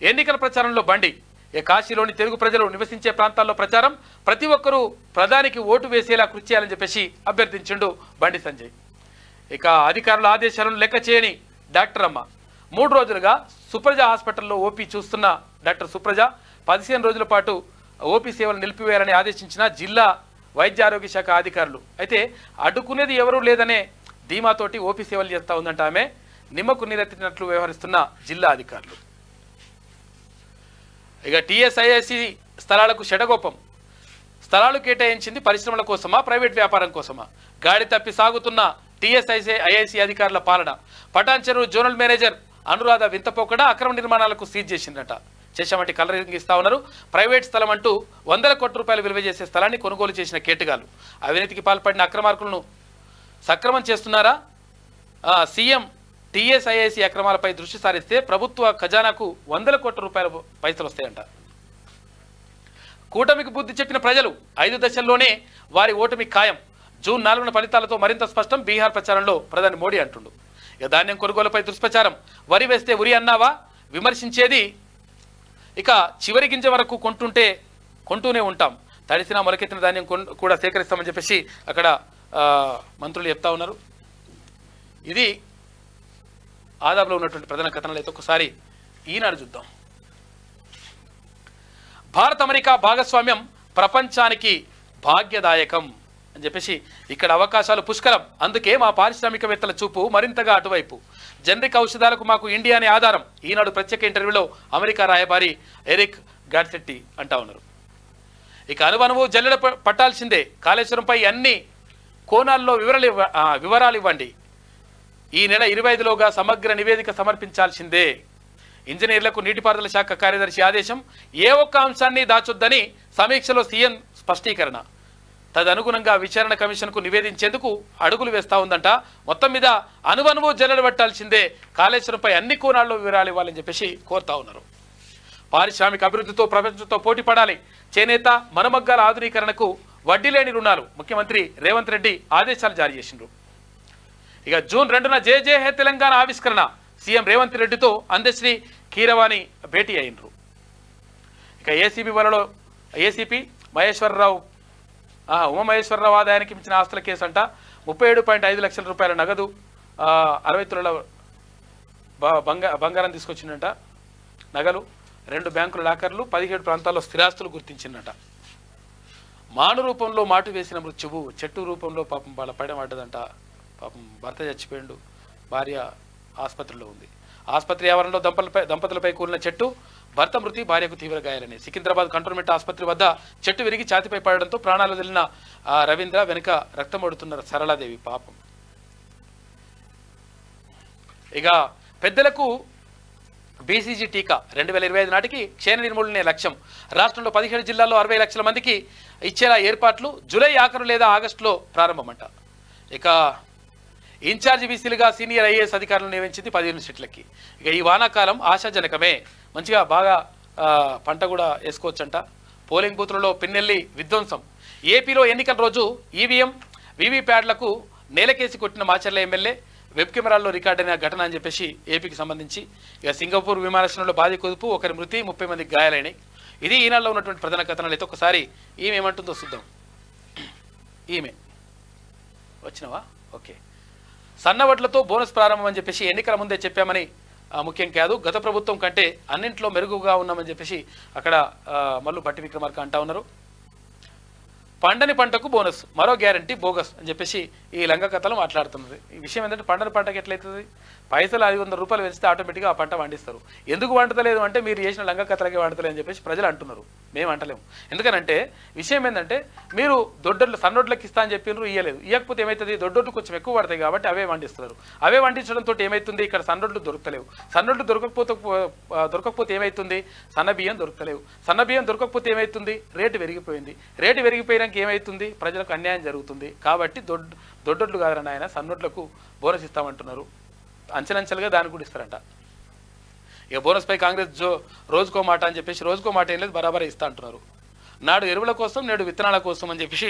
ఎన్నికల ప్రచారంలో బండి. కాశీలోని తెలుగు ప్రజలు నివసించే ప్రాంతాల్లో ప్రచారం. ప్రతి ఒక్కరూ ప్రధానికి ఓటు వేసేలా కృషి చేయాలని చెప్పేసి అభ్యర్థించిండు బండి సంజయ్. ఇక అధికారుల ఆదేశాలను లెక్క చేయని డాక్టర్ అమ్మ. 3 రోజులుగా సుప్రజ హాస్పిటల్లో ఓపీ చూస్తున్న డాక్టర్ సుప్రజ 15 రోజుల పాటు ఓపీ సేవలు నిలిపివేయాలని ఆదేశించిన జిల్లా వైద్య ఆరోగ్య శాఖ అధికారులు. అయితే అడ్డుకునేది ఎవరూ లేదనే ధీమాతోటి ఓపీ సేవలు చేస్తూ ఉందంట ఆమె. నిమ్మకు నీరెత్తినట్లు వ్యవహరిస్తున్న జిల్లా అధికారులు. ఇక టీఎస్ఐఐసి స్థలాలకు షెడగోపం. స్థలాలు కేటాయించింది పరిశ్రమల కోసమా, ప్రైవేట్ వ్యాపారం కోసమా? గాడి తప్పి సాగుతున్న టీఎస్ఐఐసి అధికారుల పాలన. పటాన్చెరు జోనల్ మేనేజర్ అనురాధ వింతపోకడ అక్రమ నిర్మాణాలకు సీజ్ చేసిందట. చేశామంటే కలరింగ్ ఇస్తా ఉన్నారు. ప్రైవేట్ స్థలం అంటూ 100 కోట్ల రూపాయలు విలువ చేసే స్థలాన్ని కొనుగోలు చేసిన కేటుగాలు. అవినీతికి పాల్పడిన అక్రమార్కులను సక్రమం చేస్తున్నారా? సీఎం టీఎస్ఐఐసి అక్రమాలపై దృష్టి సారిస్తే ప్రభుత్వ ఖజానాకు 100 కోట్ల రూపాయల పైసలు వస్తాయంట. కూటమికి బుద్ధి చెప్పిన ప్రజలు 5 దశల్లోనే వారి ఓటమి ఖాయం. జూన్ 4న ఫలితాలతో మరింత స్పష్టం. బీహార్ ప్రచారంలో ప్రధాని మోడీ అంటుండు. ఇక ధాన్యం కొనుగోలుపై దుష్ప్రచారం. వరి వేస్తే ఉరి అన్నావా విమర్శించేది. ఇక చివరి గింజ వరకు కొంటూనే ఉంటాం. తడిసిన మొలకెత్తిన ధాన్యం కూడా సేకరిస్తామని చెప్పేసి అక్కడ మంత్రులు చెప్తా ఉన్నారు. ఇది ఆదాబ్లో ఉన్నటువంటి ప్రధాన కథనాలు. అయితే ఒకసారి ఈనాడు చూద్దాం. భారత్ అమెరికా భాగస్వామ్యం ప్రపంచానికి భాగ్యదాయకం అని చెప్పేసి ఇక్కడ అవకాశాలు పుష్కలం. అందుకే మా పారిశ్రామికవేత్తల చూపు మరింతగా అటువైపు. జనరిక్ ఔషధాలకు మాకు ఇండియానే ఆధారం. ఈనాడు ప్రత్యేక ఇంటర్వ్యూలో అమెరికా రాయబారి ఎరిక్ గాడ్సెట్టి అంటా ఉన్నారు. ఇక అనువనువు జల్లెడ పట్టాల్సిందే. కాళేశ్వరంపై అన్ని కోణాల్లో వివరాలు ఇవ్వండి. ఈ నెల 25లోగా సమగ్ర నివేదిక సమర్పించాల్సిందే. ఇంజనీర్లకు నీటిపారుదల శాఖ కార్యదర్శి ఆదేశం. ఏ ఒక్క అంశాన్ని దాచొద్దని సమీక్షలో సీఎం స్పష్టీకరణ. తదనుగుణంగా విచారణ కమిషన్కు నివేదించేందుకు అడుగులు వేస్తా ఉందంట. మొత్తం మీద అనువనువు జల్లెడ పట్టాల్సిందే. కాళేశ్వరంపై అన్ని కోణాల్లో వివరాలు ఇవ్వాలని చెప్పేసి కోరుతా ఉన్నారు. పారిశ్రామిక అభివృద్ధితో ప్రపంచంతో పోటీ పడాలి. చేనేత మనుమగ్గాల ఆధునీకరణకు వడ్డీ లేని రుణాలు. ముఖ్యమంత్రి రేవంత్ రెడ్డి ఆదేశాలు జారీ చేసిండ్రు. ఇక జూన్ 2న జై జై హే తెలంగాణ ఆవిష్కరణ. సీఎం రేవంత్ రెడ్డితో అందశ్రీ కీరవాణి భేటీ అయినరు. ఇక ఏసీపీ మహేశ్వరరావు ఉమామహేశ్వరరావు ఆదాయానికి మించిన ఆస్తుల కేసు అంట. 37.5 లక్షల రూపాయల నగదు, 60 తులాల బంగారం తీసుకొచ్చిందంట. నగలు, 2 బ్యాంకుల లాకర్లు, 17 ప్రాంతాల్లో స్థిరాస్తులు గుర్తించిందట. మాను రూపంలో మాటు వేసిన మృత్యువు. చెట్టు రూపంలో పాపం వాళ్ళ పైన పడ్డదంట. పాపం భర్త చచ్చిపోయిండు, భార్య ఆసుపత్రిలో ఉంది. ఆసుపత్రి ఆవరణలో దంపతులపై కూలిన చెట్టు. భర్త మృతి, భార్యకు తీవ్ర గాయాలని. సికింద్రాబాద్ కంటోన్మెంట్ ఆసుపత్రి వద్ద చెట్టు విరిగి ఛాతిపై పడడంతో ప్రాణాలు వదిలిన రవీంద్ర వెనుక రక్తమోడుతున్న సరళాదేవి పాపం. ఇక పెద్దలకు బీసీజీ టీకా 2025 నాటికి క్షయ నిర్మూలనే లక్ష్యం. రాష్ట్రంలో 17 జిల్లాల్లో 60 లక్షల మందికి ఇచ్చేలా ఏర్పాట్లు. జూలై ఆఖరు లేదా ఆగస్టులో ప్రారంభమంట. ఇక ఇన్ఛార్జి బీసీలుగా సీనియర్ ఐఏఎస్ అధికారులను నియమించింది 10 యూనివర్సిటీలకి. ఇక ఈ వానాకాలం ఆశాజనకమే. మంచిగా బాగా పంట కూడా వేసుకోవచ్చంట. పోలింగ్ బూత్లలో పిన్నెల్లి విధ్వంసం. ఏపీలో ఎన్నికల రోజు ఈవీఎం వీవీప్యాడ్లకు నేలకేసి కొట్టిన మాచర్ల ఎమ్మెల్యే. వెబ్ కెమెరాల్లో రికార్డైన ఘటన అని చెప్పేసి ఏపీకి సంబంధించి. ఇక సింగపూర్ విమానాశ్రయంలో బాధి కుదుపు, 1 మృతి, 30 మందికి గాయాలైనాయి. ఇది ఈనాడులో ఉన్నటువంటి ప్రధాన కథనాలు. అయితే ఒకసారి ఈమె ఏమంటుందో చూద్దాం. ఈమె వచ్చినవా? ఓకే. సన్నవడ్లతో బోనస్ ప్రారంభం అని చెప్పేసి ఎన్నికల ముందే చెప్పామని ముఖ్యం కాదు. గత ప్రభుత్వం కంటే అన్నింట్లో మెరుగుగా ఉన్నామని చెప్పేసి అక్కడ మల్లు భట్టి విక్రమార్క అంటా ఉన్నారు. పండని పంటకు బోనస్, మరో గ్యారంటీ బోగస్ అని చెప్పేసి ఈ లంగ కథలు మాట్లాడుతున్నది. ఈ విషయం ఏంటంటే పండని పంటకి ఎట్లయితుంది? పైసలు 500 రూపాయలు వేస్తే ఆటోమేటిక్గా ఆ పంట వండిస్తారు. ఎందుకు వండతలేదు అంటే మీరు చేసిన లంగ కథలకే వండతలేదు అని చెప్పేసి ప్రజలు అంటున్నారు. మేము అంటలేము. ఎందుకనంటే విషయం ఏంటంటే మీరు దొడ్డోళ్ళు సన్నోడ్లకు ఇస్తా అని చెప్పినారు, ఇయ్యలేదు. ఇవ్వకపోతే ఏమవుతుంది? దొడ్డోడ్లు కొంచెం ఎక్కువ పడతాయి కాబట్టి అవే వండిస్తున్నారు. అవే వండించడంతో ఏమవుతుంది? ఇక్కడ సన్నోడ్లు దొరకలేవు. సన్నోడ్లు దొరకకపోతే ఏమవుతుంది? సన్నబియ్యం దొరకలేవు. సన్నబియ్యం దొరకకపోతే ఏమవుతుంది? రేటు పెరిగిపోయింది. రేటు పెరిగిపోయినాక ఏమవుతుంది? ప్రజలకు అన్యాయం జరుగుతుంది. కాబట్టి దొడ్డోడ్లు కాదని ఆయన సన్నోడ్లకు బోనస్ ఇస్తామంటున్నారు. అంచెలంచెలుగా దాన్ని కూడా ఇస్తారంట. ఇక బోనస్పై కాంగ్రెస్ రోజుకో మాట అని చెప్పేసి రోజుకో మాట ఏం లేదు, బరాబరే ఇస్తా అంటున్నారు. నాడు ఎరువుల కోసం, నేడు విత్తనాల కోసం అని చెప్పేసి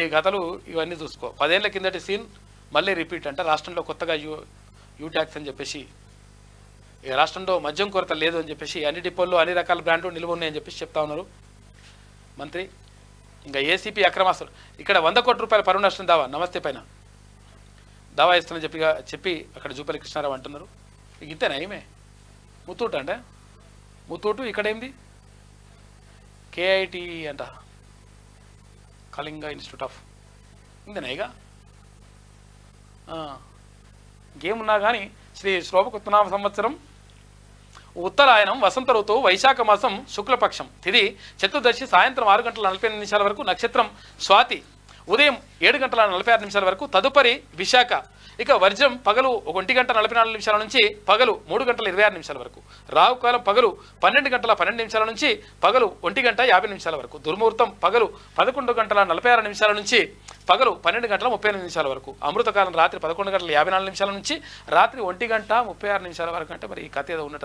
ఈ కథలు ఇవన్నీ చూసుకో. 10 ఏళ్ల కిందటి సీన్ మళ్ళీ రిపీట్ అంట. రాష్ట్రంలో కొత్తగా యూ ట్యాక్స్ అని చెప్పేసి, ఇక రాష్ట్రంలో మద్యం కొరత లేదు అని చెప్పేసి అన్ని డిపోల్లో అన్ని రకాల బ్రాండ్లు నిల్వ ఉన్నాయని చెప్పేసి చెప్తా ఉన్నారు మంత్రి. ఇంకా ఏసీపీ అక్రమాస్తులు. ఇక్కడ 100 కోట్ల రూపాయల పరువు నష్టం దావా నమస్తే పైన దావా ఇస్తానని చెప్పి అక్కడ జూపల్లి కృష్ణారావు అంటున్నారు. ఇంతేనా? ఏమే ముత్తూట్ అంటే ముత్తూటు. ఇక్కడేంది? కేఐటి అంట, కళింగ ఇన్స్టిట్యూట్ ఆఫ్. ఇంతేనా? ఇక ఇంకేమున్నా కానీ శ్రీ శ్లోభకృతనామ సంవత్సరం ఉత్తరాయణం వసంత ఋతువు వైశాఖ మాసం శుక్లపక్షం తిది చతుర్దశి సాయంత్రం 6:48 వరకు. నక్షత్రం స్వాతి. ఉదయం 7:46 వరకు. తదుపరి విశాఖ. ఇక వర్జం పగలు 1:44 నుంచి పగలు 3:26 వరకు, రావుకాలం పగలు 12:12 నుంచి పగలు 1:50 వరకు, దుర్ముహూర్తం పగలు 11:46 నుంచి పగలు 12:38 వరకు, అమృతకాలం రాత్రి 11:54 నుంచి రాత్రి 1:36 వరకు. అంటే మరి ఈ కథ ఏదో ఉన్నట్టు